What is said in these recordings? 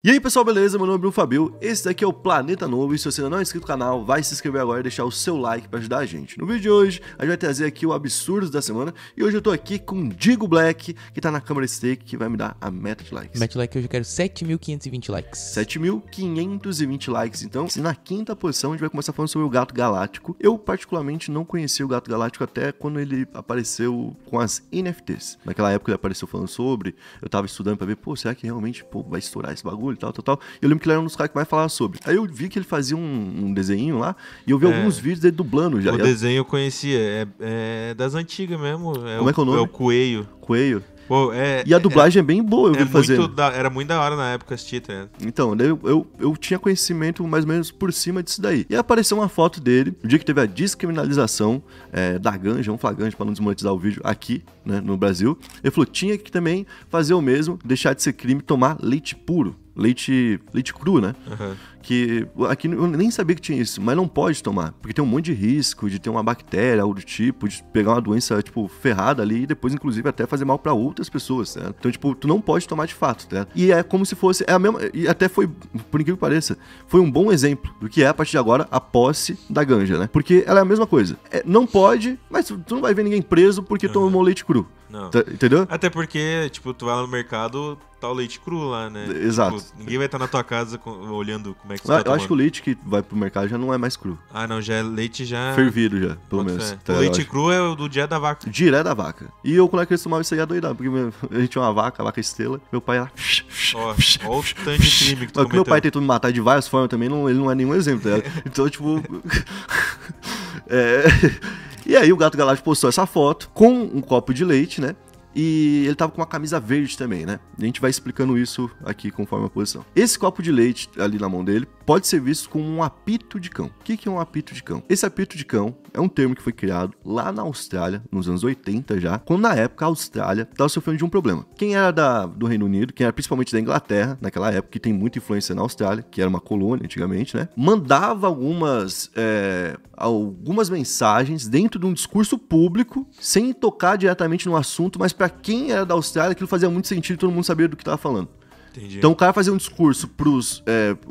E aí pessoal, beleza? Meu nome é Bruno Fabio, esse daqui é o Planeta Novo e se você ainda não é inscrito no canal, vai se inscrever agora e deixar o seu like pra ajudar a gente. No vídeo de hoje, a gente vai trazer aqui o Absurdos da Semana e hoje eu tô aqui com o Digo Black, que tá na câmera Steak, que vai me dar a meta de likes. Meta de like hoje eu quero 7.520 likes. 7.520 likes, então, se na quinta posição a gente vai começar falando sobre o Gato Galáctico. Eu particularmente não conhecia o Gato Galáctico até quando ele apareceu com as NFTs. Naquela época ele apareceu falando sobre, eu tava estudando pra ver, pô, será que realmente vai estourar esse bagulho e tal. Eu lembro que ele era um dos caras que mais falava sobre. Aí eu vi que ele fazia um desenho lá e eu vi alguns vídeos dele dublando já. O desenho eu conhecia, é das antigas mesmo. Como é que é o nome? É o Coelho. Coelho. Pô, e a dublagem é bem boa, eu vi ele fazendo. Era muito da hora na época assistir, tá ligado? Então, eu tinha conhecimento mais ou menos por cima disso daí. E apareceu uma foto dele, no dia que teve a descriminalização da ganja, vamos falar ganja pra não desmonetizar o vídeo aqui, né, no Brasil. Ele falou, tinha que também fazer o mesmo, deixar de ser crime tomar leite puro. Leite cru, né? Uhum. Que aqui eu nem sabia que tinha isso, mas não pode tomar, porque tem um monte de risco de ter uma bactéria, algo do tipo, de pegar uma doença, tipo, ferrada ali e depois, inclusive, até fazer mal pra outras pessoas, né? Então, tipo, tu não pode tomar de fato, né? E é como se fosse, é a mesma, e até foi, por incrível que pareça, foi um bom exemplo do que é, a partir de agora, a posse da ganja, né? Porque ela é a mesma coisa. Não pode, mas tu não vai ver ninguém preso porque tomou leite cru. Não. Entendeu? Até porque, tipo, tu vai lá no mercado, tá o leite cru lá, né? Exato. Tipo, ninguém vai estar na tua casa olhando como é que você tá tomando. Eu acho que o leite que vai pro mercado já não é mais cru. Ah, não, já é leite já... fervido já, pelo menos. O leite cru é o do dia da vaca. Direto da vaca. E eu, quando era criança, tomava isso aí adoidado, porque a gente tinha uma vaca, a vaca estrela, meu pai era... Ó o tanto de crime que tu cometeu. Meu pai tentou me matar de várias formas também, ele não é nenhum exemplo, tá? Então, tipo... E aí o Gato Galáctico postou essa foto com um copo de leite, né? E ele tava com uma camisa verde também, né? A gente vai explicando isso aqui conforme a posição. Esse copo de leite ali na mão dele pode ser visto como um apito de cão. O que é um apito de cão? Esse apito de cão é um termo que foi criado lá na Austrália, nos anos 80 já, quando na época a Austrália estava sofrendo de um problema. Quem era do Reino Unido, quem era principalmente da Inglaterra, naquela época, que tem muita influência na Austrália, que era uma colônia antigamente, né? Mandava algumas mensagens dentro de um discurso público, sem tocar diretamente no assunto, mas para quem era da Austrália, aquilo fazia muito sentido, todo mundo sabia do que estava falando. Entendi. Então o cara fazia um discurso pros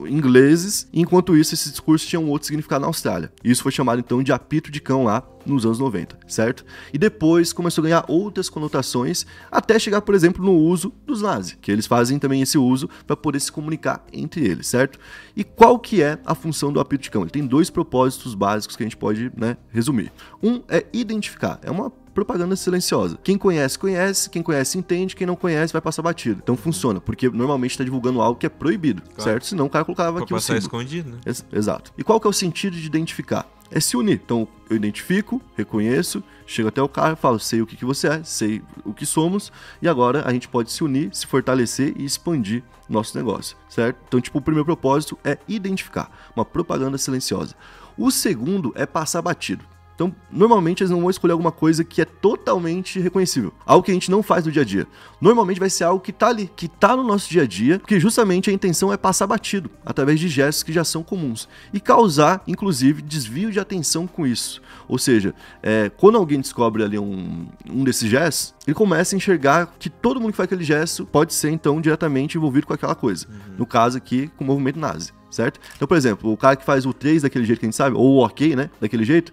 ingleses, enquanto isso esse discurso tinha um outro significado na Austrália. Isso foi chamado então de apito de cão lá nos anos 90, certo? E depois começou a ganhar outras conotações, até chegar, por exemplo, no uso dos nazis, que eles fazem também esse uso para poder se comunicar entre eles, certo? E qual que é a função do apito de cão? Ele tem dois propósitos básicos que a gente pode, né, resumir. Um é identificar, é uma propaganda silenciosa. Quem conhece, conhece. Quem conhece, entende. Quem não conhece, vai passar batido. Então funciona, porque normalmente está divulgando algo que é proibido, claro, certo? Senão o cara colocava aqui o símbolo. Passar escondido, né? Exato. E qual que é o sentido de identificar? É se unir. Então eu identifico, reconheço, chego até o cara, falo, sei o que você é, sei o que somos, e agora a gente pode se unir, se fortalecer e expandir nosso negócio, certo? Então, tipo, o primeiro propósito é identificar, uma propaganda silenciosa. O segundo é passar batido. Então, normalmente eles não vão escolher alguma coisa que é totalmente reconhecível. Algo que a gente não faz no dia a dia. Normalmente vai ser algo que tá ali, que tá no nosso dia a dia, porque justamente a intenção é passar batido, através de gestos que já são comuns. E causar, inclusive, desvio de atenção com isso. Ou seja, quando alguém descobre ali um desses gestos, ele começa a enxergar que todo mundo que faz aquele gesto pode ser, então, diretamente envolvido com aquela coisa. No caso aqui, com o movimento nazi. Certo? Então, por exemplo, o cara que faz o 3 daquele jeito que a gente sabe, ou o ok, né? Daquele jeito,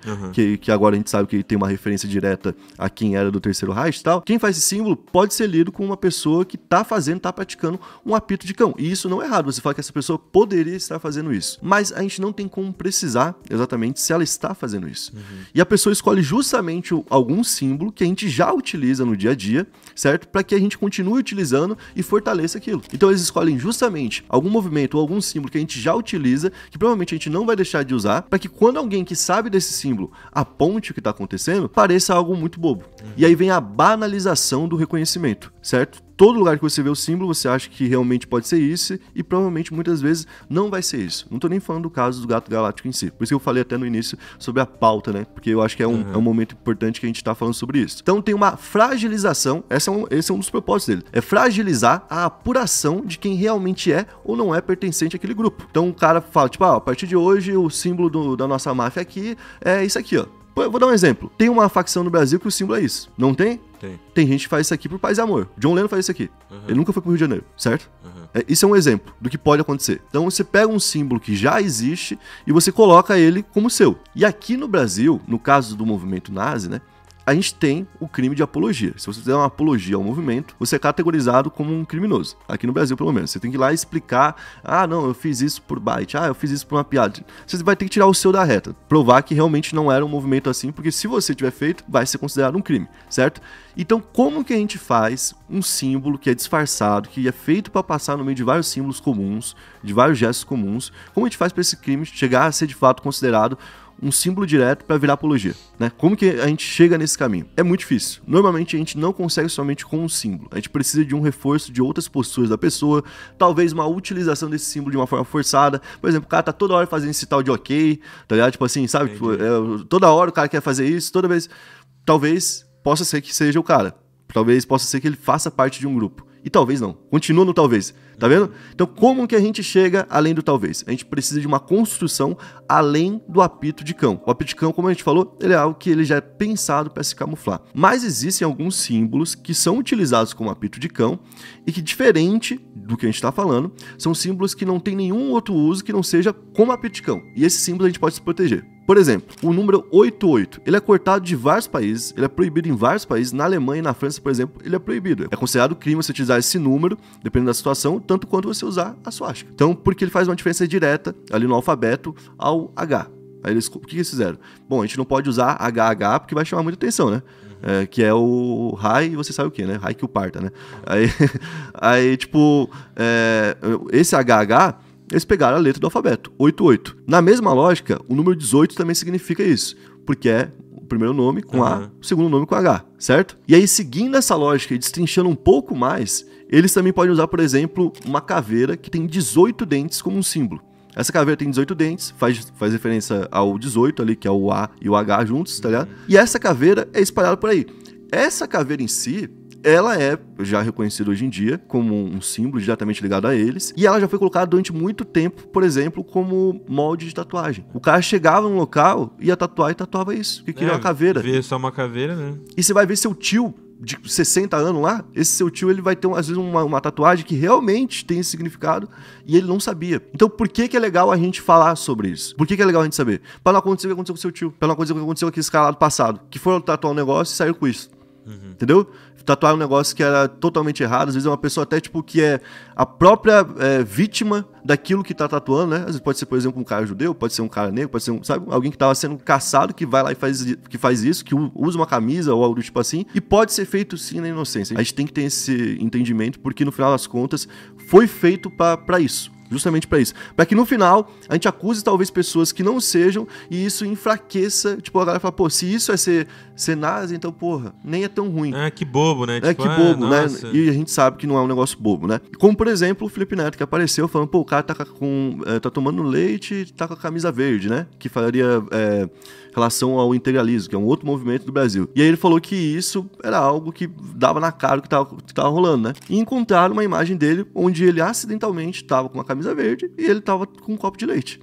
que agora a gente sabe que tem uma referência direta a quem era do Terceiro Reich e tal. Quem faz esse símbolo pode ser lido como uma pessoa que tá praticando um apito de cão. E isso não é errado, você fala que essa pessoa poderia estar fazendo isso. Mas a gente não tem como precisar exatamente se ela está fazendo isso. E a pessoa escolhe justamente algum símbolo que a gente já utiliza no dia a dia, certo? Para que a gente continue utilizando e fortaleça aquilo. Então eles escolhem justamente algum movimento ou algum símbolo que a gente já utiliza, que provavelmente a gente não vai deixar de usar, para que quando alguém que sabe desse símbolo aponte o que está acontecendo, pareça algo muito bobo. E aí vem a banalização do reconhecimento, certo? Todo lugar que você vê o símbolo, você acha que realmente pode ser isso, e provavelmente muitas vezes não vai ser isso. Não tô nem falando do caso do Gato Galáctico em si. Por isso que eu falei até no início sobre a pauta, né? Porque eu acho que é um momento importante que a gente tá falando sobre isso. Então tem uma fragilização, esse é um dos propósitos dele. É fragilizar a apuração de quem realmente é ou não é pertencente àquele grupo. Então o cara fala, tipo, a partir de hoje o símbolo da nossa máfia aqui é isso aqui, ó. Eu vou dar um exemplo. Tem uma facção no Brasil que o símbolo é isso. Não tem? Tem gente que faz isso aqui por paz e amor. John Lennon faz isso aqui. Ele nunca foi pro Rio de Janeiro, certo? Isso é um exemplo do que pode acontecer. Então você pega um símbolo que já existe e você coloca ele como seu. E aqui no Brasil, no caso do movimento nazi, né? A gente tem o crime de apologia. Se você fizer uma apologia ao movimento, você é categorizado como um criminoso. Aqui no Brasil, pelo menos. Você tem que ir lá e explicar, não, eu fiz isso por bite, eu fiz isso por uma piada. Você vai ter que tirar o seu da reta. Provar que realmente não era um movimento assim, porque se você tiver feito, vai ser considerado um crime, certo? Então, como que a gente faz um símbolo que é disfarçado, que é feito para passar no meio de vários símbolos comuns, de vários gestos comuns, como a gente faz para esse crime chegar a ser de fato considerado um símbolo direto para virar apologia, né? Como que a gente chega nesse caminho? É muito difícil. Normalmente a gente não consegue somente com um símbolo. A gente precisa de um reforço de outras posturas da pessoa, talvez uma utilização desse símbolo de uma forma forçada. Por exemplo, o cara tá toda hora fazendo esse tal de ok, tá ligado? Tipo assim, sabe? Tipo, toda hora o cara quer fazer isso, toda vez. Talvez possa ser que seja o cara. Talvez possa ser que ele faça parte de um grupo. E talvez não. Continua no talvez. Tá vendo? Então, como que a gente chega além do talvez? A gente precisa de uma construção além do apito de cão. O apito de cão, como a gente falou, ele é algo que ele já é pensado para se camuflar. Mas existem alguns símbolos que são utilizados como apito de cão e que, diferente do que a gente está falando, são símbolos que não tem nenhum outro uso que não seja como apito de cão. E esses símbolos a gente pode se proteger. Por exemplo, o número 88, ele é cortado de vários países, ele é proibido em vários países. Na Alemanha e na França, por exemplo, ele é proibido. É considerado crime você utilizar esse número, dependendo da situação, tanto quanto você usar a suástica. Então, porque ele faz uma diferença direta ali no alfabeto ao H. Aí o que eles fizeram? Bom, a gente não pode usar HH porque vai chamar muita atenção, né? Que é o Rai, e você sabe o que, né? Rai que o parta, né? Aí tipo, esse HH, eles pegaram a letra do alfabeto, 88. Na mesma lógica, o número 18 também significa isso, porque é o primeiro nome com A, o segundo nome com H, certo? E aí, seguindo essa lógica e destrinchando um pouco mais, eles também podem usar, por exemplo, uma caveira que tem 18 dentes como um símbolo. Essa caveira tem 18 dentes, faz referência ao 18 ali, que é o A e o H juntos, tá ligado? E essa caveira é espalhada por aí. Essa caveira em si, ela é já reconhecida hoje em dia como um símbolo diretamente ligado a eles, e ela já foi colocada durante muito tempo, por exemplo, como molde de tatuagem. O cara chegava num local, ia tatuar e tatuava isso, que queria uma caveira. Vê só uma caveira, né? E você vai ver seu tio de 60 anos lá, esse seu tio ele vai ter às vezes uma tatuagem que realmente tem esse significado e ele não sabia. Então por que é legal a gente falar sobre isso? Por que é legal a gente saber? Para não acontecer o que aconteceu com seu tio, para não acontecer o que aconteceu com aquele cara lá do passado, que foram tatuar um negócio e saíram com isso. Entendeu? Tatuar um negócio que era totalmente errado. Às vezes é uma pessoa até tipo que é a própria vítima daquilo que tá tatuando, né? Às vezes pode ser, por exemplo, um cara judeu, pode ser um cara negro, pode ser alguém que tava sendo caçado, que vai lá e faz isso, que usa uma camisa ou algo do tipo assim, e pode ser feito sim na inocência. A gente tem que ter esse entendimento, porque no final das contas foi feito para isso. Justamente para isso. Para que no final a gente acuse talvez pessoas que não sejam e isso enfraqueça. Tipo, a galera fala, pô, se isso é ser nazi, então, porra, nem é tão ruim. Que bobo, né? Tipo, que bobo, né? E a gente sabe que não é um negócio bobo, né? Como, por exemplo, o Felipe Neto, que apareceu falando, pô, o cara tá tomando leite e tá com a camisa verde, né? Que faria relação ao integralismo, que é um outro movimento do Brasil. E aí ele falou que isso era algo que dava na cara que tava rolando, né? E encontraram uma imagem dele onde ele acidentalmente tava com uma camisa verde e ele tava com um copo de leite.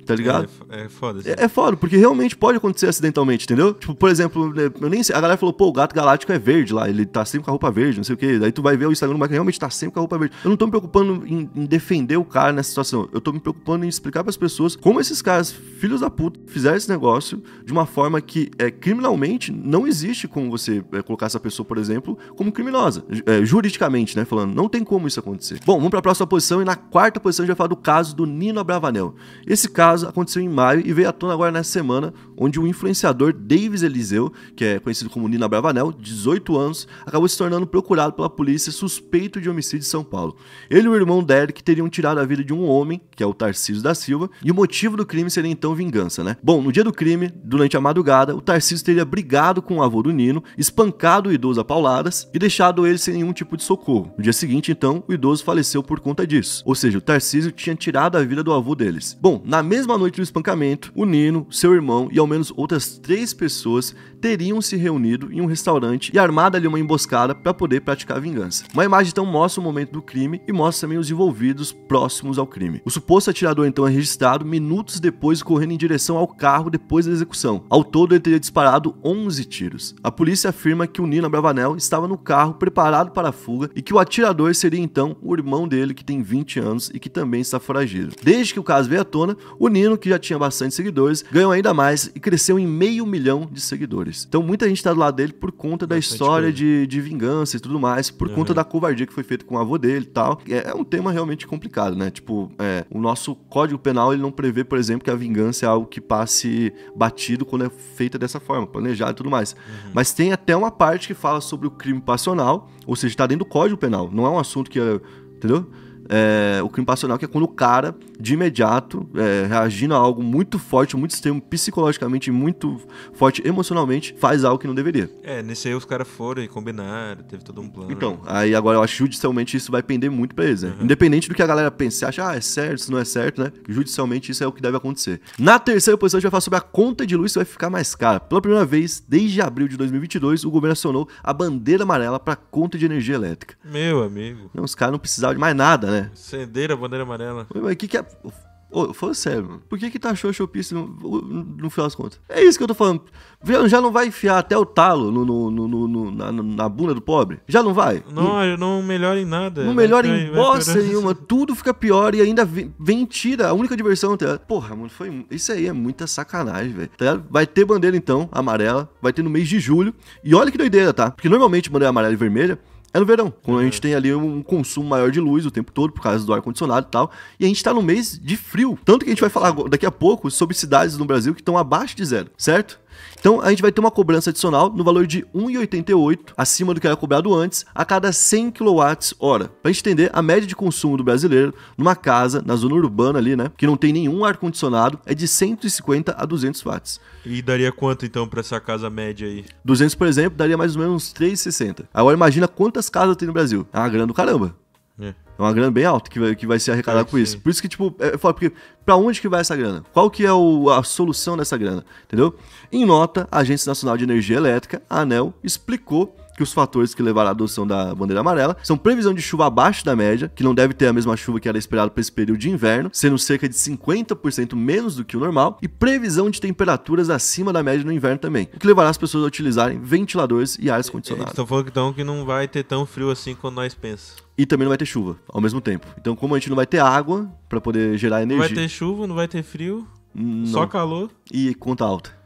Tá ligado? É foda. Assim. É foda, porque realmente pode acontecer acidentalmente, entendeu? Tipo, por exemplo, eu nem sei, a galera falou, pô, o gato galáctico é verde lá, ele tá sempre com a roupa verde, não sei o quê. Daí tu vai ver o Instagram do Michael, realmente tá sempre com a roupa verde. Eu não tô me preocupando em defender o cara nessa situação. Eu tô me preocupando em explicar pras pessoas como esses caras, filhos da puta, fizeram esse negócio de uma forma que criminalmente não existe como você colocar essa pessoa, por exemplo, como criminosa. Juridicamente, né? Falando, não tem como isso acontecer. Bom, vamos pra próxima posição e na quarta posição a gente vai falar do caso do Nino Abravanel. Esse caso aconteceu em maio e veio à tona agora nessa semana, onde o influenciador Davis Eliseu, que é conhecido como Nino Abravanel, 18 anos, acabou se tornando procurado pela polícia suspeito de homicídio em São Paulo. Ele e o irmão Derek teriam tirado a vida de um homem, que é o Tarcísio da Silva, e o motivo do crime seria então vingança, né? Bom, no dia do crime, durante a madrugada, o Tarcísio teria brigado com o avô do Nino, espancado o idoso a pauladas e deixado ele sem nenhum tipo de socorro. No dia seguinte, então, o idoso faleceu por conta disso. Ou seja, o Tarcísio tinha tirado a vida do avô deles. Bom, na mesma mesma noite do espancamento, o Nino, seu irmão e ao menos outras 3 pessoas teriam se reunido em um restaurante e armado ali uma emboscada para poder praticar a vingança. Uma imagem então mostra o momento do crime e mostra também os envolvidos próximos ao crime. O suposto atirador então é registrado minutos depois correndo em direção ao carro depois da execução. Ao todo ele teria disparado 11 tiros. A polícia afirma que o Nino Abravanel estava no carro preparado para a fuga e que o atirador seria então o irmão dele que tem 20 anos e que também está foragido. Desde que o caso veio à tona, o Nino, que já tinha bastante seguidores, ganhou ainda mais e cresceu em 500 mil de seguidores. Então muita gente está do lado dele por conta da história de vingança e tudo mais, por conta da covardia que foi feita com o avô dele e tal. É um tema realmente complicado, né? Tipo, o nosso Código Penal ele não prevê, por exemplo, que a vingança é algo que passe batido quando é feita dessa forma, planejado e tudo mais. Mas tem até uma parte que fala sobre o crime passional, ou seja, está dentro do Código Penal. Não é um assunto que entendeu? O crime passional, que é quando o cara, de imediato, reagindo a algo muito forte, muito extremo, psicologicamente, muito forte emocionalmente, faz algo que não deveria. Nesse aí os caras foram e combinaram, teve todo um plano. Então, aí agora eu acho que judicialmente isso vai pender muito pra eles, né? Independente do que a galera pense, acha, é certo, isso não é certo, né? Judicialmente isso é o que deve acontecer. Na terceira posição a gente vai falar sobre a conta de luz que vai ficar mais cara. Pela primeira vez, desde abril de 2022, o governo acionou a bandeira amarela pra conta de energia elétrica. Meu amigo. Não, os caras não precisavam de mais nada, né? Acenderam a bandeira amarela. Mas o que é... Falando sério, mano. Por que taxou a Shopee no final das contas? É isso que eu tô falando. Já não vai enfiar até o talo na bunda do pobre? Já não vai? Não melhora em nada. Não melhora em bosta nenhuma. Tudo fica pior e ainda vem tira a única diversão, tá ligado? Porra, mano, isso aí é muita sacanagem, velho. Tá ligado? Vai ter bandeira, então, amarela. Vai ter no mês de julho. E olha que doideira, tá? Porque normalmente bandeira amarela e vermelha é no verão, quando a gente tem ali um consumo maior de luz o tempo todo, por causa do ar-condicionado e tal, e a gente tá no mês de frio. Tanto que a gente vai falar daqui a pouco sobre cidades no Brasil que estão abaixo de zero, certo? Então a gente vai ter uma cobrança adicional no valor de R$ 1,88, acima do que era cobrado antes, a cada 100 kWh. Pra gente entender, a média de consumo do brasileiro numa casa, na zona urbana ali, né, que não tem nenhum ar-condicionado, é de 150 a 200 watts. E daria quanto então pra essa casa média aí? 200, por exemplo, daria mais ou menos uns 3,60. Agora imagina quantas casas tem no Brasil. É uma grana do caramba. É uma grana bem alta que vai ser arrecadada com isso. Por isso que, tipo, porque pra onde que vai essa grana? Qual que é a solução dessa grana? Entendeu? Em nota, a Agência Nacional de Energia Elétrica, a ANEEL, explicou que os fatores que levaram à adoção da bandeira amarela são previsão de chuva abaixo da média, que não deve ter a mesma chuva que era esperado para esse período de inverno, sendo cerca de 50% menos do que o normal, e previsão de temperaturas acima da média no inverno também, o que levará as pessoas a utilizarem ventiladores e ares condicionados. Estão falando então que não vai ter tão frio assim quando nós pensamos. E também não vai ter chuva ao mesmo tempo. Então, como a gente não vai ter água para poder gerar energia... Não vai ter chuva, não vai ter frio, só calor. E conta alta.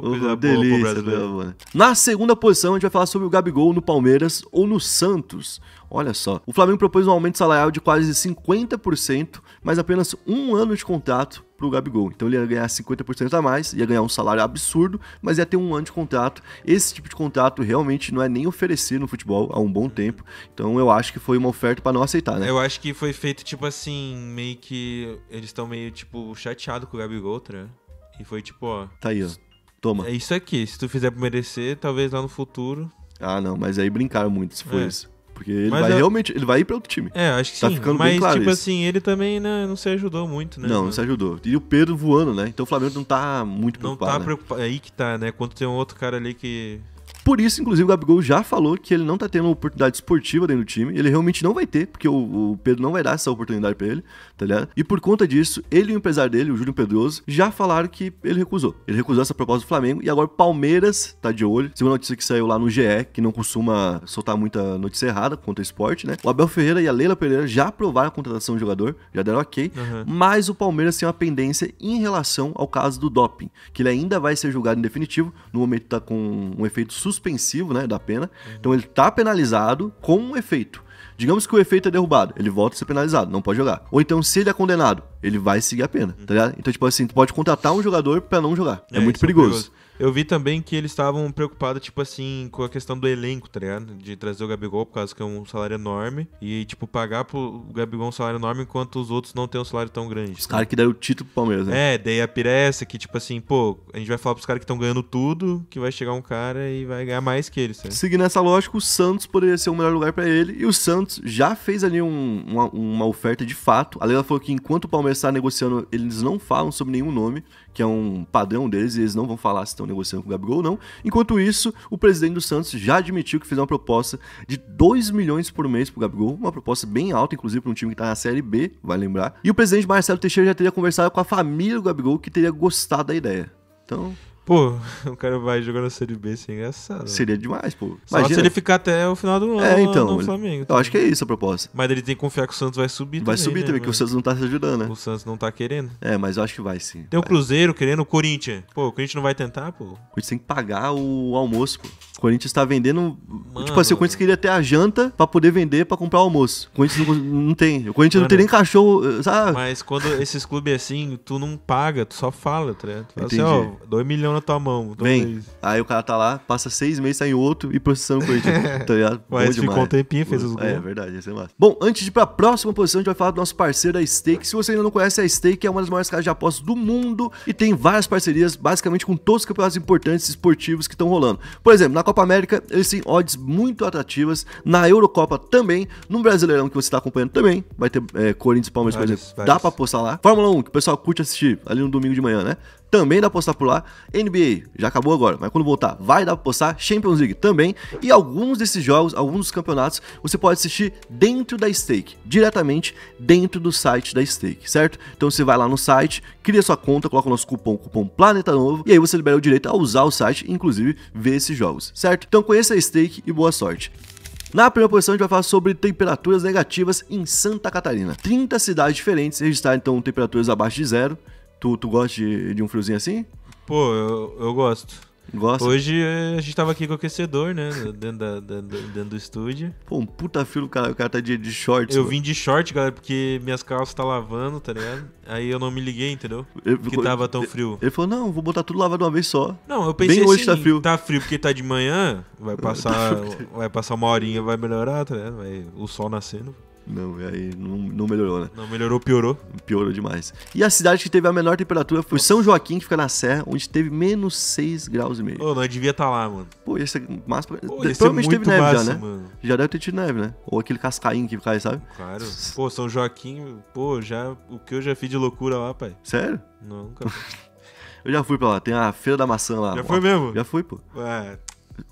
Coisa delícia, boa. Na segunda posição, a gente vai falar sobre o Gabigol no Palmeiras ou no Santos. Olha só, o Flamengo propôs um aumento salarial de quase 50%, mas apenas 1 ano de contrato pro Gabigol. Então ele ia ganhar 50% a mais, ia ganhar um salário absurdo, mas ia ter 1 ano de contrato. Esse tipo de contrato realmente não é nem oferecido no futebol há um bom tempo. Então eu acho que foi uma oferta pra não aceitar, né? Eu acho que foi feito tipo assim, meio que eles estão meio tipo chateados com o Gabigol, né? E foi tipo, ó... Tá aí, ó. Toma. É isso aqui. Se tu fizer por merecer, talvez lá no futuro... Ah, não. Mas aí brincaram muito se for isso. Porque ele vai realmente... Ele vai ir pra outro time. Acho que tá sim. Ficando mas, bem claro tipo isso. assim, ele também, né, não se ajudou muito, né? Não se ajudou. E o Pedro voando, né? Então o Flamengo não tá muito preocupado. Não tá preocupado. É aí que tá, né? Quando tem um outro cara ali que... Por isso, inclusive, o Gabigol já falou que ele não tá tendo uma oportunidade esportiva dentro do time. Ele realmente não vai ter, porque o Pedro não vai dar essa oportunidade pra ele, tá ligado? E por conta disso, ele e o empresário dele, o Júlio Pedroso, já falaram que ele recusou. Ele recusou essa proposta do Flamengo e agora o Palmeiras tá de olho. Segunda notícia que saiu lá no GE, que não costuma soltar muita notícia errada contra o esporte, né? O Abel Ferreira e a Leila Pereira já aprovaram a contratação do jogador, já deram ok, mas o Palmeiras tem uma pendência em relação ao caso do doping, que ele ainda vai ser julgado em definitivo, no momento tá com um efeito suspensivo, né, da pena. Então ele tá penalizado com um efeito. Digamos que o efeito é derrubado, ele volta a ser penalizado, não pode jogar. Ou então, se ele é condenado, ele vai seguir a pena, tá ligado? Então, tipo assim, tu pode contratar um jogador pra não jogar. É muito perigoso. Eu vi também que eles estavam preocupados, tipo assim, com a questão do elenco, tá ligado? De trazer o Gabigol, por causa que é um salário enorme. E, tipo, pagar pro Gabigol um salário enorme enquanto os outros não têm um salário tão grande. Os caras que deram o título pro Palmeiras, né? Daí a pira é essa, que, tipo assim, pô, a gente vai falar pros caras que estão ganhando tudo, que vai chegar um cara e vai ganhar mais que eles, sabe? Seguindo essa lógica, o Santos poderia ser o melhor lugar pra ele. E o Santos já fez ali uma oferta de fato. A Leila falou que enquanto o Palmeiras tá negociando, eles não falam sobre nenhum nome, que é um padrão deles, e eles não vão falar se estão negociando com o Gabigol ou não. Enquanto isso, o presidente do Santos já admitiu que fez uma proposta de 2 milhões por mês pro Gabigol, uma proposta bem alta, inclusive para um time que tá na Série B, vai lembrar. E o presidente Marcelo Teixeira já teria conversado com a família do Gabigol, que teria gostado da ideia. Então... Pô, o cara vai jogar na Série B, isso é engraçado. Seria demais, pô. Só se ele ficar até o final do ano então, no Flamengo. Eu acho que é isso a proposta. Mas ele tem que confiar que o Santos vai subir também. Vai subir também, né, porque o Santos não tá se ajudando, né? O Santos não tá querendo. Mas eu acho que vai sim. Tem o Cruzeiro querendo, o Corinthians. Pô, o Corinthians não vai tentar, pô? O Corinthians tem que pagar o almoço, pô. O Corinthians tá vendendo... Mano, tipo assim, o Corinthians queria ter a janta pra poder vender pra comprar o almoço. O Corinthians não tem. O Corinthians não tem nem cachorro, sabe? Mas quando esses clubes assim, tu não paga, tu só fala, tá ligado? Tu fala Entendi. assim, ó, 2 milhões na tua mão. Vem. Aí o cara tá lá, passa 6 meses, tá em outro e processando o Corinthians, tá ligado? Mas ficou um tempinho, fez os gols. É verdade, isso é massa. Bom, antes de ir pra próxima posição, a gente vai falar do nosso parceiro, a Stake. Se você ainda não conhece, a Stake é uma das maiores casas de apostas do mundo e tem várias parcerias, basicamente com todos os campeonatos importantes esportivos que estão rolando. Por exemplo, na Copa América, eles têm odds muito atrativas, na Eurocopa também, no Brasileirão que você tá acompanhando também, vai ter Corinthians e Palmeiras, por exemplo, dá pra apostar lá. Fórmula 1, que o pessoal curte assistir ali no domingo de manhã, né? Também dá pra postar por lá. NBA, já acabou agora, mas quando voltar, vai dar pra postar. Champions League também. E alguns desses jogos, alguns dos campeonatos, você pode assistir dentro da Stake, diretamente dentro do site da Stake, certo? Então você vai lá no site, cria sua conta, coloca o nosso cupom Planeta Novo, e aí você libera o direito a usar o site, inclusive ver esses jogos, certo? Então conheça a Stake e boa sorte. Na primeira posição, a gente vai falar sobre temperaturas negativas em Santa Catarina. 30 cidades diferentes registraram, então, temperaturas abaixo de zero. Tu gosta de um friozinho assim? Pô, eu gosto. Gosta? Hoje a gente tava aqui com o aquecedor, né? Dentro do estúdio. Pô, um puta frio, o cara tá de shorts. Eu vim de short, galera, porque minhas calças tá lavando, tá ligado? Aí eu não me liguei, entendeu? Que tava tão frio. Ele falou, não, vou botar tudo lavado de uma vez só. Não, eu pensei bem hoje assim, tá frio porque tá de manhã, vai passar uma horinha, vai melhorar, tá ligado? O sol nascendo. Não, aí não melhorou, né? Não melhorou, piorou. Piorou demais. E a cidade que teve a menor temperatura foi São Joaquim, que fica na Serra, onde teve menos 6 graus e meio. Ô, nós devia estar lá, mano. Pô, ia ser massa. Provavelmente teve neve massa, já, né? Mano. Já deve ter tido neve, né? Ou aquele cascainho que cai, sabe? Claro. Pô, São Joaquim, pô, o que eu já fiz de loucura lá, pai. Sério? Não, nunca. Eu já fui pra lá, tem a Feira da Maçã lá. Já foi mesmo? Já fui, pô. Ué.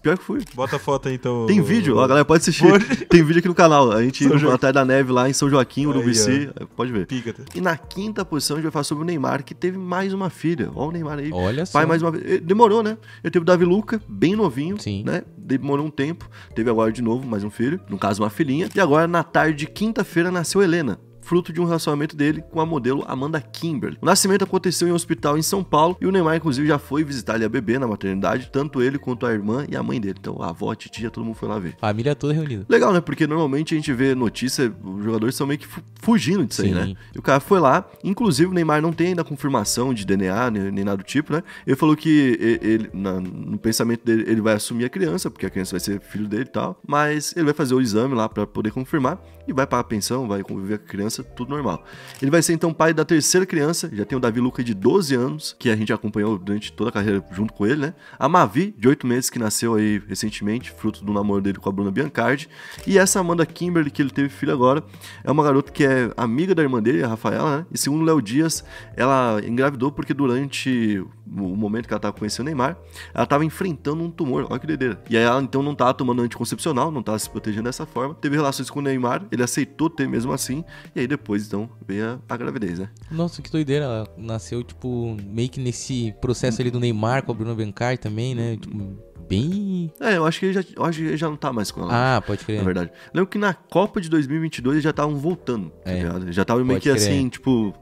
Pior que fui. Bota a foto aí, então. Tem vídeo, ó, a galera pode assistir. Tem vídeo aqui no canal. A gente indo atrás da neve lá em São Joaquim, Urubici. Pode ver. Pica-te. E na quinta posição a gente vai falar sobre o Neymar, que teve mais uma filha. Ó o Neymar aí. Olha só. Pai mais uma vez. Demorou, né? Ele teve o Davi Luca, bem novinho. Sim. Né? Demorou um tempo. Teve agora de novo mais um filho. No caso, uma filhinha. E agora, na tarde de quinta-feira, nasceu Helena, fruto de um relacionamento dele com a modelo Amanda Kimberly. O nascimento aconteceu em um hospital em São Paulo e o Neymar, inclusive, já foi visitar ali a bebê na maternidade, tanto ele quanto a irmã e a mãe dele. Então, a avó, a titia, todo mundo foi lá ver. Família toda reunida. Legal, né? Porque normalmente a gente vê notícia, os jogadores são meio que fugindo disso aí, Sim. né? E o cara foi lá, inclusive o Neymar não tem ainda confirmação de DNA, nem nada do tipo, né? Ele falou que ele, no pensamento dele, ele vai assumir a criança, porque a criança vai ser filho dele e tal, mas ele vai fazer o exame lá pra poder confirmar e vai pagar a pensão, vai conviver com a criança, tudo normal. Ele vai ser então pai da terceira criança, já tem o Davi Luca de 12 anos, que a gente acompanhou durante toda a carreira junto com ele, né? A Mavi, de 8 meses, que nasceu aí recentemente, fruto do namoro dele com a Bruna Biancardi. E essa Amanda Kimberly, que ele teve filho agora, é uma garota que é amiga da irmã dele, a Rafaela, né? E segundo o Léo Dias, ela engravidou porque durante o momento que ela tava conhecendo o Neymar, ela tava enfrentando um tumor, olha que doideira. E aí ela então não tava tomando anticoncepcional, não tava se protegendo dessa forma, teve relações com o Neymar, ele aceitou ter mesmo assim, e aí depois então veio a gravidez, né? Nossa, que doideira. Ela nasceu, tipo, meio que nesse processo ali do Neymar com a Bruna Biancardi também, né? Tipo, bem... Eu acho que ele já não tá mais com ela. Pode crer. Na verdade. Lembro que na Copa de 2022 eles já estavam voltando, tá ligado? Já estavam meio que crer. assim, tipo...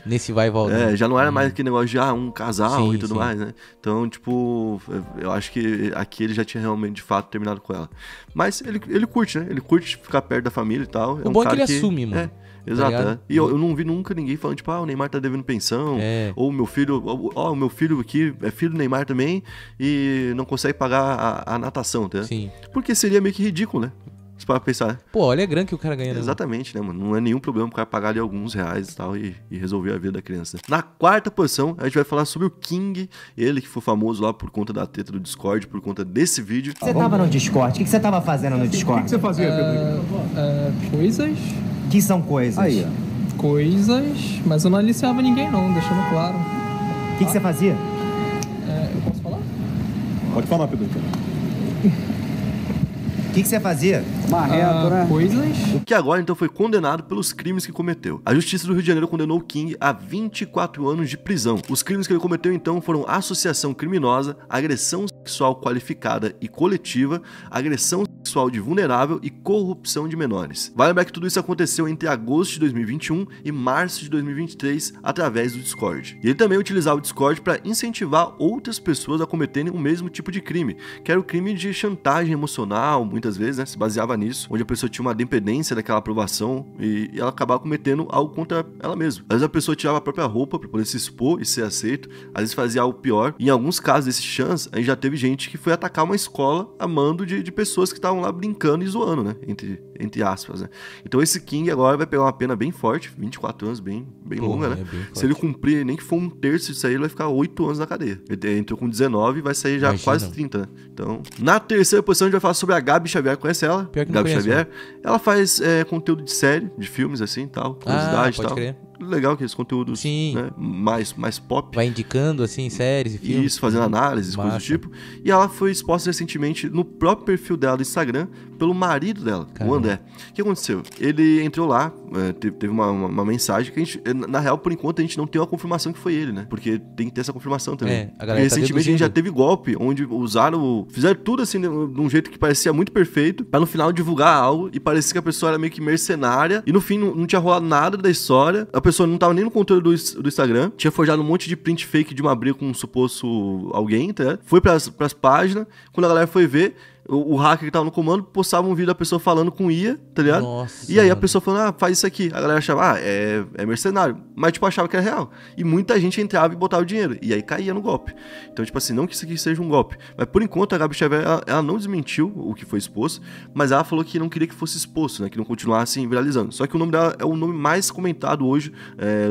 Nesse vai e volta. Já não era mais aquele negócio de um casal Sim, e tudo sim. mais, né? Então, tipo, eu acho que aqui ele já tinha realmente, de fato, terminado com ela. Mas ele curte, né? Ele curte ficar perto da família e tal. O bom é que ele assume, mano. Exato, ligado? E eu não vi nunca ninguém falando, tipo, o Neymar tá devendo pensão, ou o meu filho aqui é filho do Neymar também e não consegue pagar a natação, tá? Sim. Porque seria meio que ridículo, né? Se para pensar. Pô, olha a grana que o cara ganha, né? Exatamente, né, mano? Não é nenhum problema o cara pagar ali alguns reais e tal e resolver a vida da criança. Na quarta posição, a gente vai falar sobre o King, ele que foi famoso lá por conta da treta do Discord, por conta desse vídeo. Você tava no Discord? O que você tava fazendo no Discord? O que você fazia, Pedro? Coisas. O que são coisas? Aí, Coisas, mas eu não aliciava ninguém não, deixando claro. O que você fazia? Eu posso falar? Pode falar, Pedro. O que você fazia? Marreto, né? Coisas. O que agora então foi condenado pelos crimes que cometeu. A Justiça do Rio de Janeiro condenou o King a 24 anos de prisão. Os crimes que ele cometeu então foram associação criminosa, agressão sexual qualificada e coletiva, agressão sexual de vulnerável e corrupção de menores. Vale lembrar que tudo isso aconteceu entre agosto de 2021 e março de 2023 através do Discord. E ele também utilizava o Discord para incentivar outras pessoas a cometerem o mesmo tipo de crime, que era o crime de chantagem emocional, muitas vezes, né, se baseava nisso, onde a pessoa tinha uma dependência daquela aprovação e ela acabava cometendo algo contra ela mesma. Às vezes a pessoa tirava a própria roupa para poder se expor e ser aceito, às vezes fazia algo pior. E em alguns casos desses chans, a gente já teve gente que foi atacar uma escola a mando de pessoas que estavam lá brincando e zoando, né, entre aspas, né. Então esse King agora vai pegar uma pena bem forte, 24 anos, bem longa, né. Se ele cumprir, nem que for um terço disso aí, ele vai ficar 8 anos na cadeia. Ele entrou com 19 e vai sair já quase 30, né. Então, na terceira posição a gente vai falar sobre a Gabi Xavier, conhece ela? Pior que não Gabi conheço, Xavier. Ela faz conteúdo de série, de filmes assim, tal, curiosidade e pode tal. crer. Legal que esses conteúdos, Sim. né, mais pop. Vai indicando, assim, séries e filmes. Isso, fazendo análises, coisas do tipo. E ela foi exposta recentemente no próprio perfil dela do Instagram pelo marido dela, o André. O que aconteceu? Ele entrou lá, teve uma mensagem que a gente, na real, por enquanto, a gente não tem uma confirmação que foi ele, né? Porque tem que ter essa confirmação também. A galera Porque recentemente a gente já deduzindo. teve golpe, onde fizeram tudo assim, de um jeito que parecia muito perfeito, pra no final divulgar algo e parecia que a pessoa era meio que mercenária, e no fim não tinha rolado nada da história, a pessoa não tava nem no controle do Instagram, tinha forjado um monte de print fake de uma briga com um suposto alguém, tá ligado? Foi pras páginas, quando a galera foi ver, o hacker que tava no comando postava um vídeo da pessoa falando com IA, tá ligado? Nossa, e aí a mano. pessoa falando, faz isso aqui. A galera achava, é mercenário. Mas, tipo, achava que era real. E muita gente entrava e botava o dinheiro. E aí caía no golpe. Então, tipo assim, não que isso aqui seja um golpe. Mas, por enquanto, a Gabi Xavier, ela não desmentiu o que foi exposto, mas ela falou que não queria que fosse exposto, né? Que não continuasse viralizando. Só que o nome dela é o nome mais comentado hoje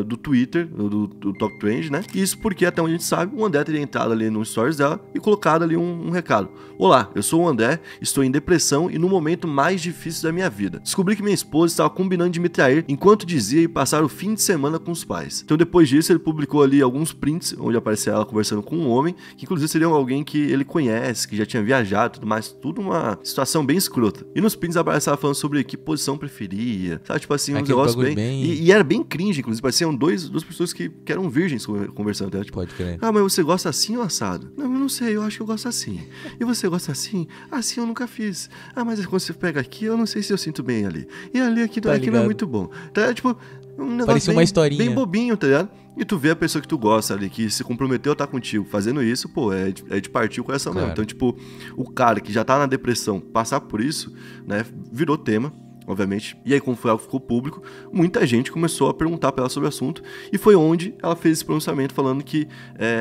do Twitter, do Top Trend, né? Isso porque, até onde a gente sabe, o André teria entrado ali no stories dela e colocado ali um recado. Olá, eu sou o André, estou em depressão e no momento mais difícil da minha vida. Descobri que minha esposa estava combinando de me trair enquanto dizia ir passar o fim de semana com os pais. Então depois disso ele publicou ali alguns prints onde aparecia ela conversando com um homem, que inclusive seria alguém que ele conhece, que já tinha viajado e tudo mais, tudo uma situação bem escrota. E nos prints aparecia ela falando sobre que posição preferia, sabe, tipo assim, uns negócios bem... E era bem cringe, inclusive, pareciam duas pessoas que eram virgens conversando, tá? Tipo, pode crer. mas você gosta assim ou assado? Não, eu não sei, eu acho que eu gosto assim. E você gosta assim? Assim eu nunca fiz. Mas quando você pega aqui, eu não sei se eu sinto bem ali. E ali aqui não é muito bom. Tá, tipo, um negócio parecia uma historinha. Bem bobinho, tá ligado? E tu vê a pessoa que tu gosta ali, que se comprometeu a estar contigo fazendo isso, pô, é de partir o coração mesmo. Então, tipo, o cara que já tá na depressão, passar por isso, né, virou tema, obviamente. E aí, como foi algo que ficou público, muita gente começou a perguntar pra ela sobre o assunto. E foi onde ela fez esse pronunciamento falando que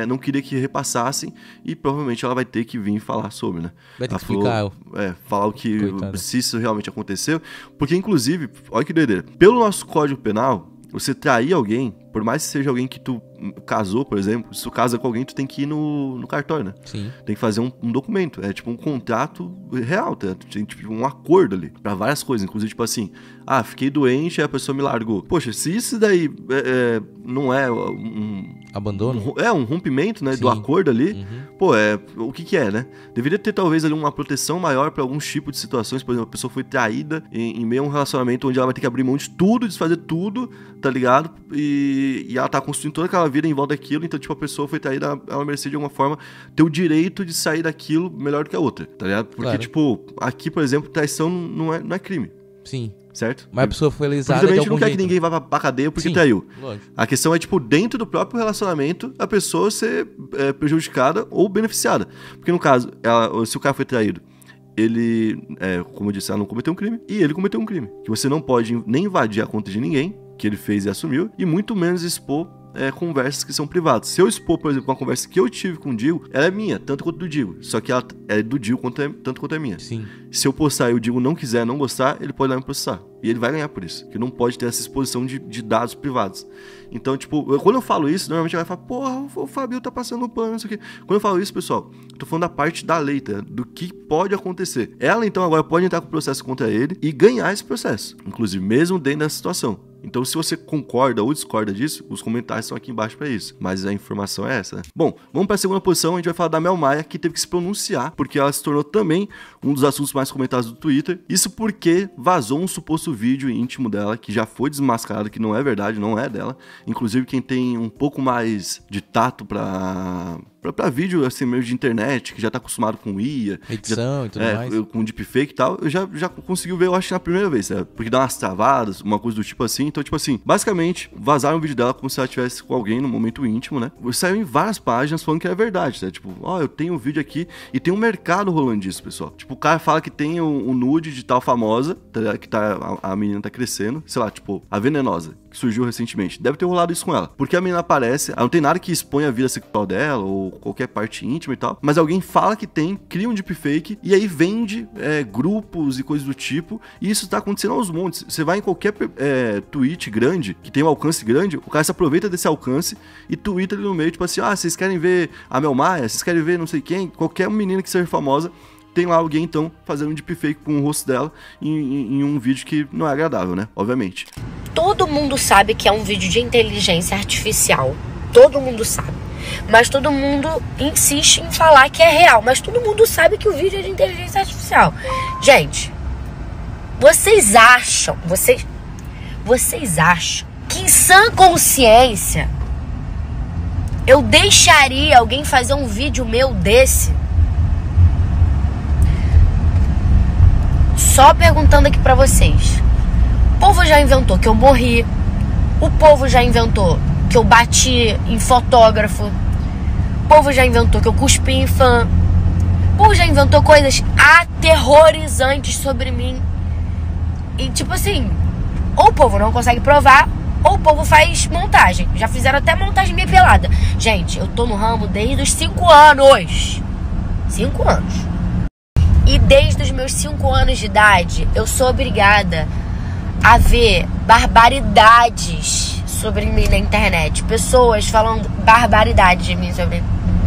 não queria que repassassem. E provavelmente ela vai ter que vir falar sobre, né? Vai ter ela que explicar. Falar o que, Coitada. se isso realmente aconteceu. Porque, inclusive, olha que doideira. Pelo nosso Código Penal, você trair alguém, por mais que seja alguém que tu casou, por exemplo, se tu casa com alguém, tu tem que ir no cartório, né? Sim. Tem que fazer um documento, é tipo um contrato real, tá? Tem tipo um acordo ali, pra várias coisas, inclusive tipo assim, fiquei doente e a pessoa me largou. Poxa, se isso daí não é Abandono? um rompimento, né, Sim. do acordo ali, Uhum. pô, o que é, né? Deveria ter talvez ali uma proteção maior pra alguns tipos de situações, por exemplo, a pessoa foi traída em meio a um relacionamento onde ela vai ter que abrir mão de tudo, desfazer tudo, tá ligado? E ela tá construindo toda aquela vida em volta daquilo, então, tipo, a pessoa foi traída, ela merecia de alguma forma ter o direito de sair daquilo melhor do que a outra, tá ligado? Porque, Claro. tipo, aqui, por exemplo, traição não é crime, Sim. certo? Mas a pessoa foi Porque lesada também de a gente algum não quer jeito. que ninguém vá pra cadeia porque Sim. traiu. Lógico. A questão é, tipo, dentro do próprio relacionamento, a pessoa ser prejudicada ou beneficiada. Porque, no caso, se o cara foi traído, ele, como eu disse, ela não cometeu um crime, e ele cometeu um crime. Que você não pode nem invadir a conta de ninguém, que ele fez e assumiu, e muito menos expor conversas que são privadas. Se eu expor, por exemplo, uma conversa que eu tive com o Digo, ela é minha, tanto quanto do Digo. Só que ela é do Digo tanto quanto é minha. Sim. Se eu postar e o Digo não quiser, não gostar, ele pode lá me processar. E ele vai ganhar por isso. Que não pode ter essa exposição de dados privados. Então, tipo, quando eu falo isso, normalmente ela vai falar, porra, o Fabio tá passando pano, não sei o quê. Quando eu falo isso, pessoal, eu tô falando da parte da lei, tá? Do que pode acontecer. Ela, então, agora pode entrar com o processo contra ele e ganhar esse processo. Inclusive, mesmo dentro dessa situação. Então, se você concorda ou discorda disso, os comentários estão aqui embaixo pra isso. Mas a informação é essa, né? Bom, vamos pra segunda posição. A gente vai falar da Mel Maia, que teve que se pronunciar, porque ela se tornou também um dos assuntos mais comentados do Twitter. Isso porque vazou um suposto vídeo íntimo dela, que já foi desmascarado, que não é verdade, não é dela. Inclusive, quem tem um pouco mais de tato pra vídeo, assim, meio de internet, que já tá acostumado com IA, edição e tudo mais. Com deepfake e tal, eu já conseguiu ver, eu acho, na primeira vez, sabe? Porque dá umas travadas, uma coisa do tipo assim. Então, tipo assim, basicamente, vazaram o vídeo dela como se ela estivesse com alguém no momento íntimo, né? Saiu em várias páginas falando que é verdade, né? Tipo, eu tenho um vídeo aqui e tem um mercado rolando disso, pessoal. Tipo, o cara fala que tem um nude de tal famosa, tá ligado? Que a menina tá crescendo, sei lá, tipo, a Venenosa, que surgiu recentemente. Deve ter rolado isso com ela. Porque a menina aparece, ela não tem nada que expõe a vida sexual dela ou qualquer parte íntima e tal, mas alguém fala que tem, cria um deepfake e aí vende grupos e coisas do tipo, e isso tá acontecendo aos montes. Você vai em qualquer tweet grande, que tem um alcance grande, o cara se aproveita desse alcance e twitta ali no meio, tipo assim, vocês querem ver a Mel Maia, vocês querem ver não sei quem, qualquer menina que seja famosa, tem lá alguém, então, fazendo um deepfake com o rosto dela em um vídeo que não é agradável, né? Obviamente. Todo mundo sabe que é um vídeo de inteligência artificial. Todo mundo sabe. Mas todo mundo insiste em falar que é real. Mas todo mundo sabe que o vídeo é de inteligência artificial. Gente, vocês acham que em sã consciência eu deixaria alguém fazer um vídeo meu desse? Só perguntando aqui pra vocês. O povo já inventou que eu morri. O povo já inventou que eu bati em fotógrafo. O povo já inventou que eu cuspi em fã. O povo já inventou coisas aterrorizantes sobre mim. E tipo assim, ou o povo não consegue provar, ou o povo faz montagem. Já fizeram até montagem meio pelada. Gente, eu tô no ramo desde os 5 anos. 5 anos. E desde os meus 5 anos de idade, eu sou obrigada a ver barbaridades sobre mim na internet. Pessoas falando barbaridades de mim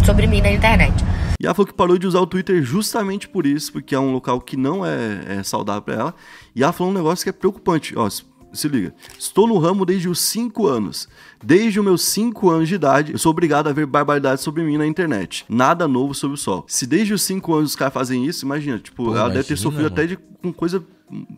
sobre mim na internet. E ela falou que parou de usar o Twitter justamente por isso, porque é um local que não é saudável pra ela. E ela falou um negócio que é preocupante. Se liga. Estou no ramo desde os 5 anos. Desde os meus 5 anos de idade, eu sou obrigado a ver barbaridades sobre mim na internet. Nada novo sob o sol. Se desde os 5 anos os caras fazem isso, imagina, tipo, ela deve ter sofrido até com coisa,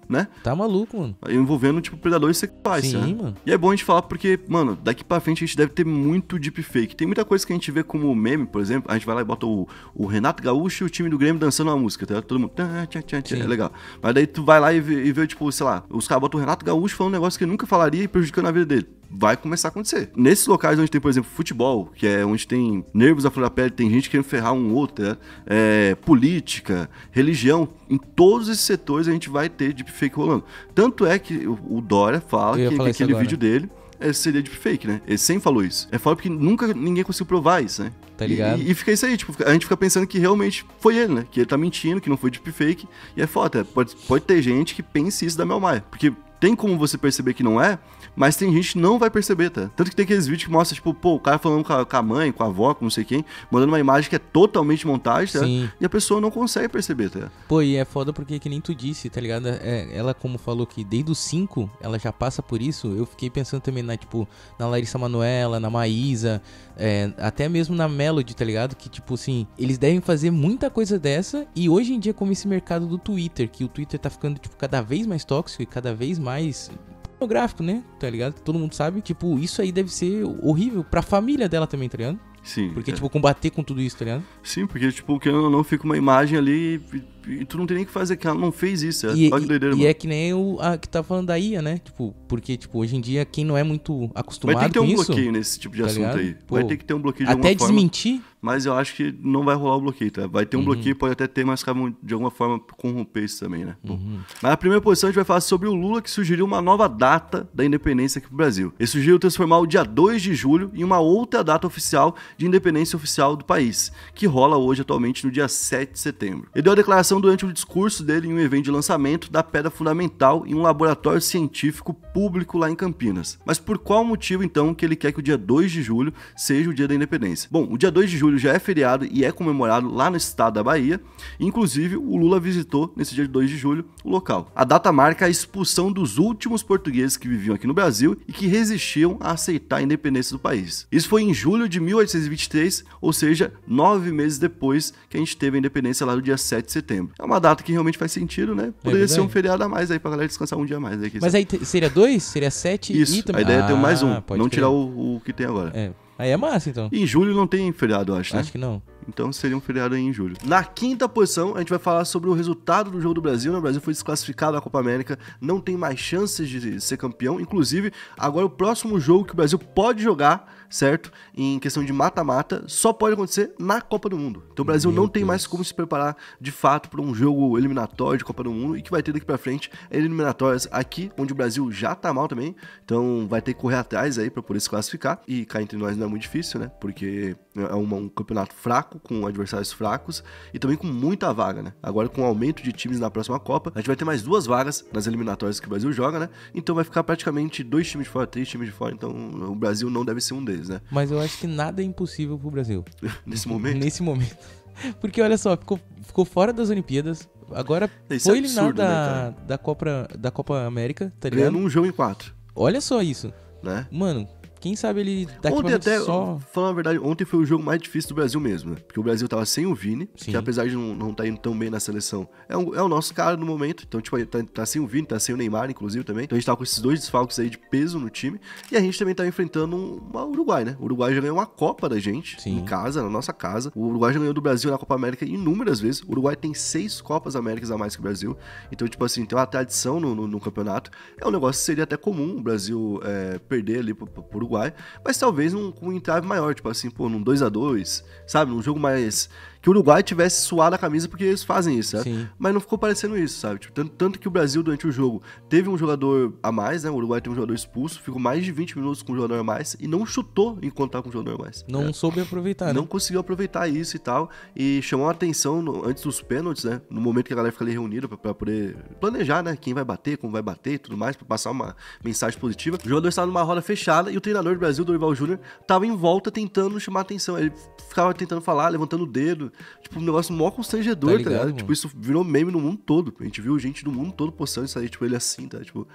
né? Tá maluco, mano. Envolvendo, tipo, predadores sexuais, sim, né? Mano. E é bom a gente falar porque, mano, daqui pra frente a gente deve ter muito deepfake. Tem muita coisa que a gente vê como meme, por exemplo, a gente vai lá e bota o Renato Gaúcho e o time do Grêmio dançando uma música, tá? Todo mundo... É legal. Mas daí tu vai lá e vê, tipo, sei lá, os caras botam o Renato Gaúcho falando um negócio que ele nunca falaria e prejudicando a vida dele. Vai começar a acontecer. Nesses locais onde tem, por exemplo, futebol, que é onde tem nervos à flor da pele, tem gente querendo ferrar um outro, né? Política, religião, em todos esses setores a gente vai ter deepfake rolando. Tanto é que o Dória fala que aquele vídeo dele seria deepfake, né? Ele sempre falou isso. É foda porque nunca ninguém conseguiu provar isso, né? Tá ligado? E fica isso aí, tipo, a gente fica pensando que realmente foi ele, né? Que ele tá mentindo, que não foi deepfake. E é foda, pode ter gente que pense isso da Mel Maia. Porque tem como você perceber que não é, mas tem gente que não vai perceber, tá? Tanto que tem aqueles vídeos que mostram, tipo, o cara falando com a mãe, com a avó, com não sei quem, mandando uma imagem que é totalmente montagem, tá? Sim. E a pessoa não consegue perceber, tá? Pô, e é foda porque, que nem tu disse, tá ligado? Ela, como falou que desde os 5, ela já passa por isso, eu fiquei pensando também na Larissa Manoela, na Maísa, até mesmo na Melody, tá ligado? Que, tipo assim, eles devem fazer muita coisa dessa, e hoje em dia, como esse mercado do Twitter, que o Twitter tá ficando, tipo, cada vez mais tóxico e cada vez mais pornográfico, né? Tá ligado? Todo mundo sabe. Tipo, isso aí deve ser horrível pra família dela também, tá ligado? Sim. Porque, tipo, combater com tudo isso, tá ligado? Sim, porque, tipo, querendo ou não, fica uma imagem ali E tu não tem nem o que fazer, que ela não fez isso. E, Olha que doideira, e mano. é que nem a que tá falando da IA, né? Tipo, porque, tipo, hoje em dia, quem não é muito acostumado Vai ter que ter com um isso... bloqueio nesse tipo de tá assunto ligado? aí. Pô, Vai ter que ter um bloqueio de alguma Até forma. desmentir... Mas eu acho que não vai rolar o bloqueio, tá? Vai ter um bloqueio, pode até ter, mas acabam de alguma forma corromper isso também, né? Bom. Mas na primeira posição a gente vai falar sobre o Lula, que sugeriu uma nova data da independência aqui pro Brasil. Ele sugeriu transformar o dia 2 de julho em uma outra data oficial de independência oficial do país, que rola hoje atualmente no dia 7 de setembro. Ele deu a declaração durante o discurso dele em um evento de lançamento da pedra fundamental em um laboratório científico público lá em Campinas. Mas por qual motivo então que ele quer que o dia 2 de julho seja o dia da independência? Bom, o dia 2 de julho já é feriado e é comemorado lá no estado da Bahia. Inclusive, o Lula visitou, nesse dia 2 de julho, o local. A data marca a expulsão dos últimos portugueses que viviam aqui no Brasil e que resistiam a aceitar a independência do país. Isso foi em julho de 1823, ou seja, 9 meses depois que a gente teve a independência lá no dia 7 de setembro. É uma data que realmente faz sentido, né? Poderia ser um feriado a mais aí pra galera descansar um dia a mais. Aí, Mas aí seria 2? Seria 7 isso, e também... a ideia é ter mais um, pode não crer. tirar o que tem agora. É, aí é massa, então. E em julho não tem feriado, eu acho, né? Acho que não. Então seria um feriado aí em julho. Na quinta posição, a gente vai falar sobre o resultado do jogo do Brasil, né? O Brasil foi desclassificado da Copa América, não tem mais chances de ser campeão. Inclusive, agora o próximo jogo que o Brasil pode jogar, certo? Em questão de mata-mata, só pode acontecer na Copa do Mundo. Então o Brasil não tem mais como se preparar de fato para um jogo eliminatório de Copa do Mundo, e que vai ter daqui pra frente eliminatórias aqui, onde o Brasil já tá mal também. Então vai ter que correr atrás aí para poder se classificar. E cá entre nós não é muito difícil, né? Porque é um campeonato fraco, com adversários fracos e também com muita vaga, né? Agora, com o aumento de times na próxima Copa, a gente vai ter mais 2 vagas nas eliminatórias que o Brasil joga, né? Então vai ficar praticamente 2 times de fora, 3 times de fora, então o Brasil não deve ser um deles, né? Mas eu acho que nada é impossível pro Brasil. Nesse momento? Nesse momento. Porque, olha só, ficou fora das Olimpíadas, agora Isso foi é absurdo, eliminado né, da Copa América, tá ligado? Ganhando um jogo em 4, Olha só isso. né? Mano, quem sabe ele daqui Ontem pra até, só... falando a verdade, ontem foi o jogo mais difícil do Brasil mesmo, né? Porque o Brasil tava sem o Vini, Sim. que apesar de não estar indo tão bem na seleção, é o nosso cara no momento. Então, tipo, tá sem o Vini, tá sem o Neymar, inclusive, também. Então a gente tava com esses 2 desfalques aí de peso no time. E a gente também tá enfrentando uma Uruguai, né? O Uruguai já ganhou uma Copa da gente, Sim. em casa, na nossa casa. O Uruguai já ganhou do Brasil na Copa América inúmeras vezes. O Uruguai tem 6 Copas Américas a mais que o Brasil. Então, tipo assim, tem uma tradição no campeonato. É um negócio que seria até comum o Brasil perder ali pro Uruguai. Mas talvez com um entrave maior, tipo assim, pô, num 2-2, sabe? Num jogo mais... Que o Uruguai tivesse suado a camisa, porque eles fazem isso, sabe? Sim. Mas não ficou parecendo isso, sabe? Tipo, tanto que o Brasil, durante o jogo, teve um jogador a mais, né? O Uruguai teve um jogador expulso, ficou mais de 20 minutos com um jogador a mais e não chutou enquanto tava com um jogador a mais. Não soube aproveitar, Não né? conseguiu aproveitar isso e tal. E chamou a atenção antes dos pênaltis, né? No momento que a galera fica ali reunida pra poder planejar, né? Quem vai bater, como vai bater e tudo mais, pra passar uma mensagem positiva. O jogador estava numa roda fechada e o treinador do Brasil, Dorival Júnior, tava em volta tentando chamar a atenção. Ele ficava tentando falar, levantando o dedo. Tipo, um negócio mó constrangedor, Tá ligado, ligado? mano? Tipo, isso virou meme no mundo todo. A gente viu gente do mundo todo postando isso aí, tipo, ele assim, tá? Tipo,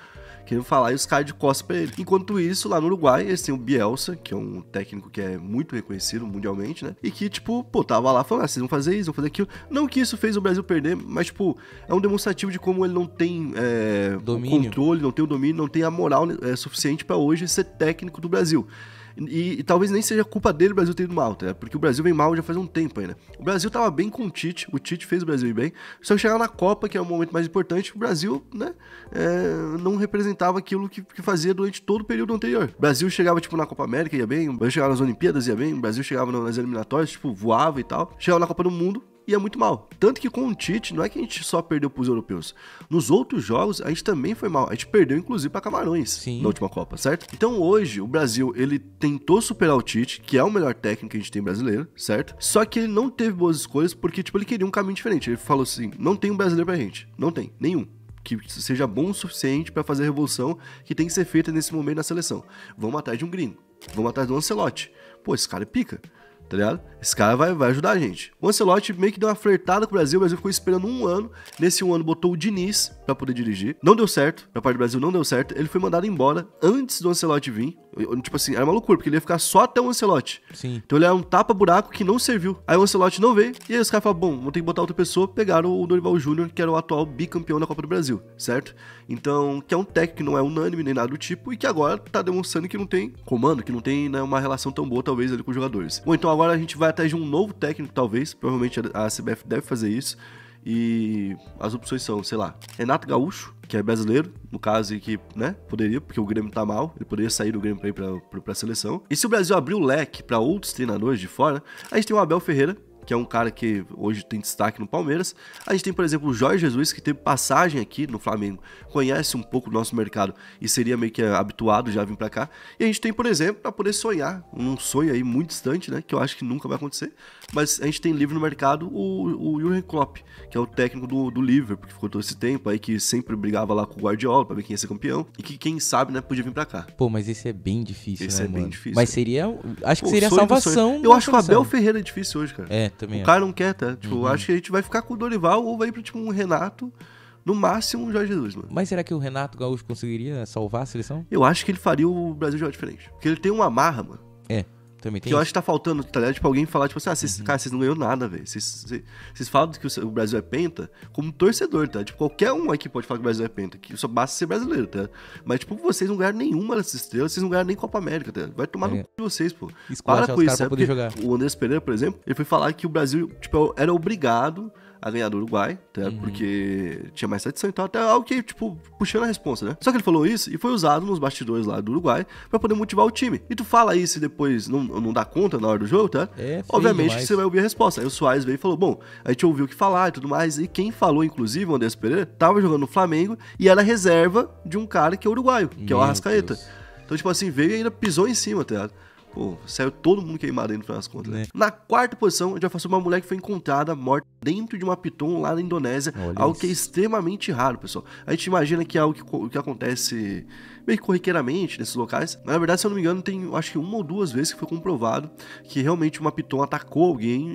querendo falar e os caras de costas pra ele. Enquanto isso, lá no Uruguai, eles têm o Bielsa, que é um técnico que é muito reconhecido mundialmente, né? E que, tipo, pô, tava lá falando, vocês vão fazer isso, vão fazer aquilo. Não que isso fez o Brasil perder, mas, tipo, é um demonstrativo de como ele não tem o Domínio. controle, não tem o domínio, não tem a moral suficiente pra hoje ser técnico do Brasil. E talvez nem seja culpa dele o Brasil ter ido mal, tá? Porque o Brasil vem mal já faz um tempo ainda. O Brasil tava bem com o Tite fez o Brasil ir bem, só que chegar na Copa, que é o momento mais importante, o Brasil, né, não representava aquilo que fazia durante todo o período anterior. O Brasil chegava, tipo, na Copa América, ia bem, o Brasil chegava nas Olimpíadas, ia bem, o Brasil chegava nas eliminatórias, tipo, voava e tal, chegava na Copa do Mundo, ia muito mal. Tanto que com o Tite, não é que a gente só perdeu pros europeus. Nos outros jogos, a gente também foi mal. A gente perdeu, inclusive, pra Camarões. Sim. Na última Copa, certo? Então, hoje, o Brasil, ele tentou superar o Tite, que é o melhor técnico que a gente tem brasileiro, certo? Só que ele não teve boas escolhas, porque, tipo, ele queria um caminho diferente. Ele falou assim, não tem um brasileiro pra gente. Não tem, nenhum. Que seja bom o suficiente pra fazer a revolução que tem que ser feita nesse momento na seleção. Vamos atrás de um gringo. Vamos atrás do Ancelotti. Pô, esse cara é pica. Tá ligado? Esse cara vai ajudar a gente. O Ancelotti meio que deu uma flertada com o Brasil ficou esperando um ano. Nesse um ano botou o Diniz pra poder dirigir. Não deu certo, pra parte do Brasil não deu certo. Ele foi mandado embora antes do Ancelotti vir. Tipo assim, era uma loucura, porque ele ia ficar só até o Ancelotti. Sim. Então ele era um tapa-buraco que não serviu. Aí o Ancelotti não veio, e aí os caras falaram, bom, vou ter que botar outra pessoa. Pegaram o Dorival Júnior, que era o atual bicampeão da Copa do Brasil, certo? Então, que é um técnico que não é unânime nem nada do tipo, e que agora tá demonstrando que não tem comando, que não tem, né, uma relação tão boa, talvez, ali com os jogadores. Bom, então agora a gente vai atrás de um novo técnico, talvez, provavelmente a CBF deve fazer isso. E as opções são, sei lá, Renato Gaúcho, que é brasileiro, no caso, e que, né, poderia, porque o Grêmio tá mal, ele poderia sair do Grêmio pra ir pra seleção. E se o Brasil abrir o leque pra outros treinadores de fora, a gente tem o Abel Ferreira, que é um cara que hoje tem destaque no Palmeiras. A gente tem, por exemplo, o Jorge Jesus, que teve passagem aqui no Flamengo, conhece um pouco do nosso mercado e seria meio que habituado já a vir pra cá. E a gente tem, por exemplo, pra poder sonhar, um sonho aí muito distante, né, que eu acho que nunca vai acontecer, mas a gente tem livre no mercado o Jürgen Klopp, que é o técnico do Liverpool, que ficou todo esse tempo aí, que sempre brigava lá com o Guardiola pra ver quem ia ser campeão, e que quem sabe, né, podia vir pra cá. Pô, mas esse é bem difícil, Esse né, é bem mano? difícil. Mas seria, acho que Pô, seria a sonho do salvação. sonho. Eu acho que o Abel Ferreira é difícil hoje, cara. É, também O cara não quer, tá? Tipo, acho que a gente vai ficar com o Dorival ou vai pro tipo um Renato, no máximo um Jorge Jesus, mano. Mas será que o Renato Gaúcho conseguiria salvar a seleção? Eu acho que ele faria o Brasil jogar diferente. Porque ele tem uma marra, mano. É, também tem Que eu isso. acho que tá faltando, tá ligado? Tipo, alguém falar, tipo assim, cara, vocês não ganham nada, velho. Vocês falam que o Brasil é penta como torcedor, tá? Tipo, qualquer um aqui pode falar que o Brasil é penta, que só basta ser brasileiro, tá? Mas, tipo, vocês não ganharam nenhuma dessas estrelas, vocês não ganharam nem Copa América, tá? Vai tomar no cu de vocês, pô. Esculacha Para com os isso, caras pra poder jogar. O Andrés Pereira, por exemplo, ele foi falar que o Brasil, tipo, era obrigado a ganhar do Uruguai, tá? Porque tinha mais tradição e tal, até algo que, tipo, puxando a responsa, né? Só que ele falou isso e foi usado nos bastidores lá do Uruguai pra poder motivar o time. E tu fala isso e depois não dá conta na hora do jogo, tá? É, obviamente demais. que você vai ouvir a resposta. Aí o Soares veio e falou, bom, a gente ouviu o que falar e tudo mais, e quem falou, inclusive, o Andrés Pereira, tava jogando no Flamengo e era reserva de um cara que é uruguaio, que é o Meu Arrascaeta. Deus. Então, tipo assim, veio e ainda pisou em cima, tá ligado? Pô, saiu todo mundo queimado aí no final das contas, né? Né? Na quarta posição, a gente vai falar sobre uma mulher que foi encontrada morta dentro de uma piton lá na Indonésia. Olha algo isso. que é extremamente raro, pessoal. A gente imagina que é algo que acontece meio que corriqueiramente nesses locais. Mas, na verdade, se eu não me engano, tem acho que uma ou duas vezes que foi comprovado que realmente uma piton atacou alguém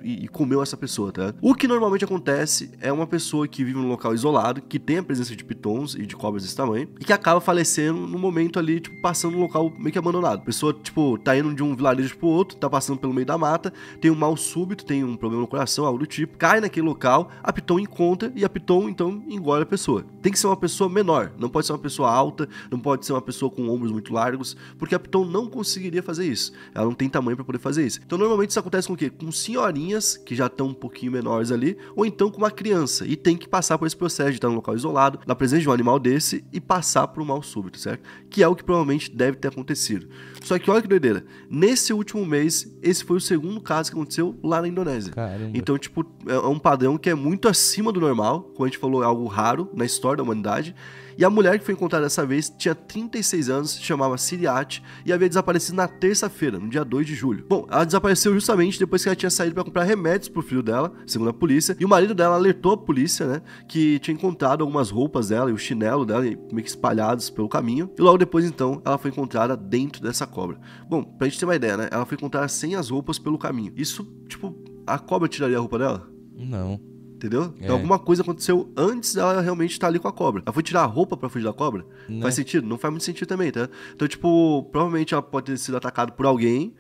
e comeu essa pessoa, tá? O que normalmente acontece é uma pessoa que vive num local isolado, que tem a presença de pitons e de cobras desse tamanho, e que acaba falecendo no momento ali, tipo, passando num local meio que abandonado. A pessoa, tipo, tá indo de um vilarejo pro outro, tá passando pelo meio da mata, tem um mal súbito, tem um problema no coração, algo do tipo, cai naquele local, a piton encontra e a piton, então, engole a pessoa. Tem que ser uma pessoa menor, não pode ser uma pessoa alta, não pode ser uma pessoa com ombros muito largos, porque a piton não conseguiria fazer isso. Ela não tem tamanho pra poder fazer isso. Então, normalmente isso acontece com o quê? Com senhorinhas que já estão um pouquinho menores ali, ou então com uma criança, e tem que passar por esse processo de estar num local isolado, na presença de um animal desse, e passar por um mal súbito, certo? Que é o que provavelmente deve ter acontecido. Só que olha que doideira, nesse último mês, esse foi o segundo caso que aconteceu lá na Indonésia. Caramba. Então, tipo, é um padrão que é muito acima do normal, como a gente falou, é algo raro na história da humanidade. E a mulher que foi encontrada dessa vez tinha 36 anos, se chamava Siriate e havia desaparecido na terça-feira, no dia 2 de julho. Bom, ela desapareceu justamente depois que ela tinha saído para comprar remédios pro filho dela, segundo a polícia, e o marido dela alertou a polícia, né, que tinha encontrado algumas roupas dela e o chinelo dela meio que espalhados pelo caminho, e logo depois, então, ela foi encontrada dentro dessa cobra. Bom, pra gente ter uma ideia, né, ela foi encontrada sem as roupas pelo caminho. Isso, tipo, a cobra tiraria a roupa dela? Não. Entendeu? É. Então alguma coisa aconteceu antes dela realmente estar ali com a cobra. Ela foi tirar a roupa pra fugir da cobra? Não. Faz sentido? Não faz muito sentido também, tá? Então, tipo, provavelmente ela pode ter sido atacada por alguém,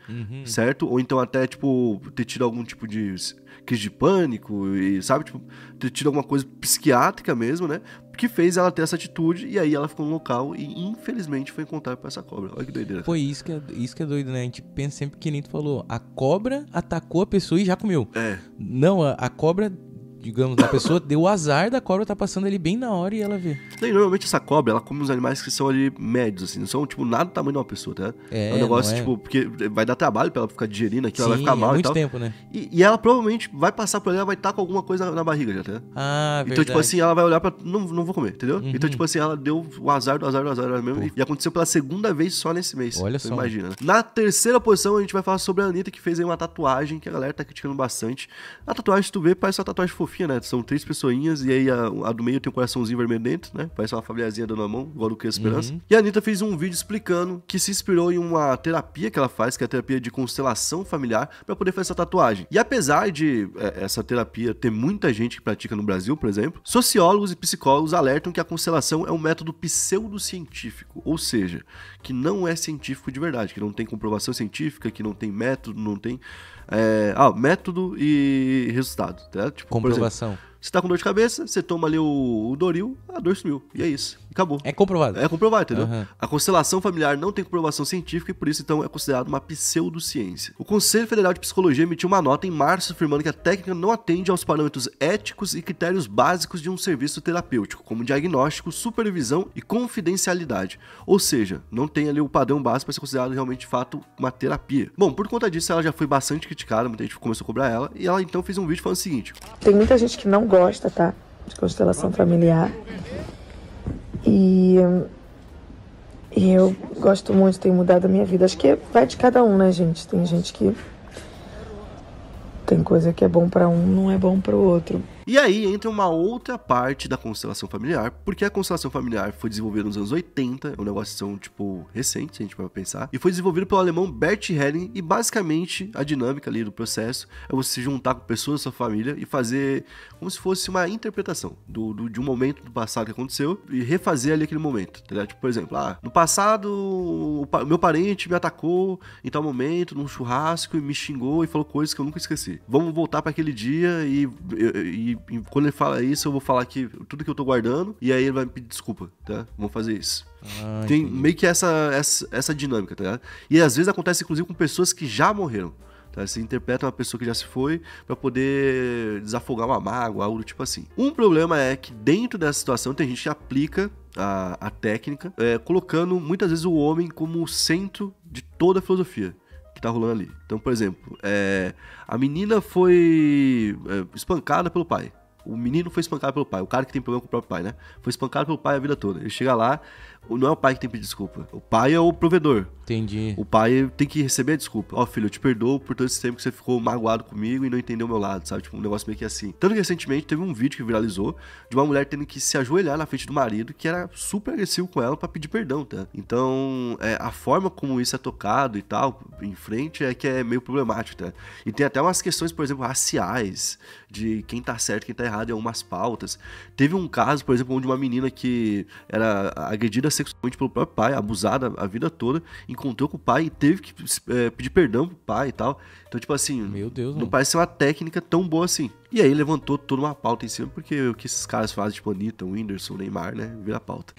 certo? Ou então até, tipo, ter tido algum tipo de crise de pânico e, sabe? Tipo, ter tido alguma coisa psiquiátrica mesmo, né? Que fez ela ter essa atitude e aí ela ficou no local e, infelizmente, foi encontrada por essa cobra. Olha que doideira. Foi isso que é doido, né? A gente pensa sempre que nem tu falou. A cobra atacou a pessoa e já comeu. É. Não, a cobra, digamos, a pessoa deu o azar da cobra tá passando ali bem na hora e ela vê. E normalmente essa cobra, ela come uns animais que são ali médios, assim, não são, tipo, nada do tamanho de uma pessoa, tá? É, um negócio, não é? tipo, porque vai dar trabalho pra ela ficar digerindo aquilo, ela vai Sim, ficar mal é e muito tal. tempo, né? E ela provavelmente vai passar por ali, ela vai estar com alguma coisa na barriga já, tá? Ah, verdade. Então, tipo assim, ela vai olhar pra... Não vou comer, entendeu? Então, tipo assim, ela deu o azar mesmo. E aconteceu pela segunda vez só nesse mês. Olha Você só. imagina, né? Na terceira posição, a gente vai falar sobre a Anitta, que fez aí uma tatuagem, que a galera tá criticando bastante. A tatuagem, se tu vê, parece uma tatuagem fofinha, né? São 3 pessoinhas, e aí a do meio tem um coraçãozinho vermelho dentro, né? Parece uma familiazinha dando a mão, igual do Criança Esperança. E a Anitta fez um vídeo explicando que se inspirou em uma terapia que ela faz, que é a terapia de constelação familiar, pra poder fazer essa tatuagem. E apesar de essa terapia ter muita gente que pratica no Brasil, por exemplo, sociólogos e psicólogos alertam que a constelação é um método pseudocientífico, ou seja, que não é científico de verdade, que não tem comprovação científica, que não tem método, não tem... método e resultado, tá? Tipo, por exemplo, Comprovação. Você tá com dor de cabeça, você toma ali o Doril, a dor sumiu. E é isso. Acabou. É comprovado. É comprovado, entendeu? Uhum. A constelação familiar não tem comprovação científica e por isso, então, é considerado uma pseudociência. O Conselho Federal de Psicologia emitiu uma nota em março afirmando que a técnica não atende aos parâmetros éticos e critérios básicos de um serviço terapêutico, como diagnóstico, supervisão e confidencialidade. Ou seja, não tem ali o padrão básico para ser considerado realmente, de fato, uma terapia. Bom, por conta disso, ela já foi bastante criticada, muita gente começou a cobrar ela, e ela então fez um vídeo falando o seguinte: tem muita gente que não gosta, tá? De constelação familiar. E eu gosto muito, tem mudado a minha vida. Acho que vai de cada um, né, gente? Tem gente que tem coisa que é bom pra um, não é bom pro outro. E aí entra uma outra parte da constelação familiar, porque a constelação familiar foi desenvolvida nos anos 80, é um negócio tipo recente, se a gente vai pensar, e foi desenvolvido pelo alemão Bert Helling, e basicamente a dinâmica ali do processo é você se juntar com pessoas da sua família e fazer como se fosse uma interpretação de um momento do passado que aconteceu e refazer ali aquele momento, tá ligado? Tipo, por exemplo, no passado o meu parente me atacou em tal momento, num churrasco, e me xingou e falou coisas que eu nunca esqueci. Vamos voltar para aquele dia e quando ele fala isso, eu vou falar aqui tudo que eu tô guardando, e aí ele vai me pedir desculpa, tá? Vamos fazer isso. Tem meio que essa dinâmica, tá ligado? E às vezes acontece, inclusive, com pessoas que já morreram. Tá? Você interpreta uma pessoa que já se foi pra poder desafogar uma mágoa, algo do tipo assim. Um problema é que dentro dessa situação tem gente que aplica a técnica, colocando muitas vezes o homem como o centro de toda a filosofia que tá rolando ali. Então, por exemplo, a menina foi espancada pelo pai. O menino foi espancado pelo pai. O cara que tem problema com o próprio pai, né? Foi espancado pelo pai a vida toda. Ele chega lá, não é o pai que tem que pedir desculpa. O pai é o provedor. Entendi. O pai tem que receber a desculpa. Ó, filho, eu te perdoo por todo esse tempo que você ficou magoado comigo e não entendeu o meu lado, sabe? Tipo, um negócio meio que assim. Tanto que recentemente teve um vídeo que viralizou de uma mulher tendo que se ajoelhar na frente do marido, que era super agressivo com ela pra pedir perdão, tá? Então, a forma como isso é tocado e tal, em frente, é que é meio problemático, tá? E tem até umas questões, por exemplo, raciais, de quem tá certo e quem tá errado em algumas pautas. Teve um caso, por exemplo, onde uma menina que era agredida sexualmente pelo próprio pai, abusada a vida toda, encontrou com o pai e teve que pedir perdão pro pai e tal. Então, tipo assim, meu Deus, não parece ser uma técnica tão boa assim. E aí levantou toda uma pauta em cima, porque o que esses caras fazem, tipo Anitta, Whindersson, Neymar, né, vira pauta.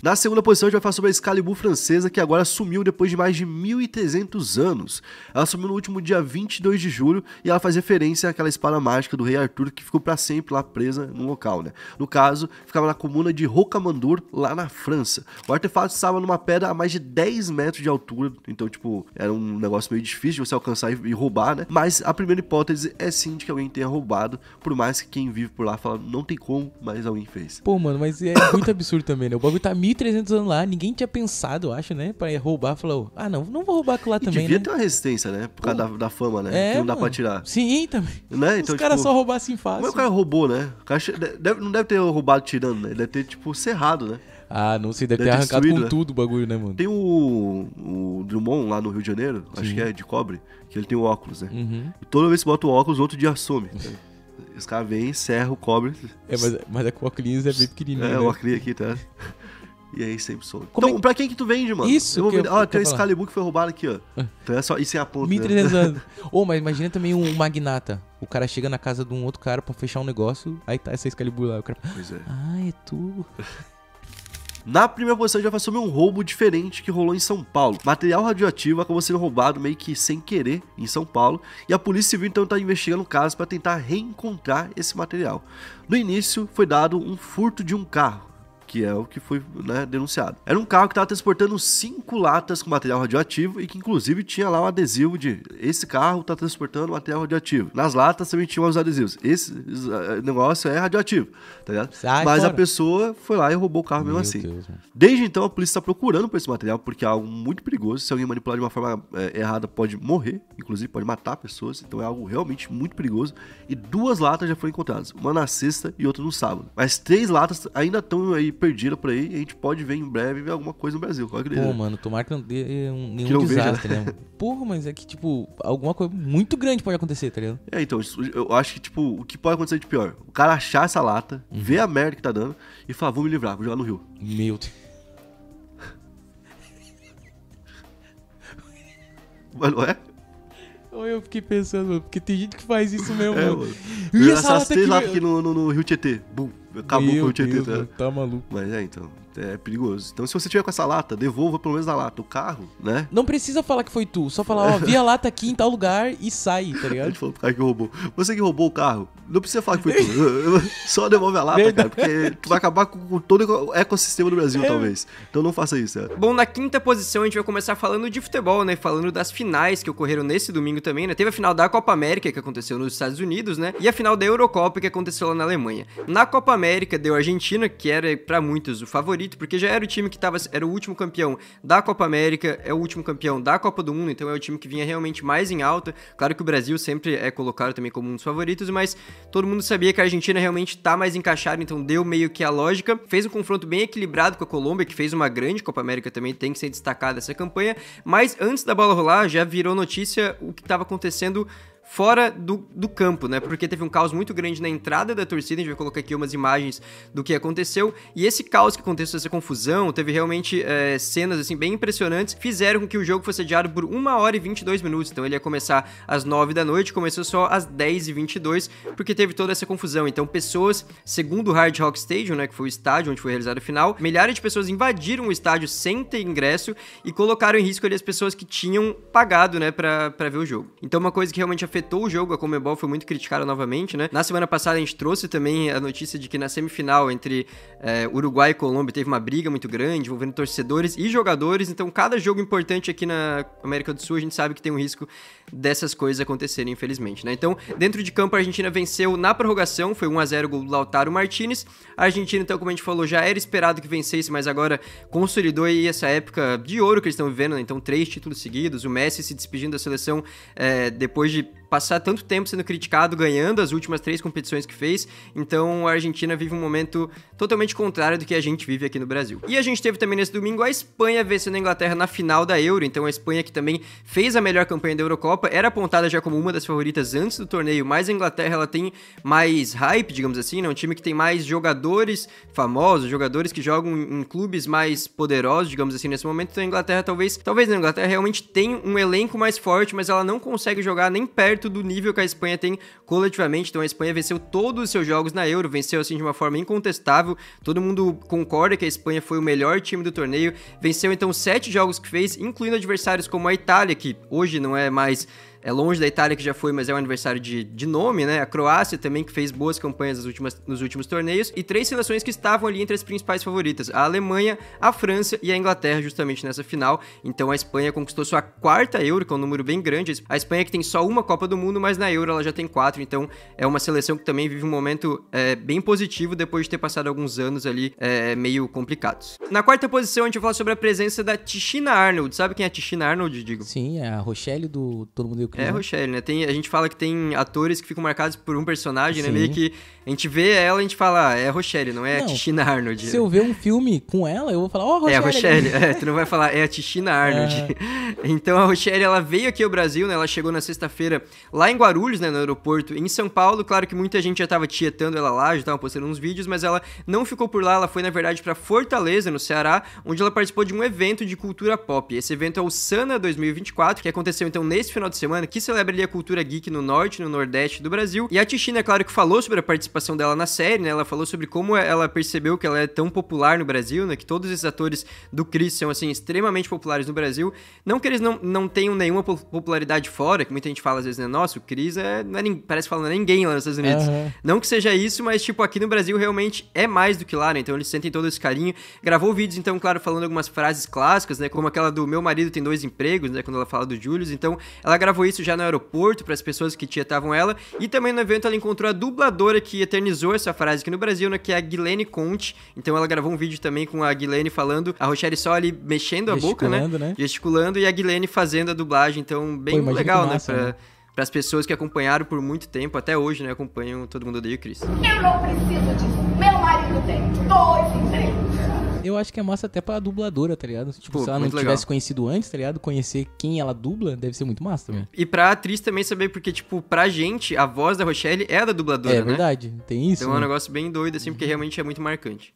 Na segunda posição, a gente vai falar sobre a Excalibur francesa, que agora sumiu depois de mais de 1.300 anos. Ela sumiu no último dia 22 de julho e ela faz referência àquela espada mágica do rei Arthur que ficou pra sempre lá presa no local, né? No caso, ficava na comuna de Rocamadour, lá na França. O artefato estava numa pedra a mais de 10 metros de altura, então, tipo, era um negócio meio difícil de você alcançar e roubar, né? Mas a primeira hipótese é sim de que alguém tenha roubado, por mais que quem vive por lá fala, não tem como, mas alguém fez. Pô, mano, mas é muito absurdo também, né? O bagulho tá 1.300 anos lá, ninguém tinha pensado, eu acho, né? Pra roubar, falou, não vou roubar aquilo lá também, devia né? ter uma resistência, né? Por causa da fama, né? Que não dá pra tirar. Sim, também. Né? Então, os caras tipo, só roubassem fácil. Como é que o cara roubou, né? O cara não deve ter roubado tirando, né? Ele deve ter, tipo, serrado, né? Ah, não sei, deve ter arrancado com tudo o bagulho, né, mano? Tem o Drummond lá no Rio de Janeiro, acho que é de cobre, que ele tem o óculos, né? Uhum. E toda vez que bota o óculos, outro dia some. Os caras vêm, encerram o cobre. Mas é que o óculos é bem pequenininho, né? O óculos aqui, tá? E aí sempre some. Como então, pra quem que tu vende, mano? Isso, tem o Excalibur que foi roubado aqui, ó. Então é só isso sem a ponta. 1.300 anos. Mas imagina também um magnata. O cara chega na casa de um outro cara pra fechar um negócio, aí tá essa Excalibur lá. O cara... Pois é. É tu. Na primeira posição, a gente vai falar sobre um roubo diferente que rolou em São Paulo. Material radioativo acabou sendo roubado meio que sem querer em São Paulo, e a Polícia Civil então está investigando o caso para tentar reencontrar esse material. No início, foi dado um furto de um carro, que é o que foi, né, denunciado. Era um carro que estava transportando 5 latas com material radioativo e que inclusive tinha lá um adesivo de esse carro está transportando material radioativo. Nas latas também tinham os adesivos. Esse negócio é radioativo, tá ligado? Mas fora. A pessoa foi lá e roubou o carro mesmo assim. Deus, desde então a polícia está procurando por esse material porque é algo muito perigoso. Se alguém manipular de uma forma errada pode morrer, inclusive pode matar pessoas. Então é algo realmente muito perigoso. E 2 latas já foram encontradas, uma na sexta e outra no sábado. Mas 3 latas ainda estão aí perdida por aí, e a gente pode ver em breve ver alguma coisa no Brasil. Pô, mano, tomara que não dê nenhum desastre, né? Porra, mas é que, tipo, alguma coisa muito grande pode acontecer, tá ligado? Então, eu acho que, tipo, o que pode acontecer de pior? O cara achar essa lata, ver a merda que tá dando e falar, vou me livrar, vou jogar no rio. Meu Deus. Mas não é? Eu fiquei pensando, mano, porque tem gente que faz isso mesmo, mano. E Essa essa lata três aqui, latas aqui no Rio Tietê. Bum. Acabou com o Rio Tietê. Deus, Tá? mano, tá maluco. Mas então, é perigoso. Então, se você tiver com essa lata, devolva pelo menos a lata. O carro, né? Não precisa falar que foi tu, só falar, ó, vi a lata aqui em tal lugar e sai, tá A ligado? gente falou pro cara que roubou. Você que roubou o carro, não precisa falar que foi tu. Só devolve a lata, cara, porque tu vai acabar com todo o ecossistema do Brasil, talvez. Então não faça isso, cara. Bom, na quinta posição a gente vai começar falando de futebol, né? Falando das finais que ocorreram nesse domingo também, né? Teve a final da Copa América, que aconteceu nos Estados Unidos, né? E a final da Eurocopa, que aconteceu lá na Alemanha. Na Copa América, deu a Argentina, que era pra muitos o favorito, porque já era o time que era o último campeão da Copa América, é o último campeão da Copa do Mundo, então é o time que vinha realmente mais em alta. Claro que o Brasil sempre é colocado também como um dos favoritos, mas todo mundo sabia que a Argentina realmente tá mais encaixada, então deu meio que a lógica. Fez um confronto bem equilibrado com a Colômbia, que fez uma grande Copa América também, tem que ser destacada essa campanha, mas antes da bola rolar, já virou notícia o que estava acontecendo fora do campo, né? Porque teve um caos muito grande na entrada da torcida, a gente vai colocar aqui umas imagens do que aconteceu, e esse caos que aconteceu, essa confusão, teve realmente cenas, assim, bem impressionantes, fizeram com que o jogo fosse adiado por 1 hora e 22 minutos, então ele ia começar às 9 da noite, começou só às 10h22, porque teve toda essa confusão. Então pessoas, segundo o Hard Rock Stadium, né, que foi o estádio onde foi realizado a final, milhares de pessoas invadiram o estádio sem ter ingresso e colocaram em risco ali as pessoas que tinham pagado, né, pra ver o jogo. Então uma coisa que realmente afetou o jogo, a Conmebol foi muito criticada novamente, né? Na semana passada a gente trouxe também a notícia de que na semifinal entre Uruguai e Colômbia teve uma briga muito grande, envolvendo torcedores e jogadores, então cada jogo importante aqui na América do Sul a gente sabe que tem um risco dessas coisas acontecerem, infelizmente, né? Então, dentro de campo a Argentina venceu na prorrogação, foi 1-0 o gol do Lautaro Martinez. A Argentina, então, como a gente falou, já era esperado que vencesse, mas agora consolidou aí essa época de ouro que eles estão vivendo, né? Então 3 títulos seguidos, o Messi se despedindo da seleção depois de passar tanto tempo sendo criticado, ganhando as últimas 3 competições que fez. Então a Argentina vive um momento totalmente contrário do que a gente vive aqui no Brasil. E a gente teve também nesse domingo a Espanha vencendo a Inglaterra na final da Euro. Então a Espanha, que também fez a melhor campanha da Eurocopa, era apontada já como uma das favoritas antes do torneio, mas a Inglaterra ela tem mais hype, digamos assim, né? Um time que tem mais jogadores famosos, jogadores que jogam em clubes mais poderosos, digamos assim, nesse momento. Então a Inglaterra talvez a Inglaterra realmente tem um elenco mais forte, mas ela não consegue jogar nem perto do nível que a Espanha tem coletivamente. Então a Espanha venceu todos os seus jogos na Euro, venceu assim de uma forma incontestável, todo mundo concorda que a Espanha foi o melhor time do torneio, venceu então 7 jogos que fez, incluindo adversários como a Itália, que hoje não é mais... É longe da Itália, que já foi, mas é um adversário de nome, né? A Croácia também, que fez boas campanhas nos últimos torneios. E 3 seleções que estavam ali entre as principais favoritas. A Alemanha, a França e a Inglaterra, justamente nessa final. Então a Espanha conquistou sua 4ª Euro, que é um número bem grande. A Espanha que tem só uma Copa do Mundo, mas na Euro ela já tem 4. Então é uma seleção que também vive um momento bem positivo, depois de ter passado alguns anos ali meio complicados. Na 4ª posição, a gente vai falar sobre a presença da Tichina Arnold. Sabe quem é a Tichina Arnold, Digo? Sim, é a Rochelle do Todo Mundo Deu Cris. É, Rochelle, né? A gente fala que tem atores que ficam marcados por um personagem, né? Sim. Meio que a gente vê ela e a gente fala, é a Rochelle, não é a Tichina Arnold. Se eu ver um filme com ela, eu vou falar, ó, Rochelle. É a Rochelle, tu não vai falar, é a Tichina Arnold. Então a Rochelle, ela veio aqui ao Brasil, né? Ela chegou na sexta-feira lá em Guarulhos, né? No aeroporto, em São Paulo. Claro que muita gente já tava tietando ela lá, já tava postando uns vídeos, mas ela não ficou por lá, ela foi, na verdade, pra Fortaleza, no Ceará, onde ela participou de um evento de cultura pop. Esse evento é o Sana 2024, que aconteceu, então, nesse final de semana, que celebra ali a cultura geek no norte e no nordeste do Brasil. E a Tichina, é claro que falou sobre a participação dela na série, né? Ela falou sobre como ela percebeu que ela é tão popular no Brasil, né? Que todos esses atores do Chris são, assim, extremamente populares no Brasil. Não que eles não tenham nenhuma popularidade fora, que muita gente fala às vezes, né? Nossa, o Chris parece que não é ninguém lá nos Estados Unidos. Não que seja isso, mas, tipo, aqui no Brasil realmente é mais do que lá, né? Então eles sentem todo esse carinho. Gravou vídeos, então, claro, falando algumas frases clássicas, né? Como aquela do meu marido tem 2 empregos, né? Quando ela fala do Julius. Então, ela gravou isso já no aeroporto para as pessoas que tietavam ela. E também no evento ela encontrou a dubladora que eternizou essa frase aqui no Brasil, né? Que é a Guilene Conte. Então ela gravou um vídeo também com a Guilene falando, a Rochelle só ali mexendo a boca, né? Gesticulando, e a Guilene fazendo a dublagem. Então, bem legal, massa, né? Para as pessoas que acompanharam por muito tempo, até hoje, né? Acompanham Todo Mundo Odeia o Chris. Eu não preciso disso. Meu marido tem 2 empregos. Eu acho que é massa até pra dubladora, tá ligado? Tipo, se ela não tivesse conhecido antes, tá ligado? Conhecer quem ela dubla deve ser muito massa também. E pra atriz também saber, porque, tipo, pra gente, a voz da Rochelle é a da dubladora, né? É verdade, tem isso. Então é um negócio bem doido, assim, porque realmente é muito marcante.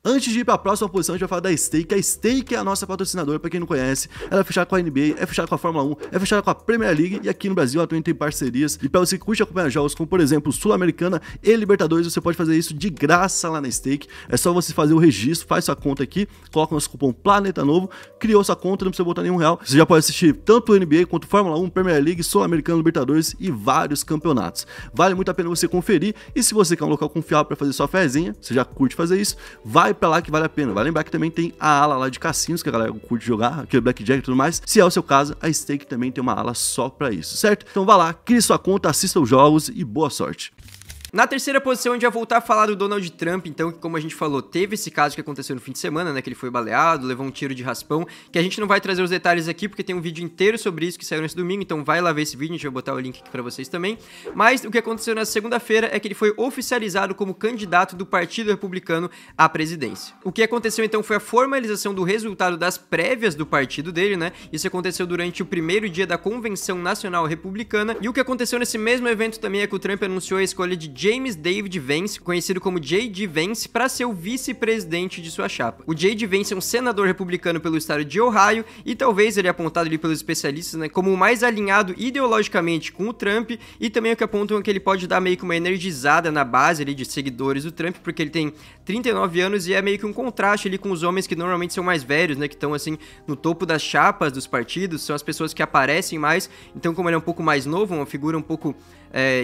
Antes de ir pra próxima posição, a gente vai falar da Stake. A Stake é a nossa patrocinadora, pra quem não conhece. Ela é fechada com a NBA, é fechada com a Fórmula 1, é fechada com a Premier League, e aqui no Brasil ela também tem parcerias. E pra você que curte acompanhar jogos como, por exemplo, Sul-Americana e Libertadores, você pode fazer isso de graça lá na Stake. É só você fazer o registro, faz sua conta aqui, coloca o nosso cupom Planeta Novo, criou sua conta, não precisa botar nenhum real. Você já pode assistir tanto o NBA quanto Fórmula 1, Premier League, Sul-Americana, Libertadores e vários campeonatos. Vale muito a pena você conferir, e se você quer um local confiável para fazer sua fezinha, você já curte fazer isso, vai pra lá que vale a pena. Vai lembrar que também tem a ala lá de cassinos, que a galera curte jogar, aquele blackjack e tudo mais. Se é o seu caso, a Stake também tem uma ala só pra isso, certo? Então vá lá, crie sua conta, assista os jogos e boa sorte. Na terceira posição, a gente vai voltar a falar do Donald Trump, então, que como a gente falou, teve esse caso que aconteceu no fim de semana, né, que ele foi baleado, levou um tiro de raspão, que a gente não vai trazer os detalhes aqui, porque tem um vídeo inteiro sobre isso que saiu nesse domingo, então vai lá ver esse vídeo, a gente vai botar o link aqui pra vocês também. Mas o que aconteceu na segunda-feira é que ele foi oficializado como candidato do Partido Republicano à presidência. O que aconteceu, então, foi a formalização do resultado das prévias do partido dele, né, isso aconteceu durante o primeiro dia da Convenção Nacional Republicana, e o que aconteceu nesse mesmo evento também é que o Trump anunciou a escolha de James David Vance, conhecido como J.D. Vance, para ser o vice-presidente de sua chapa. O J.D. Vance é um senador republicano pelo estado de Ohio e talvez ele é apontado ali pelos especialistas, né, como o mais alinhado ideologicamente com o Trump, e também o que apontam é que ele pode dar meio que uma energizada na base ali de seguidores do Trump, porque ele tem 39 anos e é meio que um contraste ali com os homens que normalmente são mais velhos, né, que estão assim no topo das chapas dos partidos, são as pessoas que aparecem mais. Então, como ele é um pouco mais novo, uma figura um pouco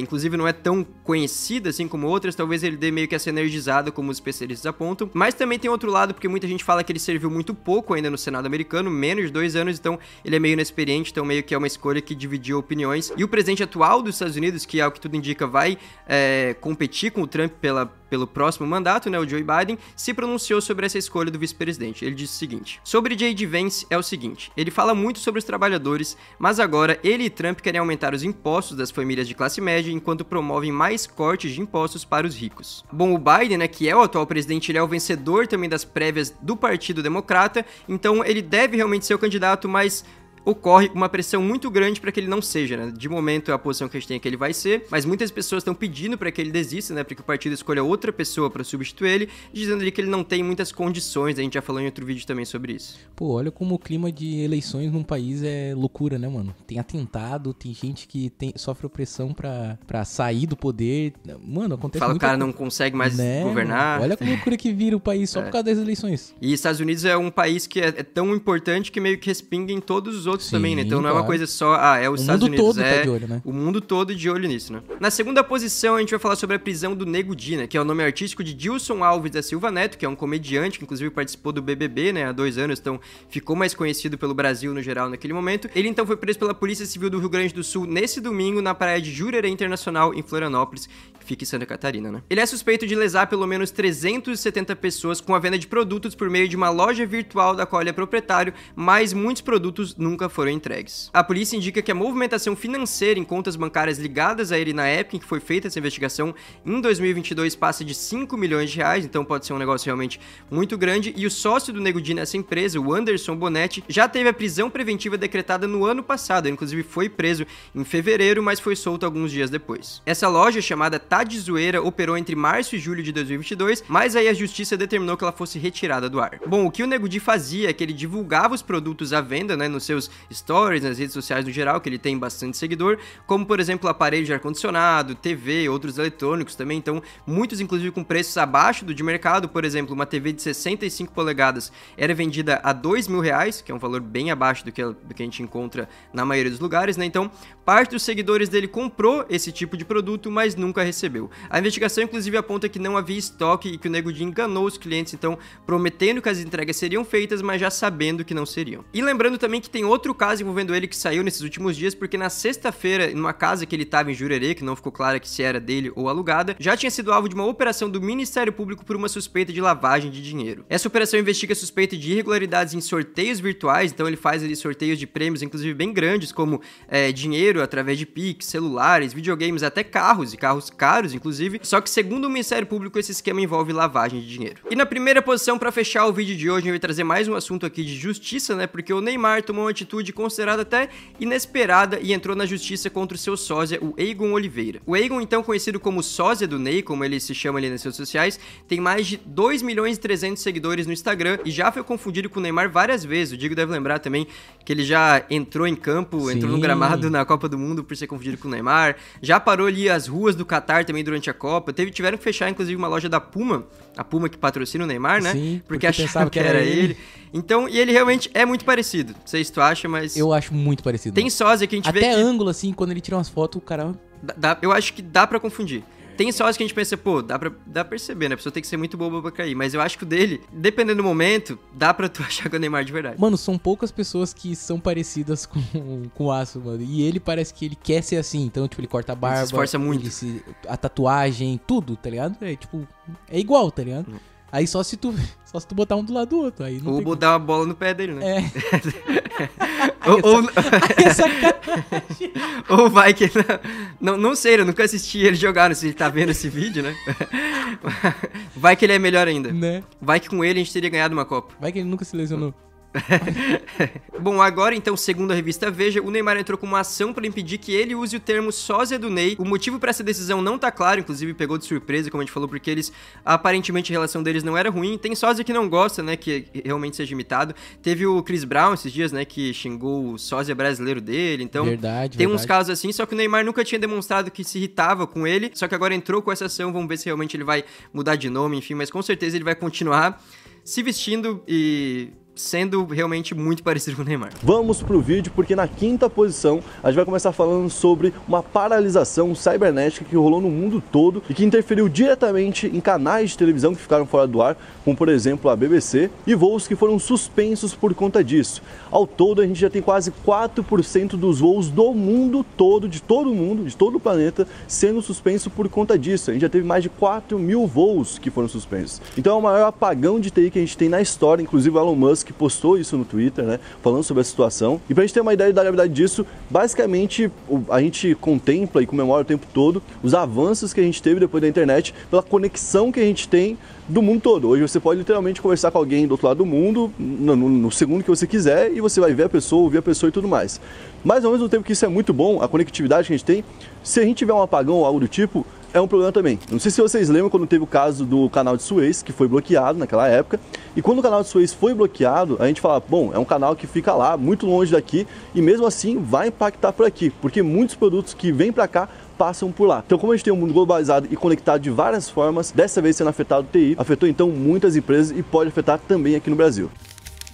inclusive não é tão conhecida assim como outras, talvez ele dê meio que essa energizada, como os especialistas apontam. Mas também tem outro lado, porque muita gente fala que ele serviu muito pouco ainda no Senado americano, menos de 2 anos, então ele é meio inexperiente, então meio que é uma escolha que dividiu opiniões. E o presidente atual dos Estados Unidos, que é o que tudo indica, vai competir com o Trump pelo próximo mandato, né, o Joe Biden, se pronunciou sobre essa escolha do vice-presidente. Ele disse o seguinte: sobre J.D. Vance é o seguinte, ele fala muito sobre os trabalhadores, mas agora ele e Trump querem aumentar os impostos das famílias de classe média, enquanto promovem mais cortes de impostos para os ricos. Bom, o Biden, né, que é o atual presidente, ele é o vencedor também das prévias do Partido Democrata, então ele deve realmente ser o candidato, mas ocorre uma pressão muito grande para que ele não seja, né? De momento, a posição que a gente tem é que ele vai ser, mas muitas pessoas estão pedindo para que ele desista, né? Para que o partido escolha outra pessoa para substituir ele, dizendo ali que ele não tem muitas condições. A gente já falou em outro vídeo também sobre isso. Pô, olha como o clima de eleições num país é loucura, né, mano? Tem atentado, tem gente que sofre opressão pra sair do poder. Mano, acontece Fala muito. Que o cara não consegue mais governar. Olha que loucura que vira o país só por causa das eleições. E Estados Unidos é um país que é tão importante que meio que respinga em todos os outros. Sim, também, né? Então não é uma coisa só, é os Estados Unidos, todo tá de olho, né? O mundo todo de olho nisso, né? Na segunda posição, a gente vai falar sobre a prisão do Nego Di, né? Que é o nome artístico de Dilson Alves da Silva Neto, que é um comediante, que inclusive participou do BBB, né? Há 2 anos, então ficou mais conhecido pelo Brasil no geral naquele momento. Ele então foi preso pela Polícia Civil do Rio Grande do Sul nesse domingo na praia de Jurerê Internacional, em Florianópolis, que fica em Santa Catarina, né? Ele é suspeito de lesar pelo menos 370 pessoas com a venda de produtos por meio de uma loja virtual da qual ele é proprietário, mas muitos produtos nunca foram entregues. A polícia indica que a movimentação financeira em contas bancárias ligadas a ele na época em que foi feita essa investigação em 2022 passa de 5 milhões de reais, então pode ser um negócio realmente muito grande, e o sócio do Nego Di nessa empresa, o Anderson Bonetti, já teve a prisão preventiva decretada no ano passado, ele inclusive foi preso em fevereiro, mas foi solto alguns dias depois. Essa loja, chamada Tá de Zoeira, operou entre março e julho de 2022, mas aí a justiça determinou que ela fosse retirada do ar. Bom, o que o Nego Di fazia é que ele divulgava os produtos à venda, né, nos seus stories, nas redes sociais no geral, que ele tem bastante seguidor, como por exemplo aparelho de ar-condicionado, TV, outros eletrônicos também, então muitos inclusive com preços abaixo do de mercado. Por exemplo, uma TV de 65 polegadas era vendida a R$2.000, que é um valor bem abaixo do que a gente encontra na maioria dos lugares, né? Então parte dos seguidores dele comprou esse tipo de produto, mas nunca recebeu. A investigação inclusive aponta que não havia estoque e que o Nego Di enganou os clientes, então prometendo que as entregas seriam feitas, mas já sabendo que não seriam. E lembrando também que tem outro caso envolvendo ele que saiu nesses últimos dias, porque na sexta-feira, numa casa que ele estava em Jurerê, que não ficou claro que se era dele ou alugada, já tinha sido alvo de uma operação do Ministério Público por uma suspeita de lavagem de dinheiro. Essa operação investiga a suspeita de irregularidades em sorteios virtuais, então ele faz ali sorteios de prêmios, inclusive bem grandes, como dinheiro através de Pix, celulares, videogames, até carros, e carros caros, inclusive, só que segundo o Ministério Público, esse esquema envolve lavagem de dinheiro. E na primeira posição, para fechar o vídeo de hoje, eu vou trazer mais um assunto aqui de justiça, né, porque o Neymar tomou uma atitude atitude considerada até inesperada e entrou na justiça contra o seu sósia, o Egon Oliveira. O Egon, então conhecido como sósia do Ney, como ele se chama ali nas redes sociais, tem mais de 2.300.000 seguidores no Instagram e já foi confundido com o Neymar várias vezes. O Diego deve lembrar também que ele já entrou em campo, entrou no gramado na Copa do Mundo por ser confundido com o Neymar, já parou ali as ruas do Catar também durante a Copa, tiveram que fechar inclusive uma loja da Puma, a Puma que patrocina o Neymar, né? Sim, porque achavam que era ele. Então, e ele realmente é muito parecido. Não sei se tu acha, mas... Eu acho muito parecido. Tem sósia que a gente vê até que... ângulo, assim, quando ele tira umas fotos, o cara... eu acho que dá pra confundir. Tem sósia que a gente pensa, pô, dá pra perceber, né? A pessoa tem que ser muito boba pra cair. Mas eu acho que o dele, dependendo do momento, dá pra tu achar que é o Neymar de verdade. Mano, são poucas pessoas que são parecidas com o Aço, mano. E ele parece que ele quer ser assim. Então, tipo, ele corta a barba. Ele se esforça muito. A tatuagem, tudo, tá ligado? É, tipo, é igual, tá ligado? Aí só se tu botar um do lado do outro. Aí não ou botar uma bola no pé dele, né? Ou vai que... Não sei, eu nunca assisti ele jogar, não sei se ele tá vendo esse vídeo, né? Vai que ele é melhor ainda. Né? Vai que com ele a gente teria ganhado uma Copa. Vai que ele nunca se lesionou. Bom, agora então, segundo a revista Veja, o Neymar entrou com uma ação para impedir que ele use o termo sósia do Ney. O motivo para essa decisão não tá claro, inclusive pegou de surpresa, como a gente falou, porque eles, aparentemente, a relação deles não era ruim. Tem sósia que não gosta, né, que realmente seja imitado. Teve o Chris Brown esses dias, né, que xingou o sósia brasileiro dele, então tem uns casos assim, só que o Neymar nunca tinha demonstrado que se irritava com ele, só que agora entrou com essa ação, vamos ver se realmente ele vai mudar de nome, enfim, mas com certeza ele vai continuar se vestindo e... sendo realmente muito parecido com o Neymar. Vamos pro vídeo, porque na quinta posição a gente vai começar falando sobre uma paralisação cibernética que rolou no mundo todo e que interferiu diretamente em canais de televisão que ficaram fora do ar, como por exemplo a BBC, e voos que foram suspensos por conta disso. Ao todo a gente já tem quase 4% dos voos do mundo todo, de todo o planeta, sendo suspenso por conta disso. A gente já teve mais de 4.000 voos que foram suspensos. Então é o maior apagão de TI que a gente tem na história, inclusive o Elon Musk que postou isso no Twitter, né, falando sobre a situação. E pra gente ter uma ideia da gravidade disso, basicamente a gente contempla e comemora o tempo todo os avanços que a gente teve depois da internet, pela conexão que a gente tem do mundo todo. Hoje você pode literalmente conversar com alguém do outro lado do mundo, no segundo que você quiser, e você vai ver a pessoa, ouvir a pessoa e tudo mais. Mas ao mesmo tempo que isso é muito bom, a conectividade que a gente tem, se a gente tiver um apagão ou algo do tipo, é um problema também. Não sei se vocês lembram quando teve o caso do canal de Suez, que foi bloqueado naquela época, e quando o canal de Suez foi bloqueado, a gente fala, bom, é um canal que fica lá, muito longe daqui, e mesmo assim vai impactar por aqui, porque muitos produtos que vêm para cá passam por lá. Então, como a gente tem um mundo globalizado e conectado de várias formas, dessa vez sendo afetado o TI, afetou então muitas empresas e pode afetar também aqui no Brasil.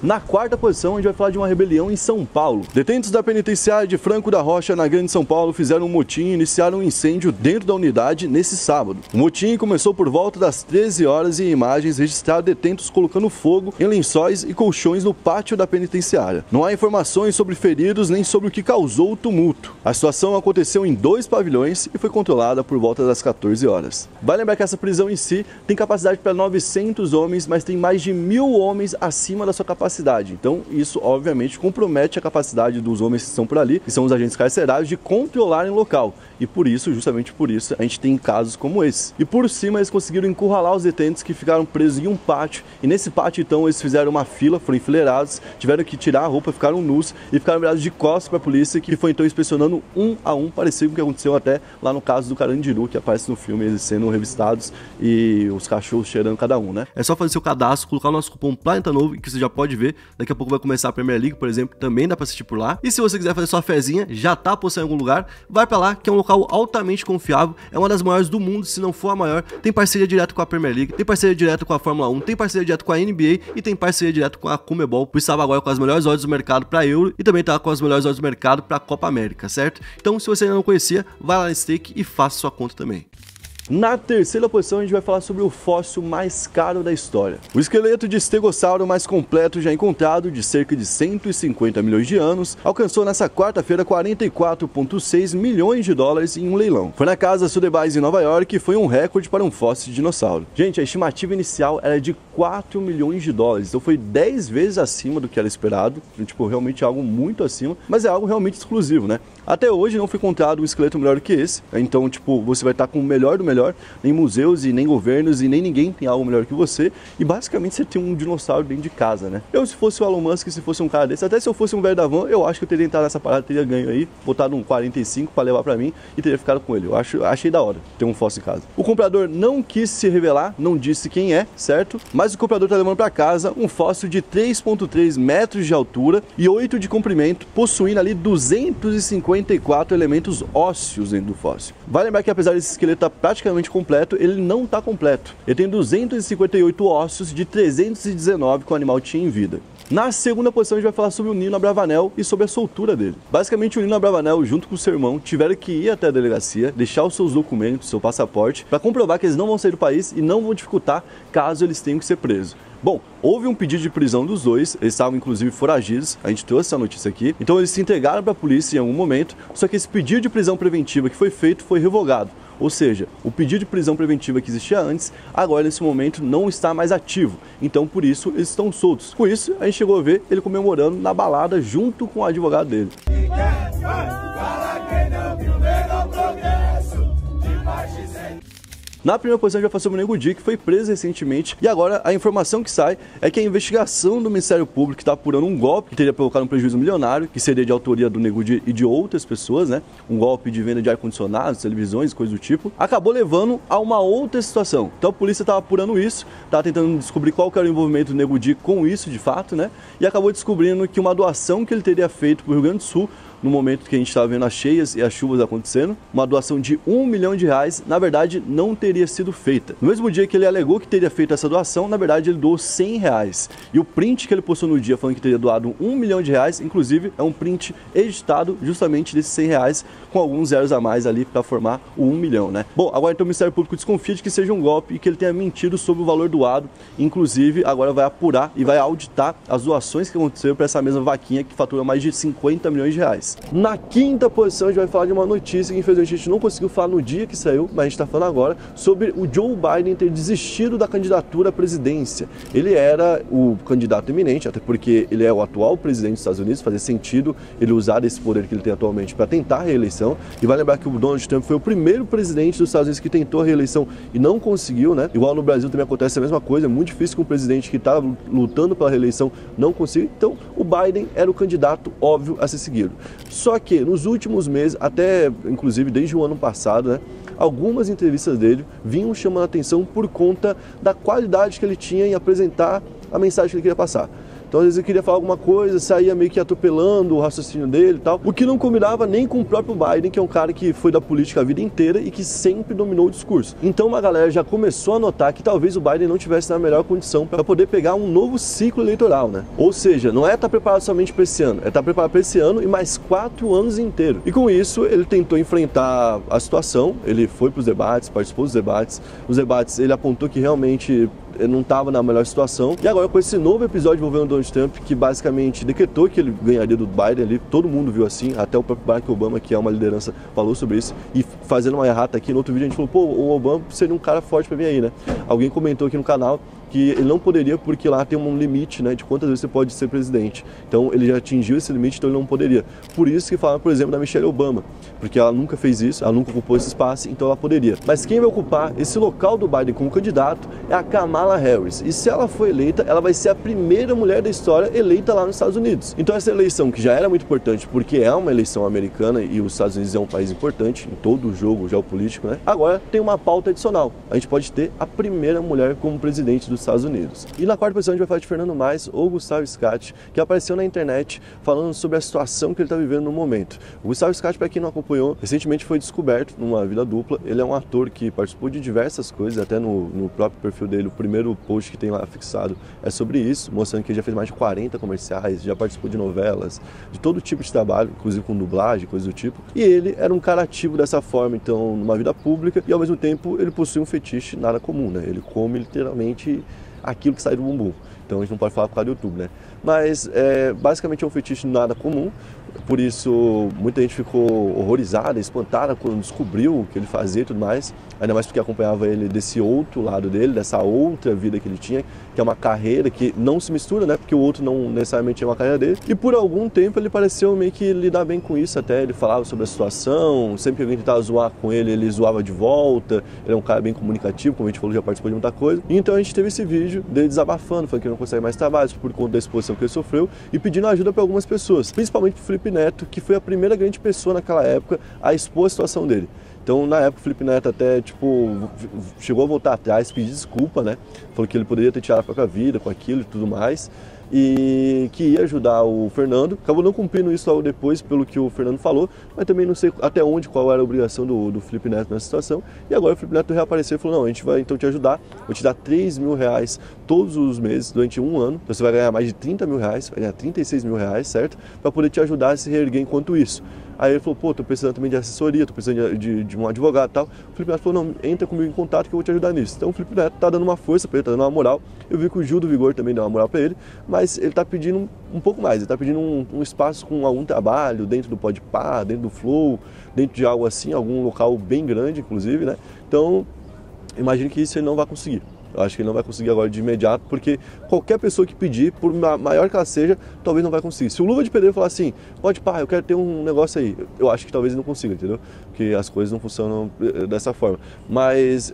Na quarta posição, a gente vai falar de uma rebelião em São Paulo. Detentos da penitenciária de Franco da Rocha, na Grande São Paulo, fizeram um motim e iniciaram um incêndio dentro da unidade nesse sábado. O motim começou por volta das 13 horas e em imagens registraram detentos colocando fogo em lençóis e colchões no pátio da penitenciária. Não há informações sobre feridos nem sobre o que causou o tumulto. A situação aconteceu em 2 pavilhões e foi controlada por volta das 14 horas. Vale lembrar que essa prisão em si tem capacidade para 900 homens, mas tem mais de 1.000 homens acima da sua capacidade. Então isso obviamente compromete a capacidade dos homens que estão por ali, que são os agentes carcerários, de controlarem o local. E por isso, justamente por isso, a gente tem casos como esse. E por cima eles conseguiram encurralar os detentos que ficaram presos em um pátio. E nesse pátio então eles fizeram uma fila, foram enfileirados, tiveram que tirar a roupa, ficaram nus e ficaram virados de costas para a polícia, que foi então inspecionando um a um, parecido com o que aconteceu até lá no caso do Carandiru, que aparece no filme, eles sendo revistados e os cachorros cheirando cada um, né? É só fazer seu cadastro, colocar o nosso cupom Planeta Novo, que você já pode ver. Daqui a pouco vai começar a Premier League, por exemplo, também dá pra assistir por lá. E se você quiser fazer sua fezinha, já tá postando em algum lugar, vai pra lá, que é um local altamente confiável, é uma das maiores do mundo, se não for a maior. Tem parceria direto com a Premier League, tem parceria direto com a Fórmula 1, tem parceria direto com a NBA e tem parceria direto com a Conmebol. Por isso estava agora com as melhores odds do mercado pra Euro e também tá com as melhores odds do mercado pra Copa América, certo? Então, se você ainda não conhecia, vai lá na Stake e faça sua conta também. Na terceira posição a gente vai falar sobre o fóssil mais caro da história. O esqueleto de estegossauro mais completo já encontrado, de cerca de 150 milhões de anos, alcançou nessa quarta-feira 44,6 milhões de dólares em um leilão. Foi na casa Sotheby's em Nova York e foi um recorde para um fóssil de dinossauro. Gente, a estimativa inicial era de 4 milhões de dólares, então foi 10 vezes acima do que era esperado, tipo, realmente algo muito acima, mas é algo realmente exclusivo, né? Até hoje não foi encontrado um esqueleto melhor que esse, então, tipo, você vai estar com o melhor do melhor melhor, nem museus e nem governos e nem ninguém tem algo melhor que você, e basicamente você tem um dinossauro dentro de casa, né? Eu, se fosse o Elon Musk, se fosse um cara desse, até se eu fosse um velho da van, eu acho que eu teria entrado nessa parada, teria ganho aí, botado um 45 para levar para mim e teria ficado com ele. Achei da hora ter um fóssil em casa. O comprador não quis se revelar, não disse quem é, certo? Mas o comprador tá levando para casa um fóssil de 3,3 metros de altura e 8 de comprimento, possuindo ali 254 elementos ósseos dentro do fóssil. Vale lembrar que apesar desse esqueleto estar praticamente completo, ele não está completo. Ele tem 258 ossos de 319 que o animal tinha em vida. Na segunda posição a gente vai falar sobre o Nino Abravanel e sobre a soltura dele. Basicamente o Nino Abravanel junto com o seu irmão tiveram que ir até a delegacia, deixar os seus documentos, seu passaporte, para comprovar que eles não vão sair do país e não vão dificultar caso eles tenham que ser presos. Bom, houve um pedido de prisão dos dois, eles estavam inclusive foragidos, a gente trouxe essa notícia aqui, então eles se entregaram para a polícia em algum momento, só que esse pedido de prisão preventiva que foi feito foi revogado. Ou seja, o pedido de prisão preventiva que existia antes, agora nesse momento não está mais ativo. Então por isso eles estão soltos. Por isso a gente chegou a ver ele comemorando na balada junto com o advogado dele. Na primeira posição a gente vai falar sobre o Nego Di, que foi preso recentemente, e agora a informação que sai é que a investigação do Ministério Público está apurando um golpe que teria provocado um prejuízo milionário, que seria de autoria do Nego Di e de outras pessoas, né? Um golpe de venda de ar-condicionados, televisões, coisas do tipo, acabou levando a uma outra situação. Então a polícia estava apurando isso, estava tentando descobrir qual que era o envolvimento do Nego Di com isso de fato, né? E acabou descobrindo que uma doação que ele teria feito para o Rio Grande do Sul, no momento que a gente estava vendo as cheias e as chuvas acontecendo, uma doação de R$1 milhão, na verdade, não teria sido feita. No mesmo dia que ele alegou que teria feito essa doação, na verdade, ele doou R$100. E o print que ele postou no dia falando que teria doado R$1 milhão, inclusive, é um print editado justamente desses R$100, com alguns zeros a mais ali para formar o 1 milhão, né? Bom, agora então o Ministério Público desconfia de que seja um golpe e que ele tenha mentido sobre o valor doado. Inclusive, agora vai apurar e vai auditar as doações que aconteceram para essa mesma vaquinha que fatura mais de R$50 milhões. Na quinta posição a gente vai falar de uma notícia que infelizmente a gente não conseguiu falar no dia que saiu, mas a gente está falando agora sobre o Joe Biden ter desistido da candidatura à presidência. Ele era o candidato eminente, até porque ele é o atual presidente dos Estados Unidos, fazia sentido ele usar esse poder que ele tem atualmente para tentar a reeleição. E vai lembrar que o Donald Trump foi o primeiro presidente dos Estados Unidos que tentou a reeleição e não conseguiu, né? Igual no Brasil também acontece a mesma coisa, é muito difícil que um presidente que está lutando pela reeleição não consiga. Então o Biden era o candidato óbvio a ser seguido. Só que nos últimos meses, até inclusive desde o ano passado, né, algumas entrevistas dele vinham chamando a atenção por conta da qualidade que ele tinha em apresentar a mensagem que ele queria passar. Então, às vezes ele queria falar alguma coisa, saía meio que atropelando o raciocínio dele e tal, o que não combinava nem com o próprio Biden, que é um cara que foi da política a vida inteira e que sempre dominou o discurso. Então, uma galera já começou a notar que talvez o Biden não tivesse na melhor condição para poder pegar um novo ciclo eleitoral, né? Ou seja, não é estar preparado somente para esse ano, é estar preparado para esse ano e mais 4 anos inteiros. E com isso, ele tentou enfrentar a situação, ele foi para os debates, participou dos debates. Os debates, ele apontou que realmente não estava na melhor situação. E agora com esse novo episódio envolvendo o Donald Trump, que basicamente decretou que ele ganharia do Biden ali, todo mundo viu assim, até o próprio Barack Obama, que é uma liderança, falou sobre isso. E fazendo uma errata aqui, no outro vídeo a gente falou, pô, o Obama seria um cara forte pra vir aí, né? Alguém comentou aqui no canal que ele não poderia porque lá tem um limite, né, de quantas vezes você pode ser presidente. Então ele já atingiu esse limite, então ele não poderia. Por isso que falaram, por exemplo, da Michelle Obama, porque ela nunca fez isso, ela nunca ocupou esse espaço, então ela poderia. Mas quem vai ocupar esse local do Biden como candidato é a Kamala Harris. E se ela for eleita, ela vai ser a primeira mulher da história eleita lá nos Estados Unidos. Então essa eleição, que já era muito importante porque é uma eleição americana e os Estados Unidos é um país importante em todo o jogo geopolítico, né? Agora tem uma pauta adicional. A gente pode ter a primeira mulher como presidente dos Estados Unidos. E na quarta posição a gente vai falar de Fernando Mais, ou Gustavo Scatti, que apareceu na internet falando sobre a situação que ele está vivendo no momento. O Gustavo Scatti, para quem não acompanhou, recentemente foi descoberto numa vida dupla. Ele é um ator que participou de diversas coisas, até no próprio perfil dele, o primeiro post que tem lá fixado é sobre isso, mostrando que ele já fez mais de 40 comerciais, já participou de novelas, de todo tipo de trabalho, inclusive com dublagem, coisas do tipo. E ele era um cara ativo dessa forma, então, numa vida pública, e ao mesmo tempo ele possui um fetiche nada comum, né? Ele come literalmente aquilo que sai do bumbum. Então a gente não pode falar por causa do YouTube, né? Mas basicamente é um fetiche nada comum. Por isso, muita gente ficou horrorizada, espantada quando descobriu o que ele fazia e tudo mais. Ainda mais porque acompanhava ele desse outro lado dele, dessa outra vida que ele tinha, que é uma carreira que não se mistura, né? Porque o outro não necessariamente é uma carreira dele. E por algum tempo ele pareceu meio que lidar bem com isso até. Ele falava sobre a situação, sempre que alguém tentava zoar com ele, ele zoava de volta. Ele é um cara bem comunicativo, como a gente falou, já participou de muita coisa. E então a gente teve esse vídeo dele desabafando, falando que não consegue mais trabalho por conta da exposição que ele sofreu e pedindo ajuda para algumas pessoas, principalmente pro Felipe Neto, que foi a primeira grande pessoa naquela época a expor a situação dele. Então, na época, o Felipe Neto até, chegou a voltar atrás, pedir desculpa, né? Falou que ele poderia ter tirado a própria vida com aquilo e tudo mais. E que ia ajudar o Fernando. Acabou não cumprindo isso logo depois, pelo que o Fernando falou, mas também não sei até onde, qual era a obrigação do Felipe Neto nessa situação. E agora o Felipe Neto reapareceu e falou, não, a gente vai então te ajudar, vou te dar R$3 mil todos os meses, durante um ano. Então você vai ganhar mais de R$30 mil, vai ganhar R$36 mil, certo? Para poder te ajudar a se reerguer enquanto isso. Aí ele falou, pô, tô precisando também de assessoria, tô precisando de um advogado e tal. O Felipe Neto falou, não, entra comigo em contato que eu vou te ajudar nisso. Então o Felipe Neto tá dando uma força pra ele, tá dando uma moral. Eu vi que o Gil do Vigor também deu uma moral pra ele, mas ele tá pedindo um pouco mais. Ele tá pedindo um espaço com algum trabalho, dentro do Podpah, dentro do Flow, dentro de algo assim, algum local bem grande, inclusive, né? Então, imagino que isso ele não vai conseguir. Eu acho que ele não vai conseguir agora de imediato, porque qualquer pessoa que pedir, por maior que ela seja, talvez não vai conseguir. Se o Luva de Pedreiro falar assim, pode pá, eu quero ter um negócio aí, eu acho que talvez ele não consiga, entendeu? Porque as coisas não funcionam dessa forma. Mas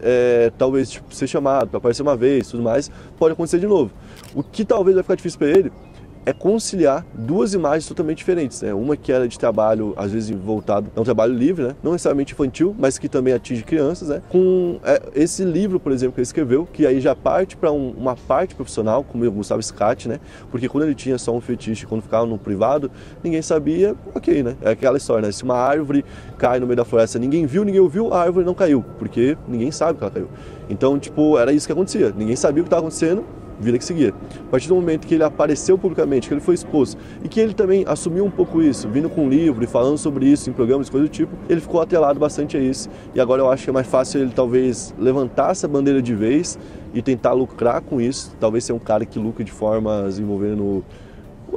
talvez ser chamado para aparecer uma vez, tudo mais, pode acontecer de novo. O que talvez vai ficar difícil para ele é conciliar duas imagens totalmente diferentes, né? Uma que era de trabalho, às vezes voltado a um trabalho livre, né? Não necessariamente infantil, mas que também atinge crianças, né? Com esse livro, por exemplo, que ele escreveu, que aí já parte para uma parte profissional, como o Gustavo Scatti, né? Porque quando ele tinha só um fetiche, quando ficava no privado, ninguém sabia, ok, né? É aquela história, né? Se uma árvore cai no meio da floresta, ninguém viu, ninguém ouviu, a árvore não caiu, porque ninguém sabe que ela caiu. Então, era isso que acontecia. Ninguém sabia o que estava acontecendo, vida que seguia. A partir do momento que ele apareceu publicamente, que ele foi exposto e que ele também assumiu um pouco isso, vindo com um livro e falando sobre isso em programas, coisas do tipo, ele ficou atrelado bastante a isso. E agora eu acho que é mais fácil ele talvez levantar essa bandeira de vez e tentar lucrar com isso. Talvez ser um cara que lucre de formas envolvendo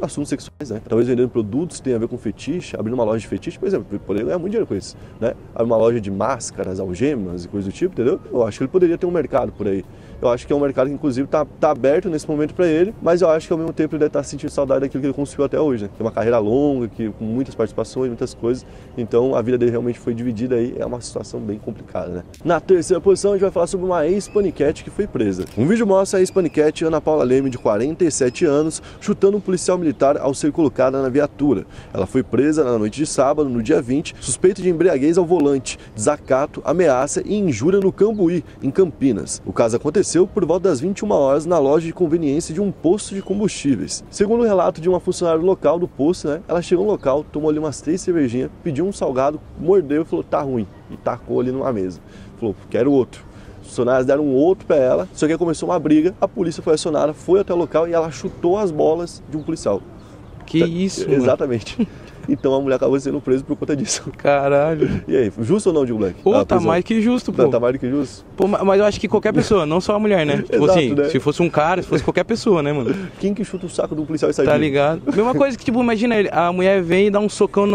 assuntos sexuais, né? Talvez vendendo produtos que tem a ver com fetiche, abrindo uma loja de fetiche, por exemplo, ele poderia ganhar muito dinheiro com isso, né? Abrir uma loja de máscaras, algemas e coisas do tipo, entendeu? Eu acho que ele poderia ter um mercado por aí. Eu acho que é um mercado que, inclusive, tá aberto nesse momento para ele, mas eu acho que, ao mesmo tempo, ele deve estar sentindo saudade daquilo que ele construiu até hoje, né? Tem uma carreira longa, com muitas participações, muitas coisas, então a vida dele realmente foi dividida aí, é uma situação bem complicada, né? Na terceira posição, a gente vai falar sobre uma ex-paniquete que foi presa. Um vídeo mostra a ex-paniquete Ana Paula Leme, de 47 anos, chutando um policial militar ao ser colocada na viatura. Ela foi presa na noite de sábado, no dia 20, suspeita de embriaguez ao volante, desacato, ameaça e injúria no Cambuí, em Campinas. O caso aconteceu por volta das 21 horas na loja de conveniência de um posto de combustíveis. Segundo o relato de uma funcionária local do posto, né, ela chegou no local, tomou ali umas 3 cervejinhas, pediu um salgado, mordeu e falou, tá ruim, e tacou ali numa mesa. Falou, quero outro. Os funcionários deram um outro para ela, só que começou uma briga, a polícia foi acionada, foi até o local e ela chutou as bolas de um policial. Que isso, exatamente. Mano. Então a mulher acabou sendo presa por conta disso. Caralho. E aí, justo ou não, Diogo Black? Pô, tá mais que justo, pô. Tá mais do que justo. Pô, mas eu acho que qualquer pessoa, não só a mulher, né? Tipo Exato, assim, né? se fosse um cara, se fosse qualquer pessoa, né, mano? Quem que chuta o saco do policial e sai Tá ligado? Mesma coisa que, tipo, imagina, a mulher vem e dá um socão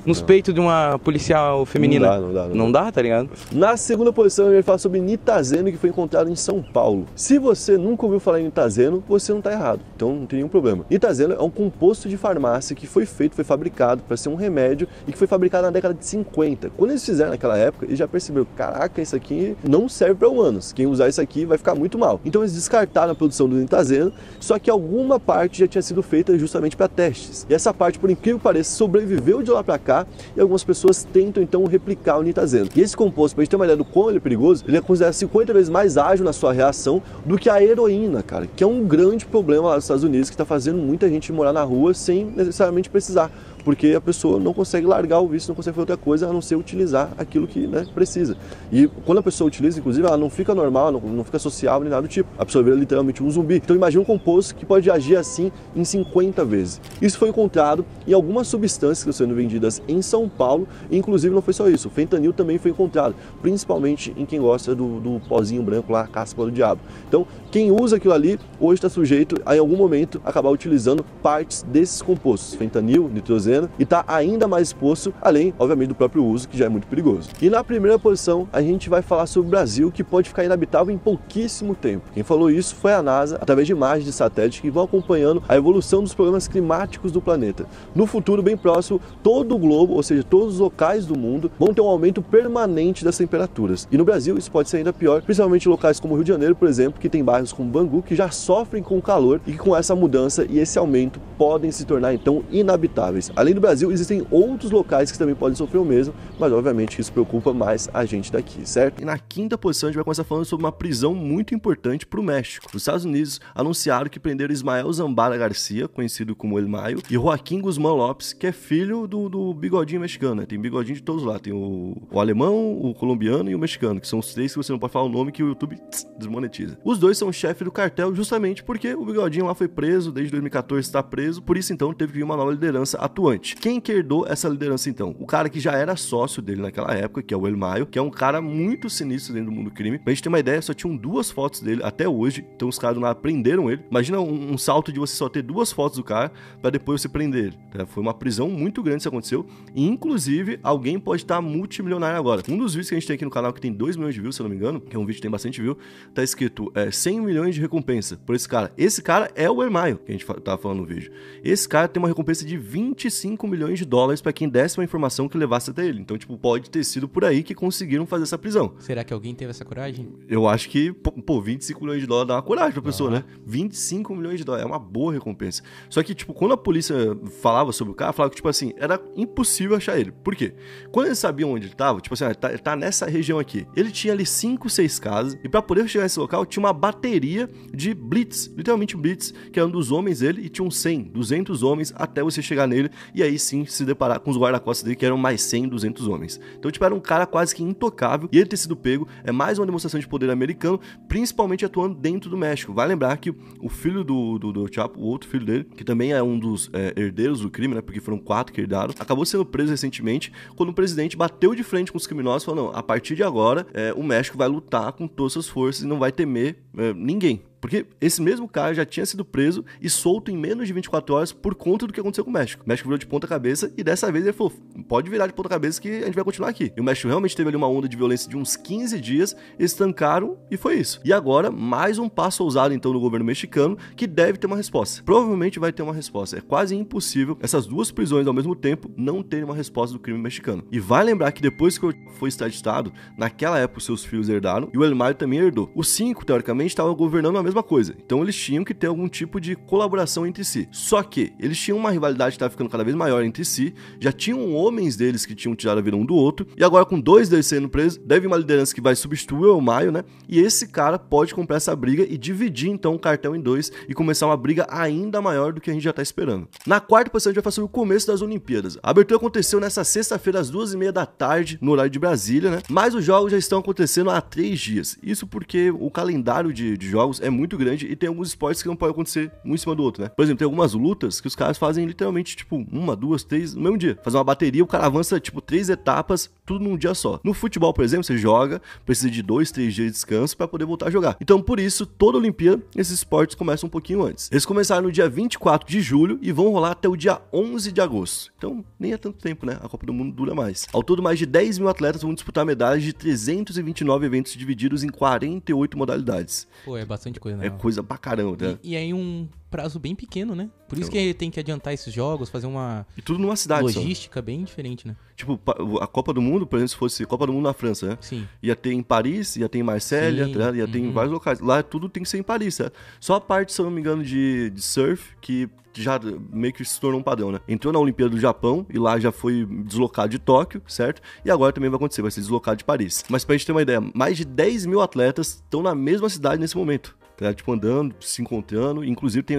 nos peitos de uma policial feminina. Não dá, tá ligado? Na segunda posição, ele fala sobre nitazeno, que foi encontrado em São Paulo. Se você nunca ouviu falar em nitazeno, você não tá errado. Então não tem nenhum problema. Nitazeno é um composto de farmácia que foi fabricado para ser um remédio e que foi fabricado na década de 50. Quando eles fizeram naquela época, eles já perceberam, caraca, isso aqui não serve para humanos. Quem usar isso aqui vai ficar muito mal. Então eles descartaram a produção do nitazeno, só que alguma parte já tinha sido feita justamente para testes. E essa parte, por incrível que pareça, sobreviveu de lá para cá e algumas pessoas tentam então replicar o nitazeno. E esse composto, pra gente ter uma ideia do quão ele é perigoso, ele é considerado 50 vezes mais ágil na sua reação do que a heroína, cara, que é um grande problema lá nos Estados Unidos, que está fazendo muita gente morar na rua sem necessariamente precisar. porque a pessoa não consegue largar o vício, não consegue fazer outra coisa a não ser utilizar aquilo que, né, precisa. E quando a pessoa utiliza, inclusive, ela não fica normal, não fica sociável nem nada do tipo. A pessoa vira literalmente um zumbi. Então imagina um composto que pode agir assim em 50 vezes. Isso foi encontrado em algumas substâncias que estão sendo vendidas em São Paulo, e inclusive não foi só isso, o fentanil também foi encontrado, principalmente em quem gosta do pozinho branco lá, a casca do diabo. Então, quem usa aquilo ali, hoje está sujeito a, em algum momento, acabar utilizando partes desses compostos, fentanil, nitroseno, e está ainda mais exposto, além, obviamente, do próprio uso, que já é muito perigoso. E na primeira posição, a gente vai falar sobre o Brasil, que pode ficar inabitável em pouquíssimo tempo. Quem falou isso foi a NASA, através de imagens de satélite que vão acompanhando a evolução dos problemas climáticos do planeta. No futuro bem próximo, todo o globo, ou seja, todos os locais do mundo, vão ter um aumento permanente das temperaturas. E no Brasil isso pode ser ainda pior, principalmente em locais como o Rio de Janeiro, por exemplo, que tem bairros como Bangu, que já sofrem com o calor e que com essa mudança e esse aumento podem se tornar então inabitáveis. Além do Brasil, existem outros locais que também podem sofrer o mesmo, mas obviamente isso preocupa mais a gente daqui, certo? E na quinta posição a gente vai começar falando sobre uma prisão muito importante para o México. Os Estados Unidos anunciaram que prenderam Ismael Zambara Garcia, conhecido como El Mayo, e Joaquim Guzmán Lopes, que é filho do bigodinho mexicano, né? Tem bigodinho de todos lá, tem o alemão, o colombiano e o mexicano, que são os três que você não pode falar o nome que o YouTube desmonetiza. Os dois são chefe do cartel justamente porque o bigodinho lá foi preso, desde 2014 está preso, por isso então teve que vir uma nova liderança atuante. Quem que herdou essa liderança então? O cara que já era sócio dele naquela época, que é o El Mayo, que é um cara muito sinistro dentro do mundo do crime. Pra gente ter uma ideia, só tinham 2 fotos dele até hoje, então os caras do nada prenderam ele. Imagina um salto de você só ter 2 fotos do cara pra depois você prender ele. Foi uma prisão muito grande isso aconteceu, e inclusive alguém pode estar multimilionário agora. Um dos vídeos que a gente tem aqui no canal que tem 2 milhões de views, se eu não me engano, que é um vídeo que tem bastante view, tá escrito 100 milhões de recompensa por esse cara. Esse cara é o El Mayo, que a gente tava falando no vídeo. Esse cara tem uma recompensa de 25 milhões de dólares pra quem desse uma informação que levasse até ele. Então, tipo, pode ter sido por aí que conseguiram fazer essa prisão. Será que alguém teve essa coragem? Eu acho que, 25 milhões de dólares dá uma coragem pra pessoa, né? 25 milhões de dólares, é uma boa recompensa. Só que, tipo, quando a polícia falava sobre o cara, falava que, tipo assim, era impossível achar ele. Por quê? Quando eles sabiam onde ele tava, tipo assim, ele tá nessa região aqui. Ele tinha ali 5, 6 casas, e pra poder chegar nesse local, tinha uma bateria de blitz, literalmente blitz, que eram dos homens dele, e tinham 100, 200 homens até você chegar nele, e aí sim se deparar com os guarda-costas dele, que eram mais 100, 200 homens. Então, tipo, era um cara quase que intocável, e ele ter sido pego é mais uma demonstração de poder americano, principalmente atuando dentro do México. Vai lembrar que o filho do Chapo, o outro filho dele, que também é um dos herdeiros do crime, né, porque foram 4 que herdaram, acabou sendo preso recentemente, quando o presidente bateu de frente com os criminosos e falou, não, a partir de agora, o México vai lutar com todas as suas forças e não vai temer ninguém. Porque esse mesmo cara já tinha sido preso e solto em menos de 24 horas por conta do que aconteceu com o México. O México virou de ponta cabeça e dessa vez ele falou, pode virar de ponta cabeça que a gente vai continuar aqui. E o México realmente teve ali uma onda de violência de uns 15 dias, estancaram e foi isso. E agora, mais um passo ousado então do governo mexicano que deve ter uma resposta. Provavelmente vai ter uma resposta. É quase impossível essas 2 prisões ao mesmo tempo não terem uma resposta do crime mexicano. E vai lembrar que depois que foi extraditado, naquela época os seus filhos herdaram e o El Mayo também herdou. Os 5, teoricamente, estavam governando a mesma coisa. Então eles tinham que ter algum tipo de colaboração entre si. Só que eles tinham uma rivalidade que estava ficando cada vez maior entre si, já tinham homens deles que tinham tirado a vida um do outro, e agora com 2 deles sendo presos, deve uma liderança que vai substituir o El Mayo, né? E esse cara pode comprar essa briga e dividir então o cartel em 2 e começar uma briga ainda maior do que a gente já tá esperando. Na quarta posição a gente vai falar sobre o começo das Olimpíadas. A abertura aconteceu nessa sexta-feira às 2h30 da tarde, no horário de Brasília, né? Mas os jogos já estão acontecendo há 3 dias. Isso porque o calendário de jogos é muito grande e tem alguns esportes que não podem acontecer um em cima do outro, né? Por exemplo, tem algumas lutas que os caras fazem literalmente, tipo, 1, 2, 3 no mesmo dia. Fazer uma bateria, o cara avança, tipo, 3 etapas, tudo num dia só. No futebol, por exemplo, você joga, precisa de 2, 3 dias de descanso pra poder voltar a jogar. Então, por isso, toda Olimpíada, esses esportes começam um pouquinho antes. Eles começaram no dia 24 de julho e vão rolar até o dia 11 de agosto. Então, nem é tanto tempo, né? A Copa do Mundo dura mais. Ao todo, mais de 10 mil atletas vão disputar medalhas de 329 eventos divididos em 48 modalidades. Pô, é bastante coisa, né? É coisa pra caramba, né? E aí um prazo bem pequeno, né? Por isso que ele tem que adiantar esses jogos, fazer uma e tudo numa cidade logística bem diferente, né? Tipo, a Copa do Mundo, por exemplo, se fosse Copa do Mundo na França, né? Sim. Ia ter em Paris, ia ter em Marselha, ia ter em vários locais. Lá tudo tem que ser em Paris, certo? Só a parte, se eu não me engano, de surf, que já meio que se tornou um padrão, né? Entrou na Olimpíada do Japão e lá já foi deslocado de Tóquio, certo? E agora também vai acontecer, vai ser deslocado de Paris. Mas pra gente ter uma ideia, mais de 10 mil atletas estão na mesma cidade nesse momento. tá? Tipo, andando, se encontrando. Inclusive tem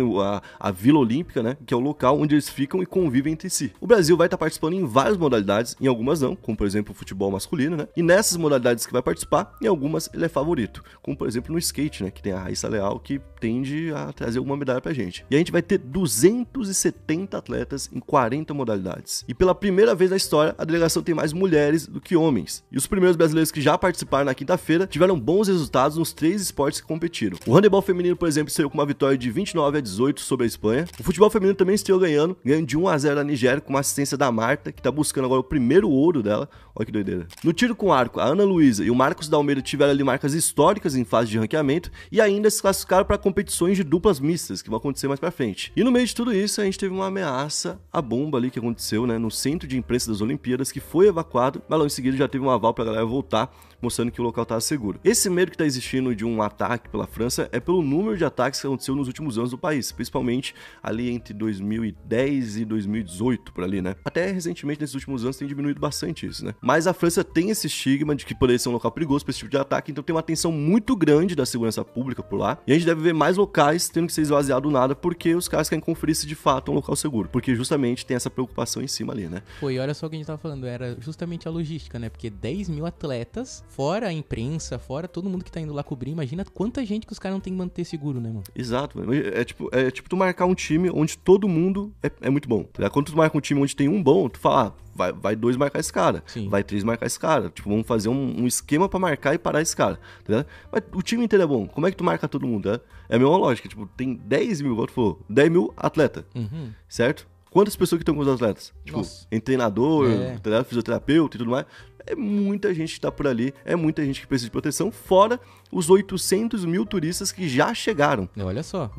a Vila Olímpica, né? Que é o local onde eles ficam e convivem entre si. O Brasil vai estar participando em várias modalidades, em algumas não, como por exemplo o futebol masculino, né? E nessas modalidades que vai participar, em algumas ele é favorito. Como por exemplo no skate, né? Que tem a Raíssa Leal, que tende a trazer alguma medalha pra gente. E a gente vai ter 270 atletas em 40 modalidades. E pela primeira vez na história, a delegação tem mais mulheres do que homens. E os primeiros brasileiros que já participaram na quinta-feira tiveram bons resultados nos 3 esportes que competiram. O handebol feminino, por exemplo, estreou com uma vitória de 29-18 sobre a Espanha. O futebol feminino também estreou ganhando de 1-0 da Nigéria com uma assistência da Marta, que tá buscando agora o primeiro ouro dela. Olha que doideira. No tiro com arco, a Ana Luísa e o Marcos da Almeida tiveram ali marcas históricas em fase de ranqueamento e ainda se classificaram para competições de duplas mistas, que vão acontecer mais pra frente. E no meio de tudo isso, a gente teve uma ameaça à bomba ali que aconteceu, né, no centro de imprensa das Olimpíadas, que foi evacuado, mas logo em seguida já teve um aval pra galera voltar, mostrando que o local estava seguro. Esse medo que está existindo de um ataque pela França é pelo número de ataques que aconteceu nos últimos anos do país, principalmente ali entre 2010 e 2018, por ali, né? Até recentemente, nesses últimos anos, tem diminuído bastante isso, né? Mas a França tem esse estigma de que poderia ser um local perigoso para esse tipo de ataque, então tem uma atenção muito grande da segurança pública por lá, e a gente deve ver mais locais tendo que ser esvaziado do nada, porque os caras querem conferir se de fato é um local seguro, porque justamente tem essa preocupação em cima ali, né? Pô, e olha só o que a gente tava falando, era justamente a logística, né? Porque 10 mil atletas, fora a imprensa, fora todo mundo que tá indo lá cobrir, imagina quanta gente que os caras não tem que manter seguro, né, mano? Exato, mano. É tipo tu marcar um time onde todo mundo é muito bom. Tá? Quando tu marca um time onde tem um bom, tu fala, vai 2 marcar esse cara, Sim. vai 3 marcar esse cara. Tipo, vamos fazer um esquema pra marcar e parar esse cara, tá? Mas o time inteiro é bom, como é que tu marca todo mundo, tá? É a mesma lógica, tipo, tem 10 mil, igual tu falou, 10 mil atletas, certo? Quantas pessoas que estão com os atletas? Tipo, em treinador, tá? Fisioterapeuta e tudo mais. É muita gente que tá por ali, é muita gente que precisa de proteção, fora os 800 mil turistas que já chegaram. Olha só.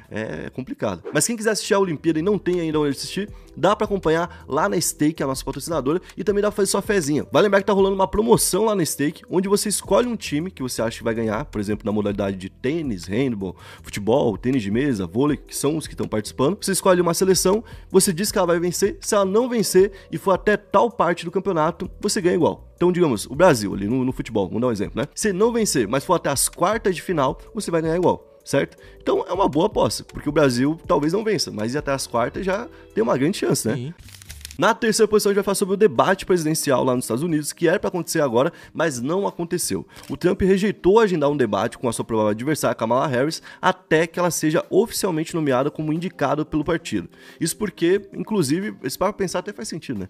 É complicado. Mas quem quiser assistir a Olimpíada e não tem ainda onde assistir, dá pra acompanhar lá na Stake, a nossa patrocinadora, e também dá pra fazer sua fezinha. Vai lembrar que tá rolando uma promoção lá na Stake, onde você escolhe um time que você acha que vai ganhar, por exemplo, na modalidade de tênis, handball, futebol, tênis de mesa, vôlei, que são os que estão participando. Você escolhe uma seleção, você diz que ela vai vencer, se ela não vencer e for até tal parte do campeonato, você ganha igual. Então, digamos, o Brasil ali no futebol, vamos dar um exemplo, né? Se não vencer, mas for até as quartas de final, você vai ganhar igual. Certo? Então é uma boa aposta, porque o Brasil talvez não vença, mas ir até as quartas já tem uma grande chance, né? Sim. Na terceira posição, a gente vai falar sobre o debate presidencial lá nos Estados Unidos, que era para acontecer agora, mas não aconteceu. O Trump rejeitou agendar um debate com a sua provável adversária, Kamala Harris, até que ela seja oficialmente nomeada como indicada pelo partido. Isso porque, inclusive, se para pensar até faz sentido, né?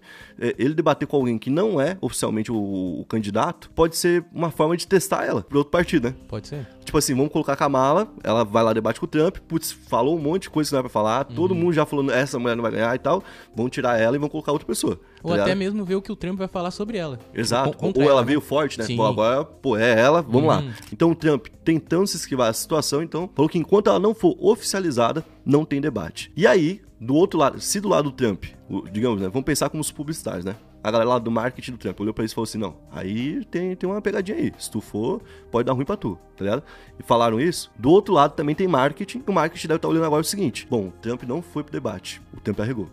Ele debater com alguém que não é oficialmente o candidato, pode ser uma forma de testar ela para outro partido, né? Pode ser. Tipo assim, vamos colocar a Kamala, ela vai lá debate com o Trump, putz, falou um monte de coisa que não é pra falar, todo mundo já falou, essa mulher não vai ganhar e tal, vão tirar ela e vão colocar outra pessoa. Ou até mesmo ver o que o Trump vai falar sobre ela. Exato, ou ela veio forte, né? Sim. Pô, agora, é ela, vamos lá. Então o Trump, tentando se esquivar da situação, então, falou que enquanto ela não for oficializada, não tem debate. E aí, do outro lado, se do lado do Trump, digamos, né, vamos pensar como os publicitários, né? A galera lá do marketing do Trump olhou pra isso e falou assim, não, aí tem uma pegadinha aí, se tu for, pode dar ruim pra tu, tá ligado? E falaram isso. Do outro lado também tem marketing, o marketing deve estar olhando agora o seguinte, bom, o Trump não foi pro debate, o Trump arregou.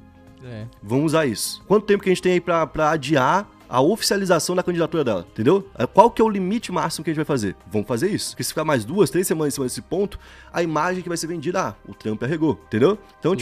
Vamos usar isso. Quanto tempo que a gente tem aí pra adiar a oficialização da candidatura dela, entendeu? Qual que é o limite máximo que a gente vai fazer? Vamos fazer isso. Porque se ficar mais 2, 3 semanas em cima desse ponto, a imagem que vai ser vendida, o Trump arregou, entendeu? Então,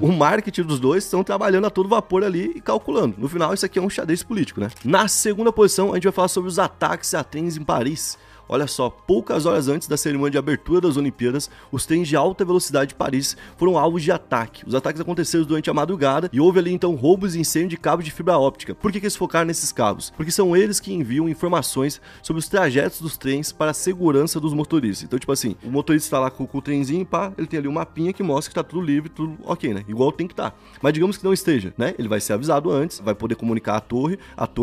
o marketing dos dois estão trabalhando a todo vapor ali e calculando. No final, isso aqui é um xadrez político, né? Na segunda posição, a gente vai falar sobre os ataques a trens em Paris. Olha só, poucas horas antes da cerimônia de abertura das Olimpíadas, os trens de alta velocidade de Paris foram alvos de ataque. Os ataques aconteceram durante a madrugada e houve ali então roubos e incêndio de cabos de fibra óptica. Por que eles focaram nesses cabos? Porque são eles que enviam informações sobre os trajetos dos trens para a segurança dos motoristas. Então, tipo assim, o motorista está lá com o trenzinho, pá, ele tem ali um mapinha que mostra que tá tudo livre, tudo ok, né? Igual tem que estar. Mas digamos que não esteja, né? Ele vai ser avisado antes, vai poder comunicar a torre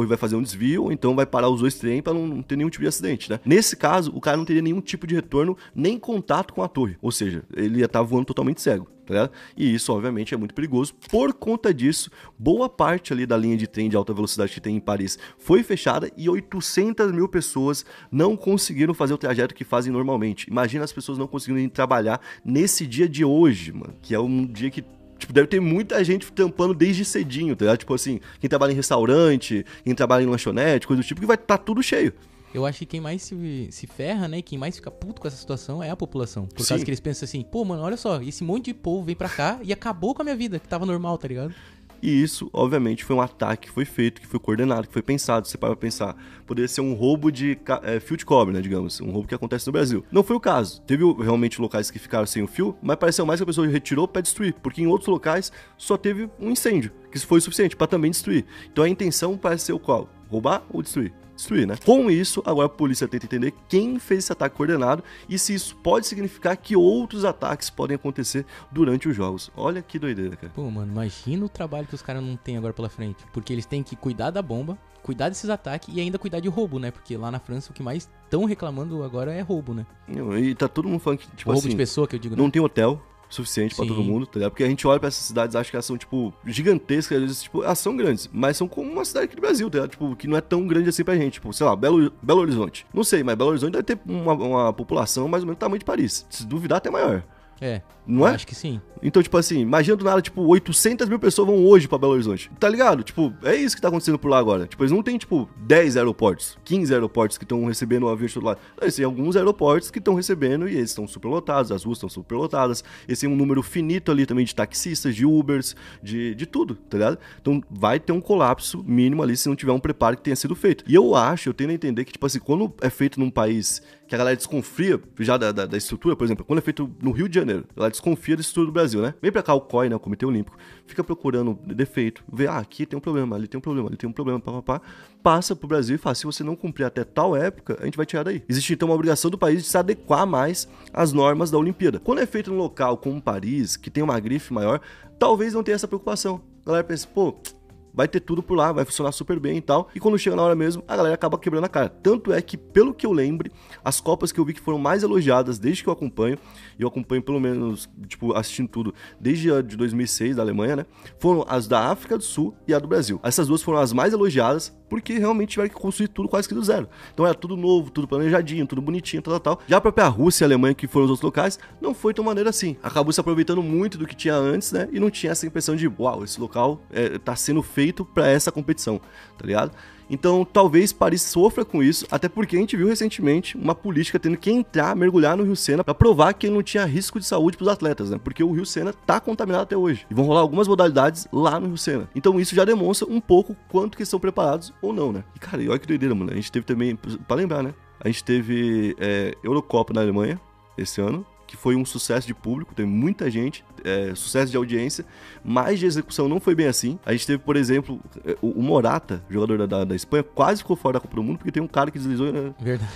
vai fazer um desvio, ou então vai parar os dois trens para não ter nenhum tipo de acidente, né? Nesse caso, o cara não teria nenhum tipo de retorno, nem contato com a torre. Ou seja, ele ia estar voando totalmente cego, tá ligado? E isso, obviamente, é muito perigoso. Por conta disso, boa parte ali da linha de trem de alta velocidade que tem em Paris foi fechada e 800 mil pessoas não conseguiram fazer o trajeto que fazem normalmente. Imagina as pessoas não conseguindo ir trabalhar nesse dia de hoje, mano, que é um dia que deve ter muita gente tampando desde cedinho, tá ligado? Tipo assim, quem trabalha em restaurante, quem trabalha em lanchonete, coisa do tipo, que vai estar tudo cheio. Eu acho que quem mais se ferra, né? Quem mais fica puto com essa situação é a população. Por Sim. causa que eles pensam assim, pô, mano, olha só, esse monte de povo vem pra cá e acabou com a minha vida, que tava normal, tá ligado? E isso, obviamente, foi um ataque que foi feito, que foi coordenado, que foi pensado. Você para pensar, poderia ser um roubo de fio de cobre, né, digamos, um roubo que acontece no Brasil. Não foi o caso. Teve realmente locais que ficaram sem o fio, mas pareceu mais que a pessoa retirou para destruir, porque em outros locais só teve um incêndio, que foi o suficiente para também destruir. Então a intenção parece ser o qual? Roubar ou destruir? Destruir, né? Com isso, agora a polícia tenta entender quem fez esse ataque coordenado e se isso pode significar que outros ataques podem acontecer durante os jogos. Olha que doideira, cara. Pô, mano, imagina o trabalho que os caras não têm agora pela frente. Porque eles têm que cuidar da bomba, cuidar desses ataques e ainda cuidar de roubo, né? Porque lá na França o que mais estão reclamando agora é roubo, né? E tá todo mundo falando que, tipo roubo assim, de pessoa, que eu digo, né? não tem hotel suficiente pra Sim. todo mundo, tá ligado? Porque a gente olha pra essas cidades, acha que elas são, tipo, gigantescas, às vezes, tipo, elas são grandes, mas são como uma cidade aqui do Brasil, tá ligado? Tipo, que não é tão grande assim pra gente, tipo, sei lá, Belo Horizonte. Não sei, mas Belo Horizonte deve ter uma população mais ou menos do tamanho de Paris. Se duvidar, até maior. É, Não é? acho que sim. Então, tipo assim, imagina do nada, tipo, 800 mil pessoas vão hoje pra Belo Horizonte. Tá ligado? Tipo, é isso que tá acontecendo por lá agora. Tipo, eles não tem, tipo, 10 aeroportos, 15 aeroportos que estão recebendo um avião de todo lado. Não, eles têm alguns aeroportos que estão recebendo e eles estão super lotados, as ruas estão super lotadas. Eles têm um número finito ali também de taxistas, de Ubers, de tudo, tá ligado? Então, vai ter um colapso mínimo ali se não tiver um preparo que tenha sido feito. E eu tendo a entender que, tipo assim, quando é feito num país que a galera desconfia já da estrutura, por exemplo, quando é feito no Rio de Janeiro, ela desconfia da estrutura do Brasil, né? Vem pra cá o COI, né, o Comitê Olímpico, fica procurando defeito, vê, aqui tem um problema, ali tem um problema, ali tem um problema, passa pro Brasil e fala, se você não cumprir até tal época, a gente vai tirar daí. Existe então uma obrigação do país de se adequar mais às normas da Olimpíada. Quando é feito num local como Paris, que tem uma grife maior, talvez não tenha essa preocupação. A galera pensa, pô, vai ter tudo por lá, vai funcionar super bem e tal. E quando chega na hora mesmo, a galera acaba quebrando a cara. Tanto é que, pelo que eu lembre, as Copas que eu vi que foram mais elogiadas desde que eu acompanho, e eu acompanho pelo menos, tipo, assistindo tudo desde a de 2006 da Alemanha, né? Foram as da África do Sul e a do Brasil. Essas duas foram as mais elogiadas, porque realmente tiveram que construir tudo quase que do zero. Então era tudo novo, tudo planejadinho, tudo bonitinho, tal. Já a própria Rússia e a Alemanha, que foram os outros locais, não foi de uma maneira assim. Acabou se aproveitando muito do que tinha antes, né? E não tinha essa impressão de, uau, esse local tá sendo feito pra essa competição, tá ligado? Então, talvez Paris sofra com isso, até porque a gente viu recentemente uma política tendo que mergulhar no Rio Sena pra provar que não tinha risco de saúde pros atletas, né? Porque o Rio Sena tá contaminado até hoje. E vão rolar algumas modalidades lá no Rio Sena. Então, isso já demonstra um pouco quanto que estão preparados ou não, né? E, cara, olha que doideira, mano. A gente teve também, pra lembrar, né? A gente teve Eurocopa na Alemanha esse ano, que foi um sucesso de público, teve muita gente, sucesso de audiência, mas de execução não foi bem assim. A gente teve, por exemplo, o Morata, jogador da Espanha, quase ficou fora da Copa do Mundo, porque tem um cara que deslizou, né? Verdade.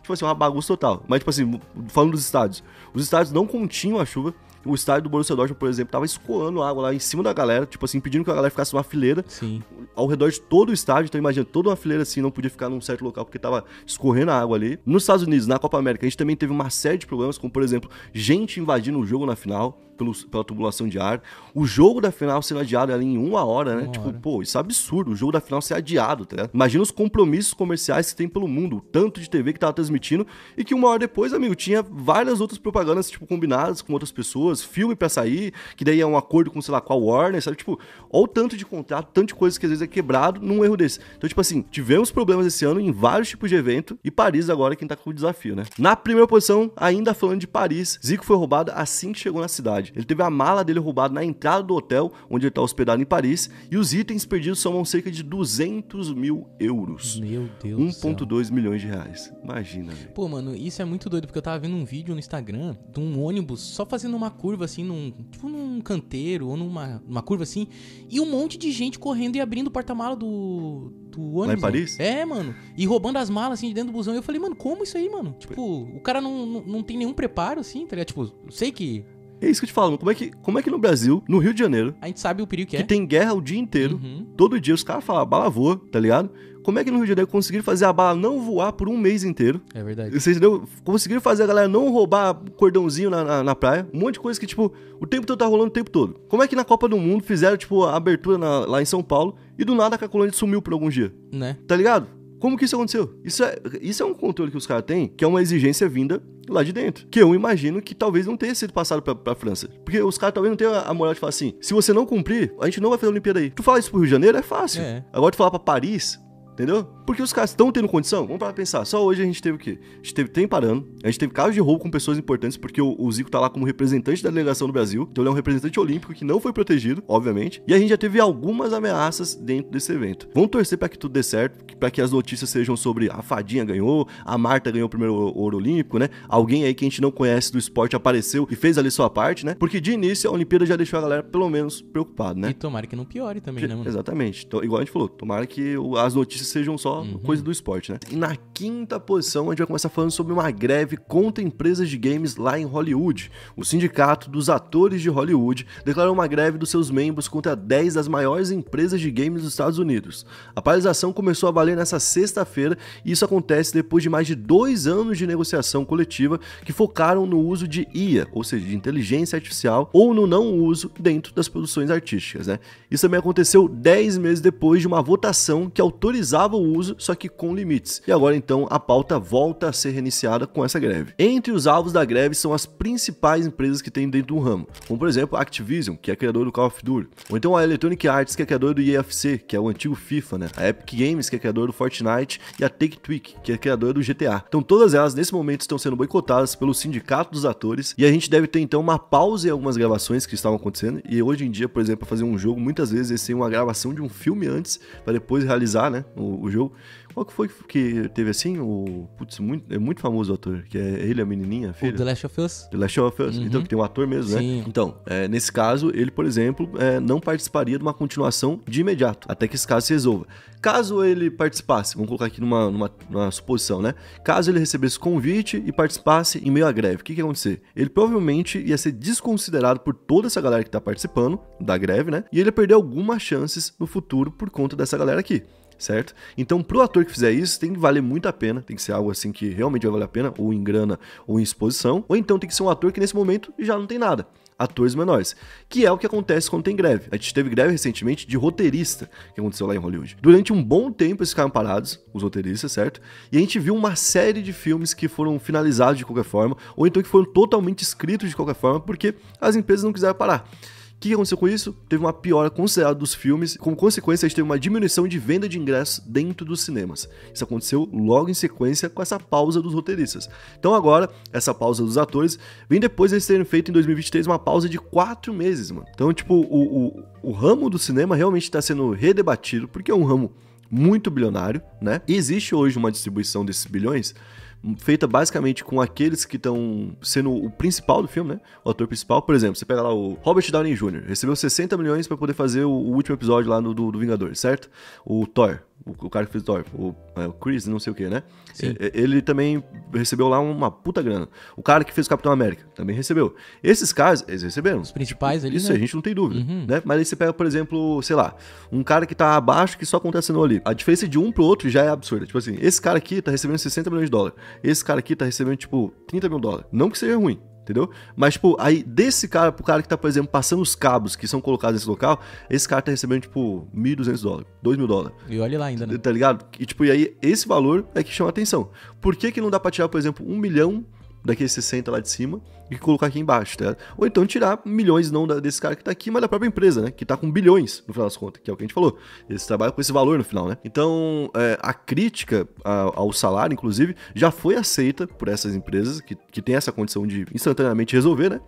Tipo assim, uma bagunça total. Mas, tipo assim, falando dos estádios, os estádios não continham a chuva. O estádio do Borussia Dortmund, por exemplo, tava escoando água lá em cima da galera, tipo assim, pedindo que a galera ficasse numa fileira. Sim. Ao redor de todo o estádio. Então imagina, toda uma fileira assim, não podia ficar num certo local porque tava escorrendo a água ali. Nos Estados Unidos, na Copa América, a gente também teve uma série de problemas, como por exemplo, gente invadindo o jogo na final pela tubulação de ar. O jogo da final sendo adiado ali em 1 hora, né? Tipo, pô, isso é absurdo. O jogo da final ser adiado, tá ligado? Imagina os compromissos comerciais que tem pelo mundo, o tanto de TV que tava transmitindo e que 1 hora depois, amigo, tinha várias outras propagandas, tipo, combinadas com outras pessoas, filme pra sair, que daí é um acordo com, sei lá, com a Warner, sabe? Tipo, olha o tanto de contrato, tanto de coisas que às vezes é quebrado num erro desse. Então, tipo assim, tivemos problemas esse ano em vários tipos de evento e Paris agora é quem tá com o desafio, né? Na primeira posição, ainda falando de Paris, Zico foi roubado assim que chegou na cidade. Ele teve a mala dele roubada na entrada do hotel, onde ele tá hospedado em Paris, e os itens perdidos somam cerca de 200 mil euros. Meu Deus 1,2 milhões de reais. Imagina, velho. Pô, mano, isso é muito doido, porque eu tava vendo um vídeo no Instagram de um ônibus só fazendo uma curva assim, num canteiro ou numa curva assim, e um monte de gente correndo e abrindo o porta-mala do ônibus. Lá em Paris? Né? Mano. E roubando as malas assim de dentro do busão. E eu falei, mano, como isso aí, mano? Tipo, o cara não tem nenhum preparo assim, tá ligado? Tipo, eu sei que... É isso que eu te falo, como é que no Brasil, no Rio de Janeiro, a gente sabe o perigo que que tem guerra o dia inteiro, todo dia os caras falam, a bala voa, tá ligado? Como é que no Rio de Janeiro conseguiram fazer a bala não voar por 1 mês inteiro? É verdade. Você entendeu? Conseguiram fazer a galera não roubar cordãozinho na praia. Um monte de coisa que, tipo, o tempo todo tá rolando o tempo todo. Como é que na Copa do Mundo fizeram, tipo, a abertura lá em São Paulo e do nada a Cracolândia sumiu por algum dia? Né? Tá ligado? Como que isso aconteceu? Isso é um controle que os caras têm, que é uma exigência vinda lá de dentro. Que eu imagino que talvez não tenha sido passado pra França. Porque os caras talvez não tenham a moral de falar assim, se você não cumprir, a gente não vai fazer a Olimpíada aí. Tu fala isso pro Rio de Janeiro, é fácil. É. Agora tu falar pra Paris, Entendeu? Porque os caras estão tendo condição. Vamos para pensar. Só hoje a gente teve o quê? A gente teve trem parando. A gente teve casos de roubo com pessoas importantes, porque o Zico tá lá como representante da delegação do Brasil. Então ele é um representante olímpico que não foi protegido, obviamente. E a gente já teve algumas ameaças dentro desse evento. Vamos torcer para que tudo dê certo, para que as notícias sejam sobre a Fadinha ganhou, a Marta ganhou o primeiro ouro olímpico, né? Alguém aí que a gente não conhece do esporte apareceu e fez ali sua parte, né? Porque de início a Olimpíada já deixou a galera pelo menos preocupada, né? E tomara que não piore também, né, mano? Exatamente. Então, igual a gente falou, tomara que as notícias sejam só coisa do esporte, né? E na quinta posição, a gente vai começar falando sobre uma greve contra empresas de games lá em Hollywood. O Sindicato dos Atores de Hollywood declarou uma greve dos seus membros contra 10 das maiores empresas de games dos Estados Unidos. A paralisação começou a valer nessa sexta-feira e isso acontece depois de mais de 2 anos de negociação coletiva que focaram no uso de IA, ou seja, de inteligência artificial, ou no não uso dentro das produções artísticas, né? Isso também aconteceu 10 meses depois de uma votação que autorizava o uso, só que com limites. E agora então a pauta volta a ser reiniciada com essa greve. Entre os alvos da greve são as principais empresas que tem dentro do ramo, como por exemplo a Activision, que é criador do Call of Duty, ou então a Electronic Arts, que é criador do EAFC, que é o antigo FIFA, né? A Epic Games, que é criador do Fortnite, e a Take-Two, que é criadora do GTA. Então todas elas nesse momento estão sendo boicotadas pelo Sindicato dos Atores, e a gente deve ter então uma pausa em algumas gravações que estavam acontecendo, e hoje em dia, por exemplo, para fazer um jogo, muitas vezes eles têm uma gravação de um filme antes, para depois realizar, né, o jogo. Qual que foi que teve assim? Putz, é muito famoso o ator, que é ele, a menininha, a filha. O The Last of Us. The Last of Us, então que tem um ator mesmo, Sim. né? Então, nesse caso, ele, por exemplo, não participaria de uma continuação de imediato, até que esse caso se resolva. Caso ele participasse, vamos colocar aqui numa suposição, né? Caso ele recebesse convite e participasse em meio à greve, o que ia acontecer? Ele provavelmente ia ser desconsiderado por toda essa galera que tá participando da greve, né? E ele ia perder algumas chances no futuro por conta dessa galera aqui. Certo? Então, pro ator que fizer isso, tem que valer muito a pena, tem que ser algo assim que realmente vai valer a pena, ou em grana, ou em exposição, ou então tem que ser um ator que nesse momento já não tem nada. Atores menores, que é o que acontece quando tem greve. A gente teve greve recentemente de roteirista, que aconteceu lá em Hollywood. Durante um bom tempo eles ficaram parados, os roteiristas, certo? E a gente viu uma série de filmes que foram finalizados de qualquer forma, ou então que foram totalmente escritos de qualquer forma, porque as empresas não quiseram parar. O que aconteceu com isso? Teve uma piora considerável dos filmes, como consequência a gente teve uma diminuição de venda de ingressos dentro dos cinemas. Isso aconteceu logo em sequência com essa pausa dos roteiristas. Então agora, essa pausa dos atores vem depois de eles terem feito em 2023 uma pausa de 4 meses, mano. Então, tipo, o ramo do cinema realmente está sendo redebatido, porque é um ramo muito bilionário, né? E existe hoje uma distribuição desses bilhões feita basicamente com aqueles que estão sendo o principal do filme, né? O ator principal, por exemplo, você pega lá o Robert Downey Jr., recebeu 60 milhões para poder fazer o último episódio lá do Vingador, certo? O Thor, o cara que fez Thor, o Chris, não sei o que, né? Ele também recebeu lá uma puta grana. O cara que fez o Capitão América também recebeu. Esses caras, eles receberam. Os principais ali, isso, né? A gente não tem dúvida, né? Mas aí você pega, por exemplo, sei lá, um cara que tá abaixo que só acontecendo ali. A diferença de um pro outro já é absurda. Tipo assim, esse cara aqui tá recebendo 60 milhões de dólares. Esse cara aqui tá recebendo, tipo, 30 mil dólares. Não que seja ruim, entendeu? Mas, tipo, aí desse cara pro cara que tá, por exemplo, passando os cabos que são colocados nesse local, esse cara tá recebendo, tipo, 1.200 dólares, 2 mil dólares. E olha lá ainda, né? Tá ligado? E, tipo, e aí esse valor é que chama atenção. Por que não dá pra tirar, por exemplo, 1 milhão daqueles 60 lá de cima e colocar aqui embaixo, tá? Ou então tirar milhões não desse cara que tá aqui, mas da própria empresa, né? Que tá com bilhões, no final das contas, que é o que a gente falou. Eles trabalham com esse valor no final, né? Então, a crítica ao salário, inclusive, já foi aceita por essas empresas que tem essa condição de instantaneamente resolver, né?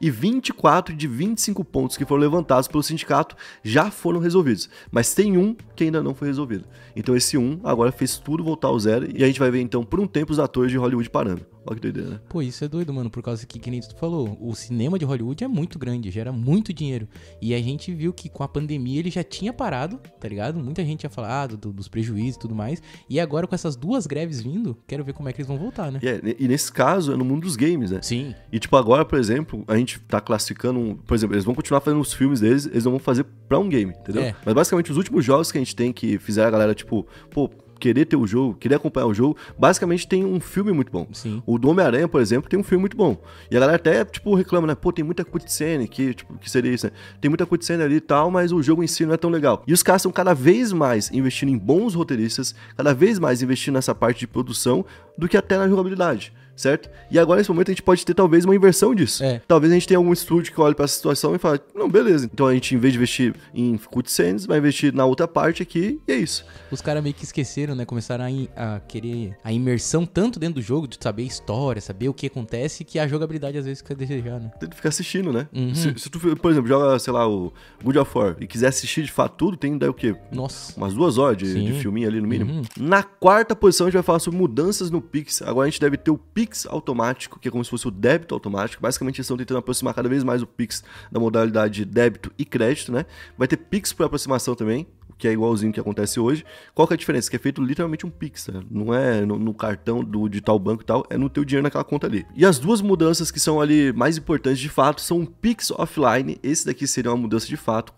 E 24 de 25 pontos que foram levantados pelo sindicato já foram resolvidos. Mas tem um que ainda não foi resolvido. Então esse um agora fez tudo voltar ao zero e a gente vai ver então por um tempo os atores de Hollywood parando. Olha que doideira, né? Pô, isso é doido, mano, por causa que nem tu falou, o cinema de Hollywood é muito grande, gera muito dinheiro. E a gente viu que com a pandemia ele já tinha parado, tá ligado? Muita gente tinha falado dos prejuízos e tudo mais. E agora com essas 2 greves vindo, quero ver como é que eles vão voltar, né? E nesse caso é no mundo dos games, né? Sim. E tipo, agora, por exemplo, a gente tá classificando, por exemplo, eles vão continuar fazendo os filmes deles, eles não vão fazer pra um game, entendeu? Mas basicamente os últimos jogos que a gente tem que fizeram a galera, tipo, pô, querer ter o jogo, querer acompanhar o jogo, basicamente tem um filme muito bom. Sim. O do Homem-Aranha, por exemplo, tem um filme muito bom. E a galera até, tipo, reclama, né? Pô, tem muita cutscene que seria isso, né? Tem muita cutscene ali e tal, mas o jogo em si não é tão legal. E os caras estão cada vez mais investindo em bons roteiristas, cada vez mais investindo nessa parte de produção do que até na jogabilidade. certo? E agora, nesse momento, a gente pode ter talvez uma inversão disso. É. Talvez a gente tenha algum estúdio que olhe pra essa situação e fale, não, beleza. Então a gente, em vez de investir em cutscenes, vai investir na outra parte aqui e é isso. Os caras meio que esqueceram, né? Começaram a querer a imersão tanto dentro do jogo, de saber a história, saber o que acontece, que a jogabilidade às vezes fica a desejar, né? Tem que ficar assistindo, né? Uhum. Se tu, por exemplo, joga, sei lá, o God of War e quiser assistir de fato tudo, tem daí o quê? Nossa. Umas 2 horas de Sim. filminho ali no mínimo. Uhum. Na quarta posição a gente vai falar sobre mudanças no Pix. Agora a gente deve ter o Pix automático, que é como se fosse o débito automático. Basicamente eles estão tentando aproximar cada vez mais o Pix da modalidade débito e crédito, né? Vai ter Pix por aproximação também, que é igualzinho que acontece hoje. Qual que é a diferença? Que é feito literalmente um Pix, né? Não é no cartão de tal banco e tal, é no teu dinheiro naquela conta ali. E as duas mudanças que são ali mais importantes de fato são o Pix offline. Esse daqui seria uma mudança de fato,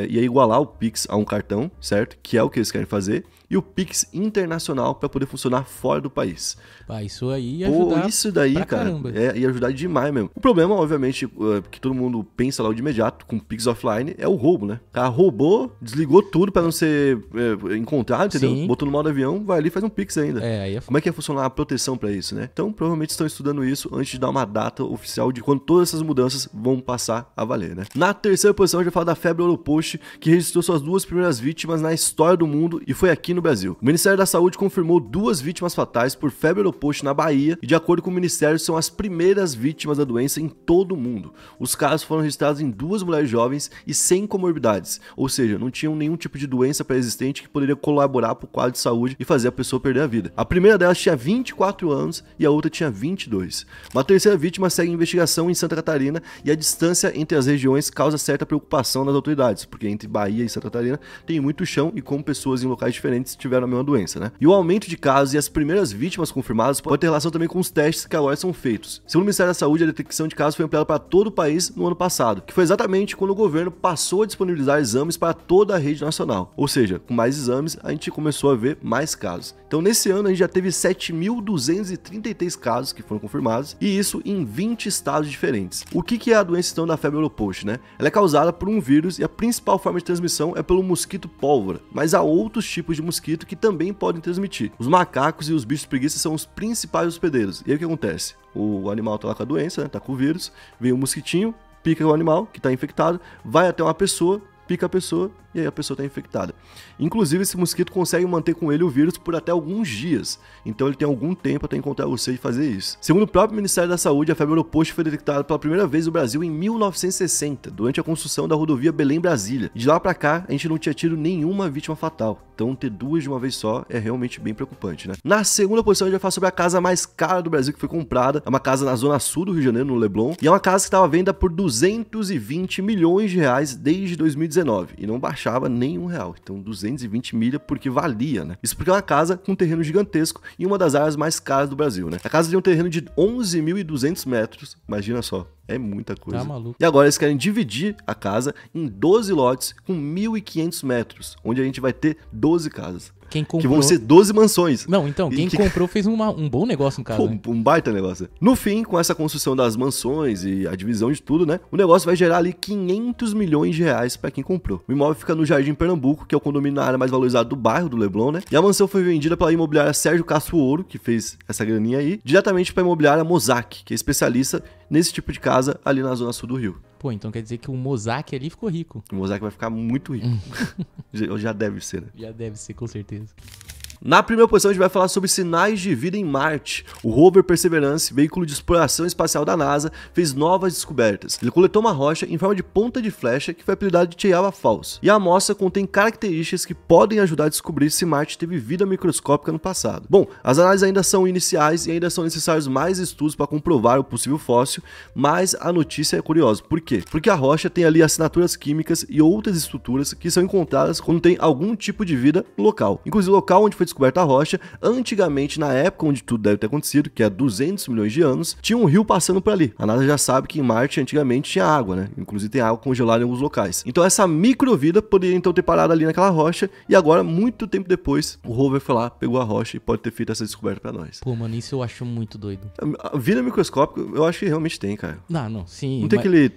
ia igualar o Pix a um cartão, certo? Que é o que eles querem fazer. E o Pix internacional para poder funcionar fora do país. Ah, isso aí ia ajudar. Pô, isso daí, pra cara, caramba. ia ajudar demais mesmo. O problema, obviamente, que todo mundo pensa lá de imediato com o Pix offline, é o roubo, né? O cara roubou, desligou tudo para não ser encontrado, entendeu? Sim. Botou no modo avião, vai ali e faz um Pix ainda. Aí é Como é que ia funcionar a proteção para isso, né? Então, provavelmente estão estudando isso antes de dar uma data oficial de quando todas essas mudanças vão passar a valer, né? Na terceira posição, a gente vai falar da febre Europost, que registrou suas 2 primeiras vítimas na história do mundo e foi aqui no Brasil. O Ministério da Saúde confirmou 2 vítimas fatais por febre Europost na Bahia e, de acordo com o Ministério, são as primeiras vítimas da doença em todo o mundo. Os casos foram registrados em 2 mulheres jovens e sem comorbidades, ou seja, não tinham nenhum tipo de doença pré-existente que poderia colaborar para o quadro de saúde e fazer a pessoa perder a vida. A primeira delas tinha 24 anos e a outra tinha 22. Uma terceira vítima segue investigação em Santa Catarina e a distância entre as regiões causa certa preocupação nas autoridades, porque entre Bahia e Santa Catarina tem muito chão e como pessoas em locais diferentes tiveram a mesma doença, né? E o aumento de casos e as primeiras vítimas confirmadas pode ter relação também com os testes que agora são feitos. Segundo o Ministério da Saúde, a detecção de casos foi ampliada para todo o país no ano passado, que foi exatamente quando o governo passou a disponibilizar exames para toda a rede nacional. Ou seja, com mais exames, a gente começou a ver mais casos. Então, nesse ano, a gente já teve 7.233 casos que foram confirmados, e isso em 20 estados diferentes. O que é a doença então da febre Europost, né? Ela é causada por um vírus e a principal forma de transmissão é pelo mosquito pólvora, mas há outros tipos de mosquito que também podem transmitir. Os macacos e os bichos preguiças são os principais hospedeiros. E aí o que acontece? O animal tá lá com a doença, né? Tá com o vírus, vem um mosquitinho, pica o animal que tá infectado, vai até uma pessoa, pica a pessoa e aí a pessoa está infectada. Inclusive, esse mosquito consegue manter com ele o vírus por até alguns dias, então ele tem algum tempo até encontrar você e fazer isso. Segundo o próprio Ministério da Saúde, a febre Europost foi detectada pela primeira vez no Brasil em 1960, durante a construção da rodovia Belém-Brasília. De lá pra cá, a gente não tinha tido nenhuma vítima fatal, então ter 2 de uma vez só é realmente bem preocupante, né? Na segunda posição, a gente vai falar sobre a casa mais cara do Brasil que foi comprada, é uma casa na zona sul do Rio de Janeiro, no Leblon, e é uma casa que estava à venda por 220 milhões de reais desde 2019, e não baixava nem R$1. Então 220 milha porque valia, né? Isso porque é uma casa com um terreno gigantesco e uma das áreas mais caras do Brasil, né? A casa tem um terreno de 11.200 metros, imagina só. É muita coisa. Tá maluco. E agora eles querem dividir a casa em 12 lotes com 1.500 metros, onde a gente vai ter 12 casas. Quem comprou... Que vão ser 12 mansões. Não, então, quem comprou fez um bom negócio no caso. Pô, um baita negócio. No fim, com essa construção das mansões e a divisão de tudo, né? O negócio vai gerar ali 500 milhões de reais pra quem comprou. O imóvel fica no Jardim Pernambuco, que é o condomínio na área mais valorizada do bairro do Leblon, né? E a mansão foi vendida pela imobiliária Sérgio Castro Ouro, que fez essa graninha aí, diretamente pra imobiliária Mosaic, que é especialista nesse tipo de casa ali na zona sul do Rio. Pô, então quer dizer que o Mosaic ali ficou rico. O Mosaic vai ficar muito rico. Já deve ser, né? Já deve ser, com certeza. Na primeira posição, a gente vai falar sobre sinais de vida em Marte. O rover Perseverance, veículo de exploração espacial da NASA, fez novas descobertas. Ele coletou uma rocha em forma de ponta de flecha que foi apelidada de Teyava Falls. E a amostra contém características que podem ajudar a descobrir se Marte teve vida microscópica no passado. Bom, as análises ainda são iniciais e ainda são necessários mais estudos para comprovar o possível fóssil, mas a notícia é curiosa. Por quê? Porque a rocha tem ali assinaturas químicas e outras estruturas que são encontradas quando tem algum tipo de vida no local. Inclusive o local onde foi descoberta a rocha, antigamente, na época onde tudo deve ter acontecido, que é 200 milhões de anos, tinha um rio passando por ali. A NASA já sabe que em Marte antigamente tinha água, né? Inclusive tem água congelada em alguns locais. Então essa microvida poderia então ter parado ali naquela rocha e agora, muito tempo depois, o rover foi lá, pegou a rocha e pode ter feito essa descoberta pra nós. Pô, mano, isso eu acho muito doido. A vida microscópica, eu acho que realmente tem, cara. Não, sim. Não tem aquele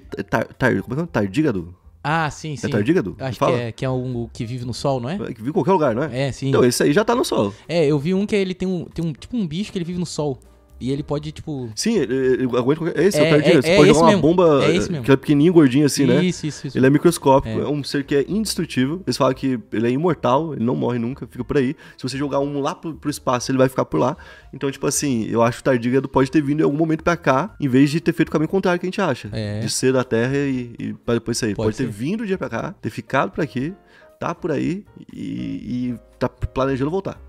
como é que é? Tardígrado? Ah, sim, sim. É tardígrado? Acho que é um que vive no sol, não é? Que vive em qualquer lugar, não é? É, sim. Então, esse aí já tá no sol. É, eu vi um que ele tem tipo um bicho que ele vive no sol. E ele pode, tipo... Sim, ele aguenta qualquer... Esse é o É, tardigrade. Você é pode esse jogar uma mesmo. bomba É esse mesmo. que é pequenininho, gordinho assim, né? Isso. Ele é microscópico, é um ser que é indestrutível. Eles falam que ele é imortal, ele não morre nunca, fica por aí. Se você jogar um lá pro espaço, ele vai ficar por lá. Então, tipo assim, eu acho que o tardigrado pode ter vindo em algum momento pra cá, em vez de ter feito o caminho contrário que a gente acha. De ser da Terra e pra depois sair. Pode ter vindo o dia pra cá, ter ficado por aqui, tá por aí e tá planejando voltar.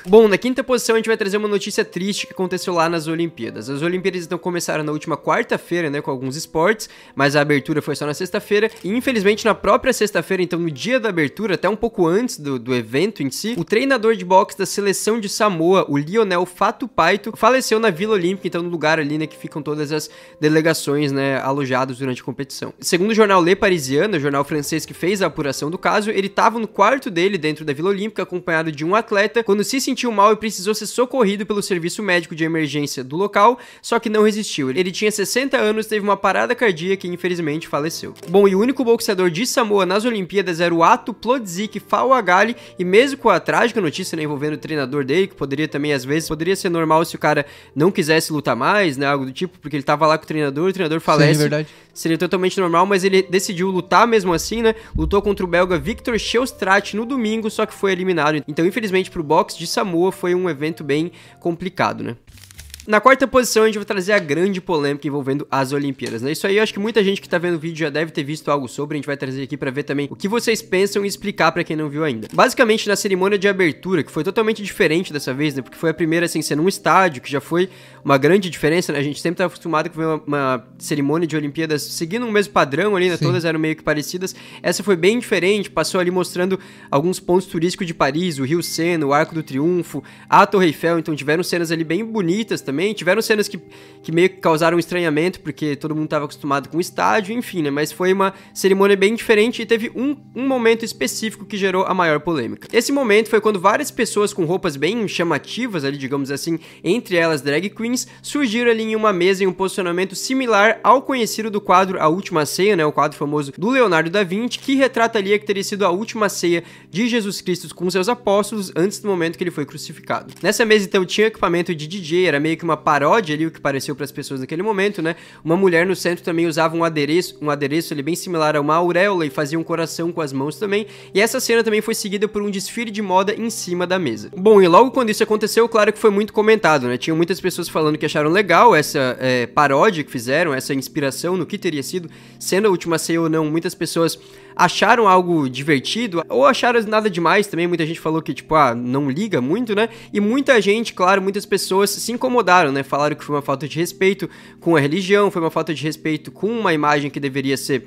Bom, na quinta posição a gente vai trazer uma notícia triste que aconteceu lá nas Olimpíadas. As Olimpíadas então começaram na última quarta-feira, né, com alguns esportes, mas a abertura foi só na sexta-feira, e infelizmente na própria sexta-feira, então no dia da abertura, até um pouco antes do evento em si, o treinador de boxe da seleção de Samoa, o Lionel Fatupaito, faleceu na Vila Olímpica, então no lugar ali, né, que ficam todas as delegações, né, alojadas durante a competição. Segundo o jornal Le Parisien, o jornal francês que fez a apuração do caso, ele estava no quarto dele, dentro da Vila Olímpica, acompanhado de um atleta, quando se sentiu mal e precisou ser socorrido pelo serviço médico de emergência do local, só que não resistiu. Ele tinha 60 anos, teve uma parada cardíaca e infelizmente faleceu. Bom, e o único boxeador de Samoa nas Olimpíadas era o Atu Plodzik Fauagali, e mesmo com a trágica notícia, né, envolvendo o treinador dele, que poderia também, às vezes, poderia ser normal se o cara não quisesse lutar mais, né, algo do tipo, porque ele tava lá com o treinador falece. Sim, verdade. Seria totalmente normal, mas ele decidiu lutar mesmo assim, né? Lutou contra o belga Victor Sheustrat no domingo, só que foi eliminado. Então, infelizmente, pro boxe de Samoa foi um evento bem complicado, né? Na quarta posição, a gente vai trazer a grande polêmica envolvendo as Olimpíadas, né? Isso aí, eu acho que muita gente que tá vendo o vídeo já deve ter visto algo sobre, a gente vai trazer aqui pra ver também o que vocês pensam e explicar pra quem não viu ainda. Basicamente, na cerimônia de abertura, que foi totalmente diferente dessa vez, né? Porque foi a primeira, assim, ser num estádio, que já foi uma grande diferença, né? A gente sempre tá acostumado com uma cerimônia de Olimpíadas seguindo o mesmo padrão ali, né? Sim. Todas eram meio que parecidas. Essa foi bem diferente, passou ali mostrando alguns pontos turísticos de Paris, o Rio Sena, o Arco do Triunfo, a Torre Eiffel, então tiveram cenas ali bem bonitas também, tiveram cenas que meio que causaram estranhamento, porque todo mundo estava acostumado com o estádio, enfim, né, mas foi uma cerimônia bem diferente e teve um momento específico que gerou a maior polêmica. Esse momento foi quando várias pessoas com roupas bem chamativas ali, digamos assim, entre elas drag queens, surgiram ali em uma mesa em um posicionamento similar ao conhecido do quadro A Última Ceia, né, o quadro famoso do Leonardo da Vinci, que retrata ali que teria sido a última ceia de Jesus Cristo com seus apóstolos antes do momento que ele foi crucificado. Nessa mesa, então, tinha equipamento de DJ, era meio que uma paródia ali, o que pareceu para as pessoas naquele momento, né? Uma mulher no centro também usava um adereço ali bem similar a uma auréola e fazia um coração com as mãos também, e essa cena também foi seguida por um desfile de moda em cima da mesa. Bom, e logo quando isso aconteceu, claro que foi muito comentado, né? Tinham muitas pessoas falando que acharam legal essa paródia que fizeram, essa inspiração no que teria sido, sendo a última ceia ou não, muitas pessoas acharam algo divertido, ou acharam nada demais também, muita gente falou que, tipo, não liga muito, né? E muita gente, claro, muitas pessoas se incomodaram, né? Falaram que foi uma falta de respeito com a religião, foi uma falta de respeito com uma imagem que deveria ser,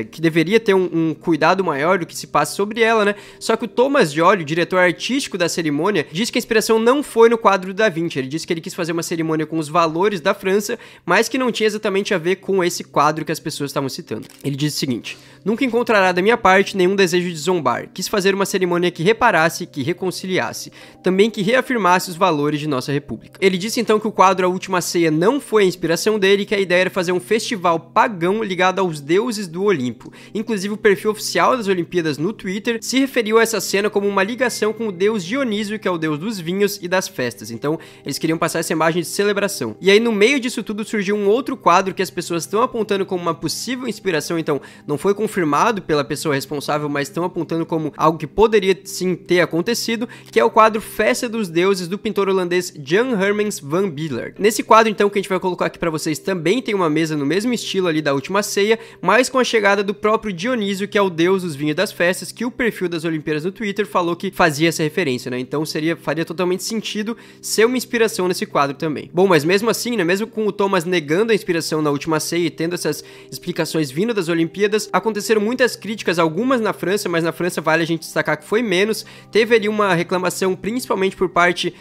que deveria ter um cuidado maior do que se passa sobre ela, né? Só que o Thomas Joly, o diretor artístico da cerimônia, disse que a inspiração não foi no quadro da Vinci, ele disse que ele quis fazer uma cerimônia com os valores da França, mas que não tinha exatamente a ver com esse quadro que as pessoas estavam citando. Ele disse o seguinte: nunca encontrará da minha parte nenhum desejo de zombar. Quis fazer uma cerimônia que reparasse, que reconciliasse, também que reafirmasse os valores de nossa república. Ele disse então que o quadro A Última Ceia não foi a inspiração dele, que a ideia era fazer um festival pagão ligado aos deuses do Olimpo. Inclusive o perfil oficial das Olimpíadas no Twitter se referiu a essa cena como uma ligação com o deus Dionísio, que é o deus dos vinhos e das festas. Então eles queriam passar essa imagem de celebração. E aí no meio disso tudo surgiu um outro quadro que as pessoas estão apontando como uma possível inspiração, então não foi confirmado pela pessoa responsável, mas estão apontando como algo que poderia sim ter acontecido, que é o quadro Festa dos Deuses do pintor holandês Jan Hermans van Biller. Nesse quadro então que a gente vai colocar aqui pra vocês também tem uma mesa no mesmo estilo ali da Última Ceia, mas com a chegada do próprio Dionísio, que é o deus dos vinhos e das festas, que o perfil das Olimpíadas no Twitter falou que fazia essa referência, né? Então faria totalmente sentido ser uma inspiração nesse quadro também. Bom, mas mesmo assim, né, mesmo com o Thomas negando a inspiração na Última Ceia e tendo essas explicações vindo das Olimpíadas, aconteceram muitas críticas, algumas na França, mas na França vale a gente destacar que foi menos. Teve ali uma reclamação principalmente por parte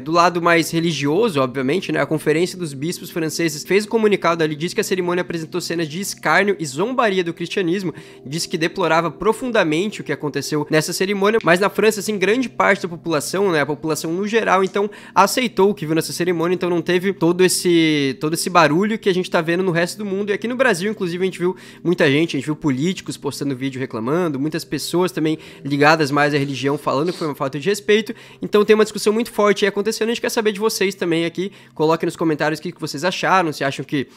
do lado mais religioso, obviamente, né? A Conferência dos Bispos Franceses fez um comunicado ali, disse que a cerimônia apresentou cenas de escárnio e zombaria do cristianismo, disse que deplorava profundamente o que aconteceu nessa cerimônia, mas na França, assim, grande parte da população, né, a população no geral, então, aceitou o que viu nessa cerimônia, então não teve todo esse barulho que a gente tá vendo no resto do mundo, e aqui no Brasil, inclusive, a gente viu muita gente, a gente viu políticos grupos postando vídeo reclamando, muitas pessoas também ligadas mais à religião falando que foi uma falta de respeito. Então tem uma discussão muito forte aí acontecendo, a gente quer saber de vocês também aqui. Coloquem nos comentários o que vocês acharam, se acham que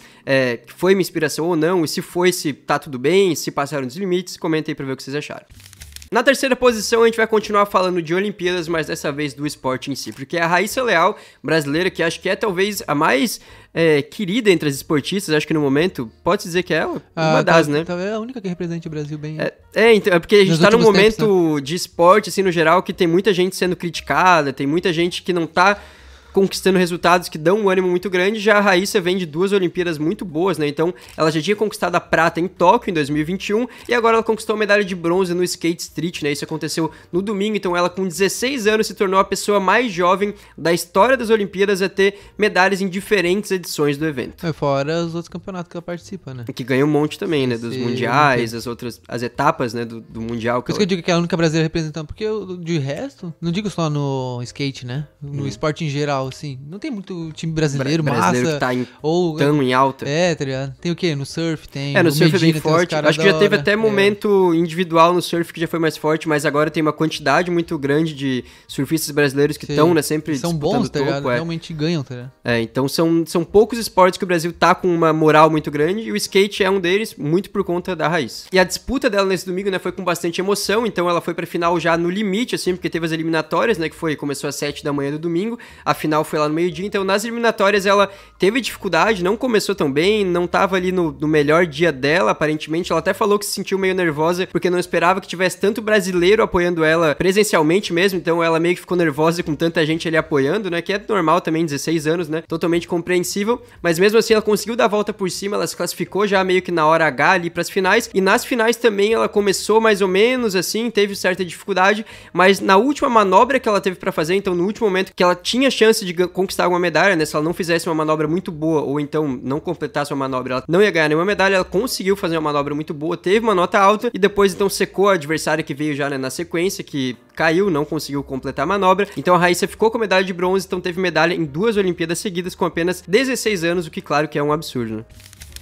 foi uma inspiração ou não, e se foi, se tá tudo bem, se passaram dos limites, comentem aí pra ver o que vocês acharam. Na terceira posição, a gente vai continuar falando de Olimpíadas, mas dessa vez do esporte em si, porque é a Raíssa Leal, brasileira, que acho que é talvez a mais querida entre as esportistas, acho que no momento, pode dizer que é ela, uma das, né? Talvez é a única que represente o Brasil bem. Então, é porque a gente tá num momento tempos, né? de esporte, assim, no geral, que tem muita gente sendo criticada, tem muita gente que não tá conquistando resultados que dão um ânimo muito grande. Já a Raíssa vem de 2 Olimpíadas muito boas, né? Então, ela já tinha conquistado a prata em Tóquio, em 2021, e agora ela conquistou a medalha de bronze no skate street, né? Isso aconteceu no domingo, então ela com 16 anos se tornou a pessoa mais jovem da história das Olimpíadas a ter medalhas em diferentes edições do evento. Fora os outros campeonatos que ela participa, né? Que ganha um monte também, né? Dos mundiais, as etapas, né? Do mundial. Por isso que eu digo que é a única brasileira representando, porque de resto, não digo só no skate, né? No esporte em geral, assim, não tem muito time brasileiro massa. Que tá tão em alta. Tá ligado? Tem o quê? No surf tem. No surf Medina, é bem forte. Acho que já teve até momento individual no surf que já foi mais forte, mas agora tem uma quantidade muito grande de surfistas brasileiros que estão, né, sempre são bons, tá ligado? Realmente ganham, tá ligado? Então são poucos esportes que o Brasil tá com uma moral muito grande, e o skate é um deles, muito por conta da Raíssa. E a disputa dela nesse domingo, né, foi com bastante emoção, então ela foi pra final já no limite, assim, porque teve as eliminatórias, né, que começou às 7 da manhã do domingo, a final foi lá no meio-dia, então nas eliminatórias ela teve dificuldade, não começou tão bem, não tava ali no melhor dia dela, aparentemente. Ela até falou que se sentiu meio nervosa porque não esperava que tivesse tanto brasileiro apoiando ela presencialmente mesmo, então ela meio que ficou nervosa com tanta gente ali apoiando, né, que é normal também, 16 anos, né, totalmente compreensível, mas mesmo assim ela conseguiu dar a volta por cima, ela se classificou já meio que na hora H ali pras finais, e nas finais também ela começou mais ou menos assim, teve certa dificuldade, mas na última manobra que ela teve pra fazer, então no último momento que ela tinha chance de conquistar alguma medalha, né, se ela não fizesse uma manobra muito boa, ou então não completasse uma manobra, ela não ia ganhar nenhuma medalha, ela conseguiu fazer uma manobra muito boa, teve uma nota alta, e depois então secou a adversária que veio já, né, na sequência, que caiu, não conseguiu completar a manobra, então a Raíssa ficou com a medalha de bronze, então teve medalha em 2 Olimpíadas seguidas com apenas 16 anos, o que claro que é um absurdo, né?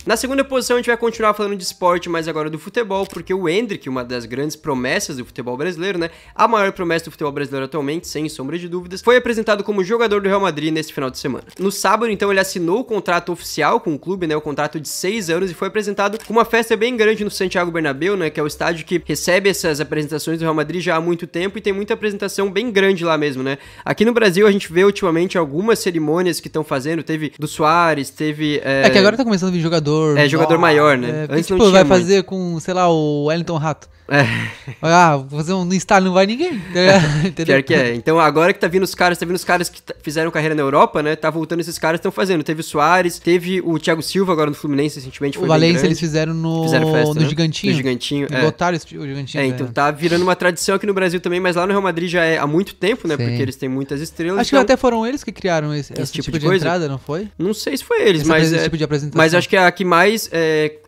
Na segunda posição a gente vai continuar falando de esporte, mas agora do futebol, porque o Endrick, uma das grandes promessas do futebol brasileiro, né, a maior promessa do futebol brasileiro atualmente, sem sombra de dúvidas, foi apresentado como jogador do Real Madrid nesse final de semana. No sábado, então, ele assinou o contrato oficial com o clube, né, o contrato de 6 anos, e foi apresentado com uma festa bem grande no Santiago Bernabéu, né, que é o estádio que recebe essas apresentações do Real Madrid já há muito tempo, e tem muita apresentação bem grande lá mesmo, né. Aqui no Brasil a gente vê ultimamente algumas cerimônias que estão fazendo, teve do Soares, teve... É que agora tá começando a vir jogador jogador maior, né? Antes tipo, não tinha vai muito. Fazer com, sei lá, o Wellington Rato. Vou fazer um estádio, não vai ninguém. Pior que é. Então agora que tá vindo os caras que fizeram carreira na Europa, né? Tá voltando esses caras, estão fazendo. Teve o Soares, teve o Thiago Silva agora no Fluminense recentemente. Foi o Valência eles fizeram festa, no Gigantinho. No Gigantinho. Botaram o Gigantinho. Então tá virando uma tradição aqui no Brasil também, mas lá no Real Madrid já é há muito tempo, né? Sim. Porque eles têm muitas estrelas. Acho que até foram eles que criaram esse tipo de entrada, não foi? Não sei se foi eles, mas esse tipo de apresentação. Mas acho que é a que mais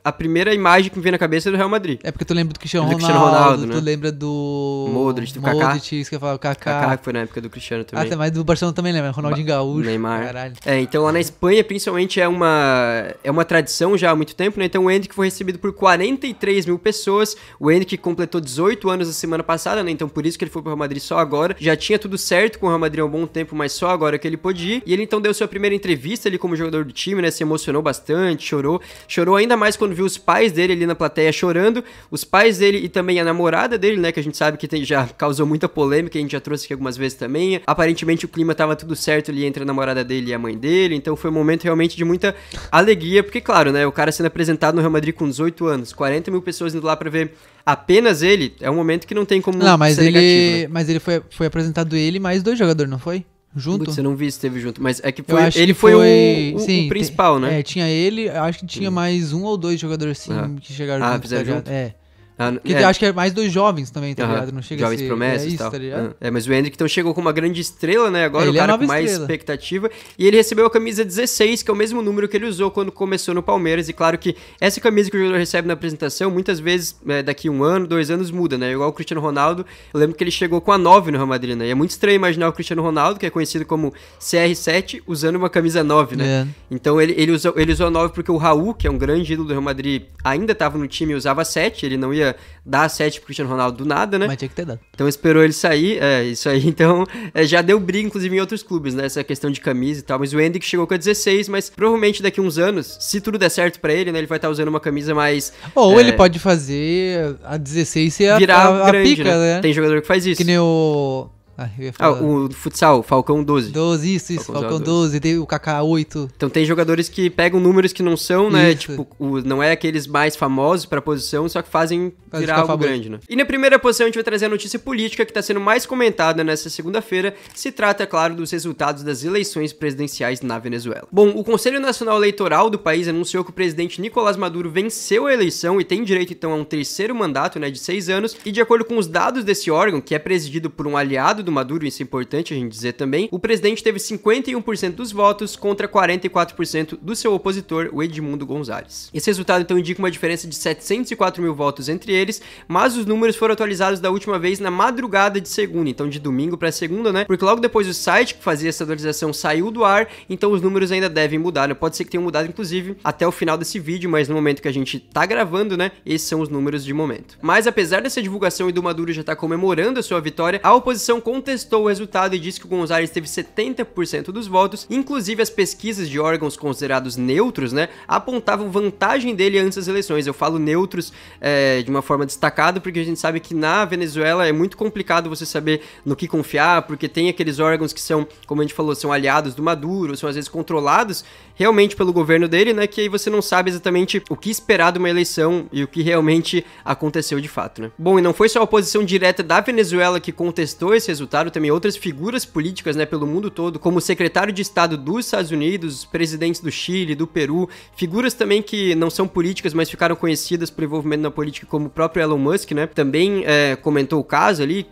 a primeira imagem que me vem na cabeça é do Real Madrid. É porque tu lembra do Cristiano Ronaldo, né? Tu lembra do Modric, do Kaká. Isso que eu falo, Kaká, que foi na época do Cristiano também. Até mais do Barcelona também, lembra? Ronaldinho Gaúcho. Neymar. Caralho. Então lá na Espanha, principalmente, é uma tradição já há muito tempo, né? Então o Endrick foi recebido por 43 mil pessoas. O Endrick completou 18 anos na semana passada, né? Então por isso que ele foi pro Real Madrid só agora. Já tinha tudo certo com o Real Madrid há um bom tempo, mas só agora que ele pôde ir. E ele então deu sua primeira entrevista ali como jogador do time, né? Se emocionou bastante, chorou. Chorou ainda mais quando viu os pais dele ali na plateia chorando. Os pais dele e também a namorada dele, né? Que a gente sabe que já causou muita polêmica, a gente já trouxe aqui algumas vezes também. Aparentemente o clima tava tudo certo ali entre a namorada dele e a mãe dele. Então foi um momento realmente de muita alegria, porque claro, né? O cara sendo apresentado no Real Madrid com 18 anos, 40 mil pessoas indo lá pra ver apenas ele, é um momento que não tem como ser negativo, né? Mas ele foi apresentado ele mais 2 jogadores, não foi? Junto? Putz, eu não vi se teve junto, mas é que ele foi o principal, né? Tinha ele, acho que tinha mais 1 ou 2 jogadores assim que chegaram junto. Fizeram junto? Porque acho que é mais 2 jovens também, tá ligado? Não chega jovens a ser... promessas e tal. Tá ligado? Mas o Endrick então chegou com uma grande estrela, né? Agora o cara com mais expectativa. E ele recebeu a camisa 16, que é o mesmo número que ele usou quando começou no Palmeiras. E claro que essa camisa que o jogador recebe na apresentação, muitas vezes, daqui 1 ano, 2 anos, muda, né? Igual o Cristiano Ronaldo. Eu lembro que ele chegou com a 9 no Real Madrid, né? E é muito estranho imaginar o Cristiano Ronaldo, que é conhecido como CR7, usando uma camisa 9, né? Então ele usou a 9 porque o Raul, que é um grande ídolo do Real Madrid, ainda estava no time e usava 7. Ele não ia ia dar 7 pro Cristiano Ronaldo do nada, né? Mas tinha que ter dado. Então esperou ele sair, isso aí. Então já deu briga, inclusive, em outros clubes, né? Essa questão de camisa e tal. Mas o Endrick chegou com a 16, mas provavelmente daqui uns anos, se tudo der certo pra ele, né? Ele vai estar usando uma camisa mais... Ou ele pode fazer a 16 ser virar a grande, pica, né? Tem jogador que faz isso. Que nem o... eu ia falar. O futsal, Falcão 12. 12, isso, Falcão 12, tem o Kaká 8. Então tem jogadores que pegam números que não são, né? Isso. Tipo, não é aqueles mais famosos pra posição, só que fazem virar algo famoso. grande, né? E na primeira posição a gente vai trazer a notícia política que tá sendo mais comentada nessa segunda-feira. Se trata, é claro, dos resultados das eleições presidenciais na Venezuela. Bom, o Conselho Nacional Eleitoral do país anunciou que o presidente Nicolás Maduro venceu a eleição e tem direito, então, a um terceiro mandato, né, de 6 anos. E de acordo com os dados desse órgão, que é presidido por um aliado do Maduro, isso é importante a gente dizer também, o presidente teve 51% dos votos contra 44% do seu opositor, o Edmundo Gonzalez. Esse resultado, então, indica uma diferença de 704 mil votos entre eles, mas os números foram atualizados da última vez na madrugada de segunda, então de domingo para segunda, né? Porque logo depois o site que fazia essa atualização saiu do ar, então os números ainda devem mudar, né? Pode ser que tenham mudado, inclusive, até o final desse vídeo, mas no momento que a gente tá gravando, né? Esses são os números de momento. Mas apesar dessa divulgação e do Maduro já tá comemorando a sua vitória, a oposição contestou o resultado e disse que o Gonzalez teve 70% dos votos, inclusive as pesquisas de órgãos considerados neutros, né? Apontavam vantagem dele antes das eleições. Eu falo neutros de uma forma destacada, porque a gente sabe que na Venezuela é muito complicado você saber no que confiar, porque tem aqueles órgãos que são, como a gente falou, são aliados do Maduro, são às vezes controlados realmente pelo governo dele, né, que aí você não sabe exatamente o que esperar de uma eleição e o que realmente aconteceu de fato, né. Bom, e não foi só a oposição direta da Venezuela que contestou esse resultado, também outras figuras políticas, né, pelo mundo todo, como o secretário de Estado dos Estados Unidos, presidentes do Chile, do Peru, figuras também que não são políticas, mas ficaram conhecidas por envolvimento na política, como o próprio Elon Musk, né, também comentou o caso ali,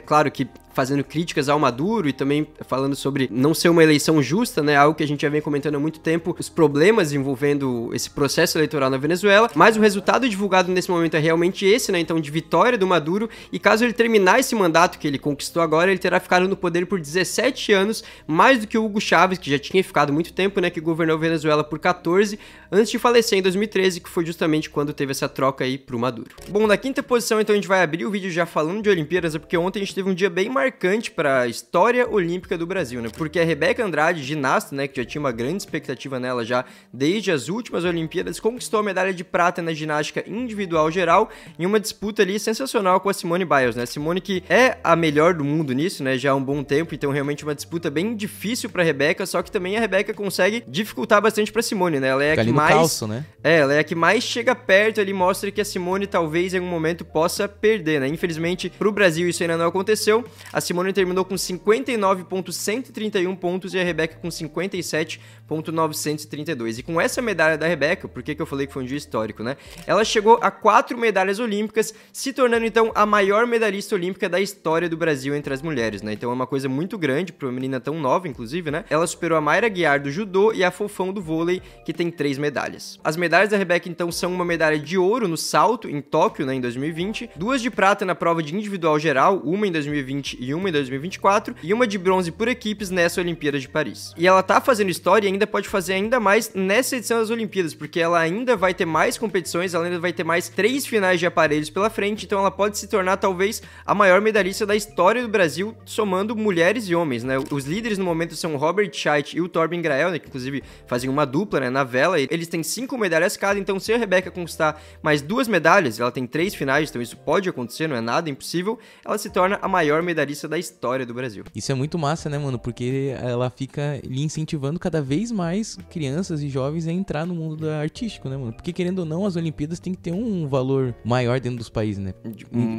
claro que fazendo críticas ao Maduro e também falando sobre não ser uma eleição justa, né, algo que a gente já vem comentando há muito tempo, os problemas envolvendo esse processo eleitoral na Venezuela, mas o resultado divulgado nesse momento é realmente esse, né, então de vitória do Maduro, e caso ele terminar esse mandato que ele conquistou agora, ele terá ficado no poder por 17 anos, mais do que o Hugo Chávez, que já tinha ficado muito tempo, né, que governou a Venezuela por 14, antes de falecer em 2013, que foi justamente quando teve essa troca aí pro Maduro. Bom, na quinta posição, então, a gente vai abrir o vídeo já falando de Olimpíadas, porque ontem a gente teve um dia bem marcante para a história olímpica do Brasil, né? Porque a Rebeca Andrade, ginasta, né, que já tinha uma grande expectativa nela já desde as últimas Olimpíadas, conquistou a medalha de prata na ginástica individual geral em uma disputa ali sensacional com a Simone Biles, né? Simone que é a melhor do mundo nisso, né, já há um bom tempo, então realmente uma disputa bem difícil para Rebeca, só que também a Rebeca consegue dificultar bastante para Simone, né? Ela é a que mais calço, né? ela é a que mais chega perto ali, mostra que a Simone talvez em algum momento possa perder, né? Infelizmente, pro Brasil isso ainda não aconteceu. A Simone terminou com 59.131 pontos e a Rebeca com 57.932. E com essa medalha da Rebeca, por que eu falei que foi um dia histórico, né? Ela chegou a 4 medalhas olímpicas, se tornando então a maior medalhista olímpica da história do Brasil entre as mulheres, né? Então é uma coisa muito grande para uma menina tão nova, inclusive, né? Ela superou a Mayra Guiar do judô e a Fofão do vôlei, que tem 3 medalhas. As medalhas da Rebeca, então, são uma medalha de ouro no salto em Tóquio, né, em 2020, 2 de prata na prova de individual geral, uma em 2020 e uma em 2024, e uma de bronze por equipes nessa Olimpíada de Paris. E ela tá fazendo história e ainda pode fazer ainda mais nessa edição das Olimpíadas, porque ela ainda vai ter mais competições, ela ainda vai ter mais 3 finais de aparelhos pela frente, então ela pode se tornar talvez a maior medalhista da história do Brasil, somando mulheres e homens, né? Os líderes no momento são o Robert Scheidt e o Torben Grael, né, que inclusive fazem uma dupla, né, na vela. Eles têm 5 medalhas cada, então se a Rebeca conquistar mais 2 medalhas, ela tem 3 finais, então isso pode acontecer, não é nada impossível, ela se torna a maior medalhista da história do Brasil. Isso é muito massa, né, mano? Porque ela fica lhe incentivando cada vez mais crianças e jovens a entrar no mundo artístico, né, mano? Porque querendo ou não, as Olimpíadas tem que ter um valor maior dentro dos países, né?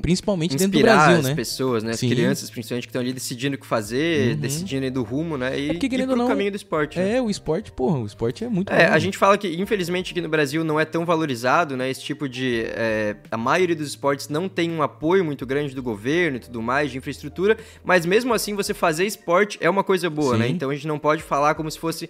Principalmente dentro do Brasil, né? As pessoas, né? As crianças, principalmente, que estão ali decidindo o que fazer, decidindo do rumo, né? E porque, querendo ou não, caminho do esporte. Né? O esporte, porra, o esporte é muito bom. A gente fala que, infelizmente, aqui no Brasil não é tão valorizado, né? Esse tipo de... a maioria dos esportes não tem um apoio muito grande do governo e tudo mais, de infraestrutura, mas mesmo assim, você fazer esporte é uma coisa boa, né? Então a gente não pode falar como se fosse,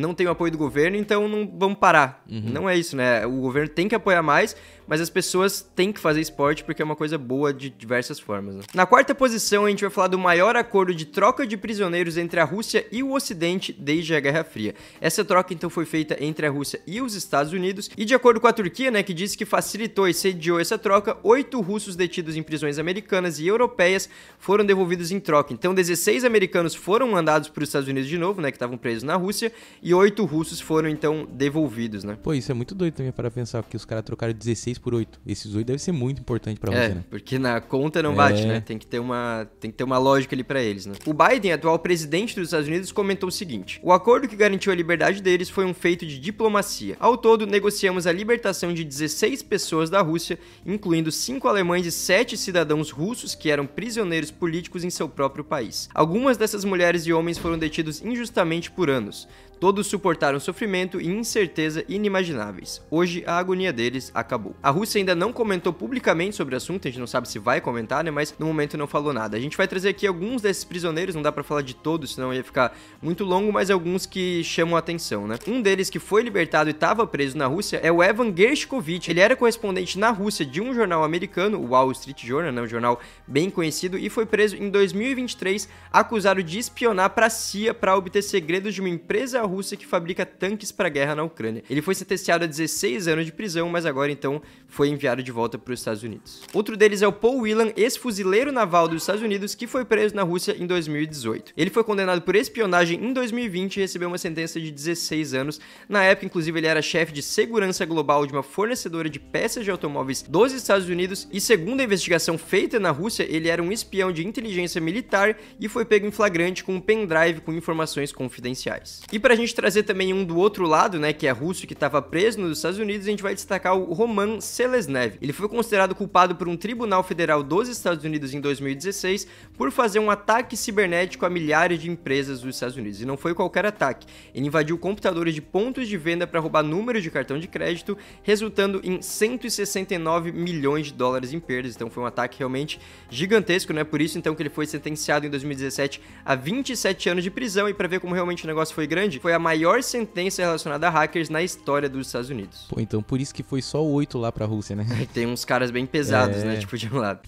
não tem o apoio do governo, então não vamos parar. Não é isso, né? O governo tem que apoiar mais, mas as pessoas têm que fazer esporte porque é uma coisa boa de diversas formas, né? Na quarta posição, a gente vai falar do maior acordo de troca de prisioneiros entre a Rússia e o Ocidente desde a Guerra Fria. Essa troca, então, foi feita entre a Rússia e os Estados Unidos, e de acordo com a Turquia, né, que disse que facilitou e sediou essa troca, 8 russos detidos em prisões americanas e europeias foram devolvidos em troca. Então, 16 americanos foram mandados para os Estados Unidos de novo, né, que estavam presos na Rússia, e 8 russos foram, então, devolvidos, né? Pô, isso é muito doido também para pensar, que os caras trocaram 16 por 8. Esses 8 deve ser muito importante pra Rússia, né? Porque na conta não bate, né? Tem que ter uma lógica ali pra eles, né? O Biden, atual presidente dos Estados Unidos, comentou o seguinte: o acordo que garantiu a liberdade deles foi um feito de diplomacia. Ao todo, negociamos a libertação de 16 pessoas da Rússia, incluindo 5 alemães e 7 cidadãos russos que eram prisioneiros políticos em seu próprio país. Algumas dessas mulheres e homens foram detidos injustamente por anos. Todos suportaram sofrimento e incerteza inimagináveis. Hoje, a agonia deles acabou. A Rússia ainda não comentou publicamente sobre o assunto, a gente não sabe se vai comentar, né? Mas no momento não falou nada. A gente vai trazer aqui alguns desses prisioneiros, não dá pra falar de todos, senão ia ficar muito longo, mas alguns que chamam a atenção, né? Um deles que foi libertado e estava preso na Rússia é o Evan Gershkovich. Ele era correspondente na Rússia de um jornal americano, o Wall Street Journal, né? Um jornal bem conhecido, e foi preso em 2023, acusado de espionar pra CIA para obter segredos de uma empresa Rússia que fabrica tanques para a guerra na Ucrânia. Ele foi sentenciado a 16 anos de prisão, mas agora então foi enviado de volta para os Estados Unidos. Outro deles é o Paul Whelan, ex-fuzileiro naval dos Estados Unidos, que foi preso na Rússia em 2018. Ele foi condenado por espionagem em 2020 e recebeu uma sentença de 16 anos. Na época, inclusive, ele era chefe de segurança global de uma fornecedora de peças de automóveis dos Estados Unidos, e segundo a investigação feita na Rússia, ele era um espião de inteligência militar e foi pego em flagrante com um pendrive com informações confidenciais. E pra gente trazer também um do outro lado, né, que é russo, que estava preso nos Estados Unidos, a gente vai destacar o Roman Selesnev. Ele foi considerado culpado por um tribunal federal dos Estados Unidos em 2016 por fazer um ataque cibernético a milhares de empresas dos Estados Unidos. E não foi qualquer ataque. Ele invadiu computadores de pontos de venda para roubar números de cartão de crédito, resultando em 169 milhões de dólares em perdas. Então foi um ataque realmente gigantesco, né? Por isso então que ele foi sentenciado em 2017 a 27 anos de prisão. E para ver como realmente o negócio foi grande, foi a maior sentença relacionada a hackers na história dos Estados Unidos. Pô, então por isso que foi só 8 lá pra Rússia, né? Tem uns caras bem pesados, né? Tipo, de um lado.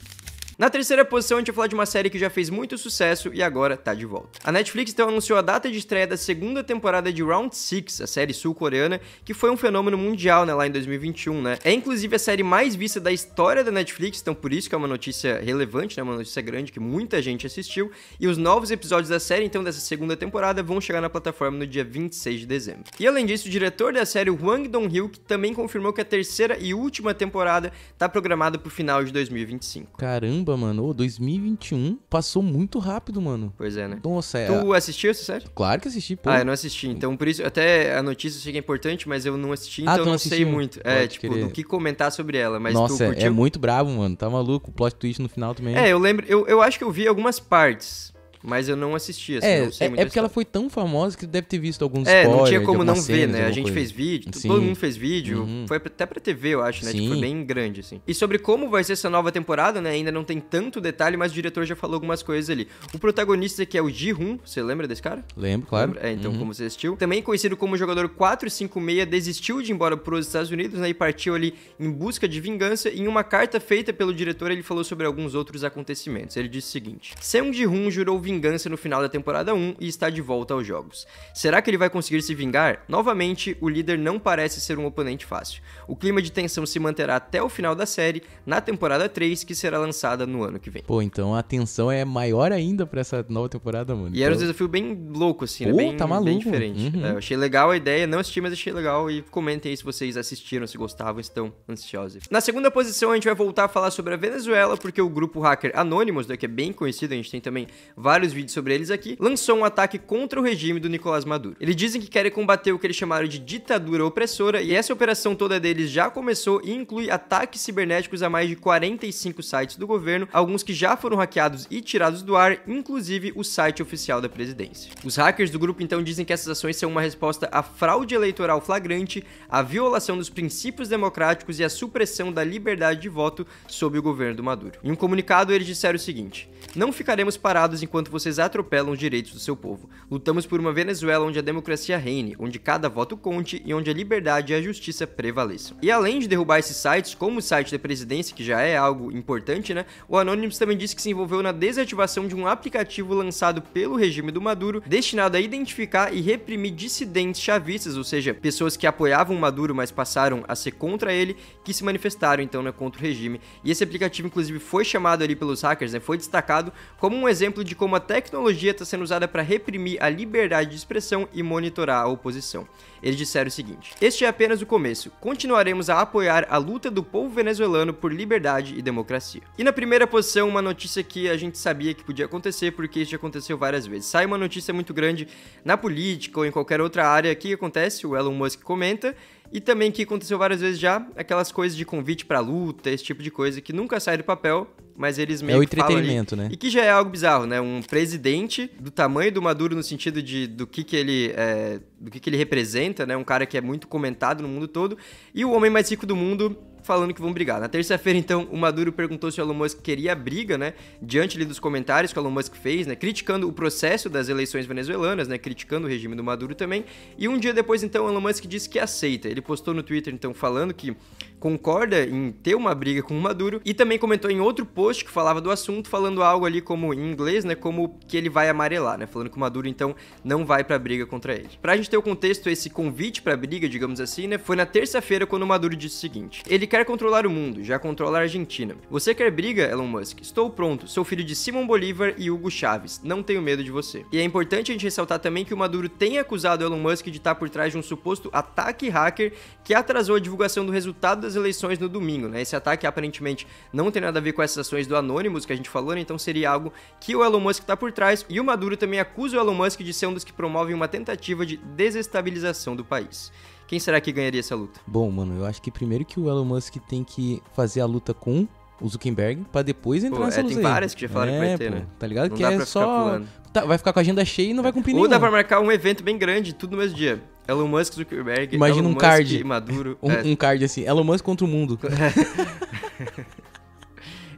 Na terceira posição, a gente vai falar de uma série que já fez muito sucesso e agora tá de volta. A Netflix então anunciou a data de estreia da segunda temporada de Round 6, a série sul-coreana, que foi um fenômeno mundial, né, lá em 2021, né? É inclusive a série mais vista da história da Netflix, então por isso que é uma notícia relevante, né, uma notícia grande que muita gente assistiu, e os novos episódios da série, então, dessa segunda temporada, vão chegar na plataforma no dia 26 de dezembro. E além disso, o diretor da série, o Hwang Dong-hyuk, também confirmou que a terceira e última temporada tá programada pro final de 2025. Caramba, mano, 2021 passou muito rápido, mano. Pois é, né? Nossa, Tu assistiu essa série? Claro que assisti, pô. Ah, eu não assisti, então por isso, até a notícia chega importante, mas eu não assisti, então eu não sei muito. Pode tipo, querer. do que comentar sobre ela, mas Nossa, tu curtiu? é muito bravo, mano, tá maluco, o plot twist no final também. Eu lembro, eu acho que eu vi algumas partes, mas eu não assisti, assim, não sei muito. É porque ela foi tão famosa que deve ter visto alguns spoilers. Não tinha como não cena, ver, né? A gente fez vídeo, todo mundo fez vídeo, foi até pra TV, eu acho, né? Sim. Tipo, foi bem grande, assim. E sobre como vai ser essa nova temporada, né? Ainda não tem tanto detalhe, mas o diretor já falou algumas coisas ali. O protagonista aqui é o Ji-hoon, você lembra desse cara? Lembro, claro. Lembra? Então, como você assistiu. Também conhecido como jogador 456, desistiu de ir embora pros Estados Unidos, né? E partiu ali em busca de vingança. E em uma carta feita pelo diretor, ele falou sobre alguns outros acontecimentos. Ele disse o seguinte: Seung Ji-hoon jurou vingança no final da temporada 1 e está de volta aos jogos. Será que ele vai conseguir se vingar? Novamente, o líder não parece ser um oponente fácil. O clima de tensão se manterá até o final da série, na temporada 3, que será lançada no ano que vem. Pô, então a tensão é maior ainda pra essa nova temporada, mano. E era um desafio bem louco, assim, né? Bem, tá maluco. Bem diferente. Eu achei legal a ideia, não assisti, mas achei legal. E comentem aí se vocês assistiram, se gostavam, estão ansiosos. Na segunda posição, a gente vai voltar a falar sobre a Venezuela, porque o grupo hacker Anonymous, que é bem conhecido, a gente tem também vários vídeos sobre eles aqui, lançou um ataque contra o regime do Nicolás Maduro. Eles dizem que querem combater o que eles chamaram de ditadura opressora, e essa operação toda deles já começou e inclui ataques cibernéticos a mais de 45 sites do governo, alguns que já foram hackeados e tirados do ar, inclusive o site oficial da presidência. Os hackers do grupo então dizem que essas ações são uma resposta à fraude eleitoral flagrante, à violação dos princípios democráticos e à supressão da liberdade de voto sob o governo do Maduro. Em um comunicado, eles disseram o seguinte: não ficaremos parados enquanto vocês atropelam os direitos do seu povo. Lutamos por uma Venezuela onde a democracia reine, onde cada voto conte e onde a liberdade e a justiça prevaleçam. E além de derrubar esses sites, como o site da presidência, que já é algo importante, né? O Anonymous também disse que se envolveu na desativação de um aplicativo lançado pelo regime do Maduro, destinado a identificar e reprimir dissidentes chavistas, ou seja, pessoas que apoiavam o Maduro, mas passaram a ser contra ele, que se manifestaram então, né, contra o regime. E esse aplicativo, inclusive, foi chamado ali pelos hackers, né, foi destacado como um exemplo de como a tecnologia está sendo usada para reprimir a liberdade de expressão e monitorar a oposição. Eles disseram o seguinte: este é apenas o começo. Continuaremos a apoiar a luta do povo venezuelano por liberdade e democracia. E na primeira posição, uma notícia que a gente sabia que podia acontecer, porque isso já aconteceu várias vezes. Sai uma notícia muito grande na política ou em qualquer outra área, que acontece, o Elon Musk comenta, e também que aconteceu várias vezes já, aquelas coisas de convite pra luta, esse tipo de coisa que nunca sai do papel, mas eles meio que falam ali. É o entretenimento, né? E que já é algo bizarro, né? Um presidente do tamanho do Maduro no sentido do que ele representa, né? Um cara que é muito comentado no mundo todo, e o homem mais rico do mundo falando que vão brigar. Na terça-feira, então, o Maduro perguntou se o Elon Musk queria briga, né? Diante ali dos comentários que o Elon Musk fez, né? Criticando o processo das eleições venezuelanas, né? Criticando o regime do Maduro também. E um dia depois, então, o Elon Musk disse que aceita. Ele postou no Twitter, então, falando que concorda em ter uma briga com o Maduro, e também comentou em outro post que falava do assunto, falando algo ali como em inglês, né? Como que ele vai amarelar, né? Falando que o Maduro, então, não vai pra briga contra ele. Pra gente ter o contexto, esse convite pra briga, digamos assim, né? Foi na terça-feira quando o Maduro disse o seguinte: ele quer controlar o mundo, já controla a Argentina. Você quer briga, Elon Musk? Estou pronto. Sou filho de Simão Bolívar e Hugo Chávez. Não tenho medo de você. E é importante a gente ressaltar também que o Maduro tem acusado o Elon Musk de estar por trás de um suposto ataque hacker que atrasou a divulgação do resultado das eleições no domingo, né? Esse ataque aparentemente não tem nada a ver com essas ações do Anonymous que a gente falou, né? Então seria algo que o Elon Musk está por trás, e o Maduro também acusa o Elon Musk de ser um dos que promovem uma tentativa de desestabilização do país. Quem será que ganharia essa luta? Bom, mano, eu acho que primeiro que o Elon Musk tem que fazer a luta com o Zuckerberg pra depois entrar nessa luta. Tem várias que já falaram que vai ter, né? Tá ligado? Não que dá é pra só... vai ficar com a agenda cheia e não vai cumprir Ou nenhum. dá pra marcar um evento bem grande, tudo no mesmo dia. Elon Musk, Zuckerberg, imagina Elon um Musk card. e Maduro. Um card assim, Elon Musk contra o mundo.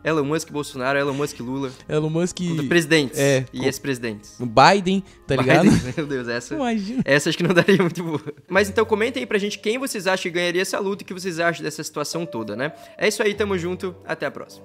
Elon Musk, Bolsonaro, Elon Musk, Lula. Elon Musk... presidentes e ex-presidentes. Biden, tá ligado? Meu Deus, essa... Imagina. Essa acho que não daria muito boa. Mas então comentem aí pra gente quem vocês acham que ganharia essa luta e o que vocês acham dessa situação toda, né? É isso aí, tamo junto, até a próxima.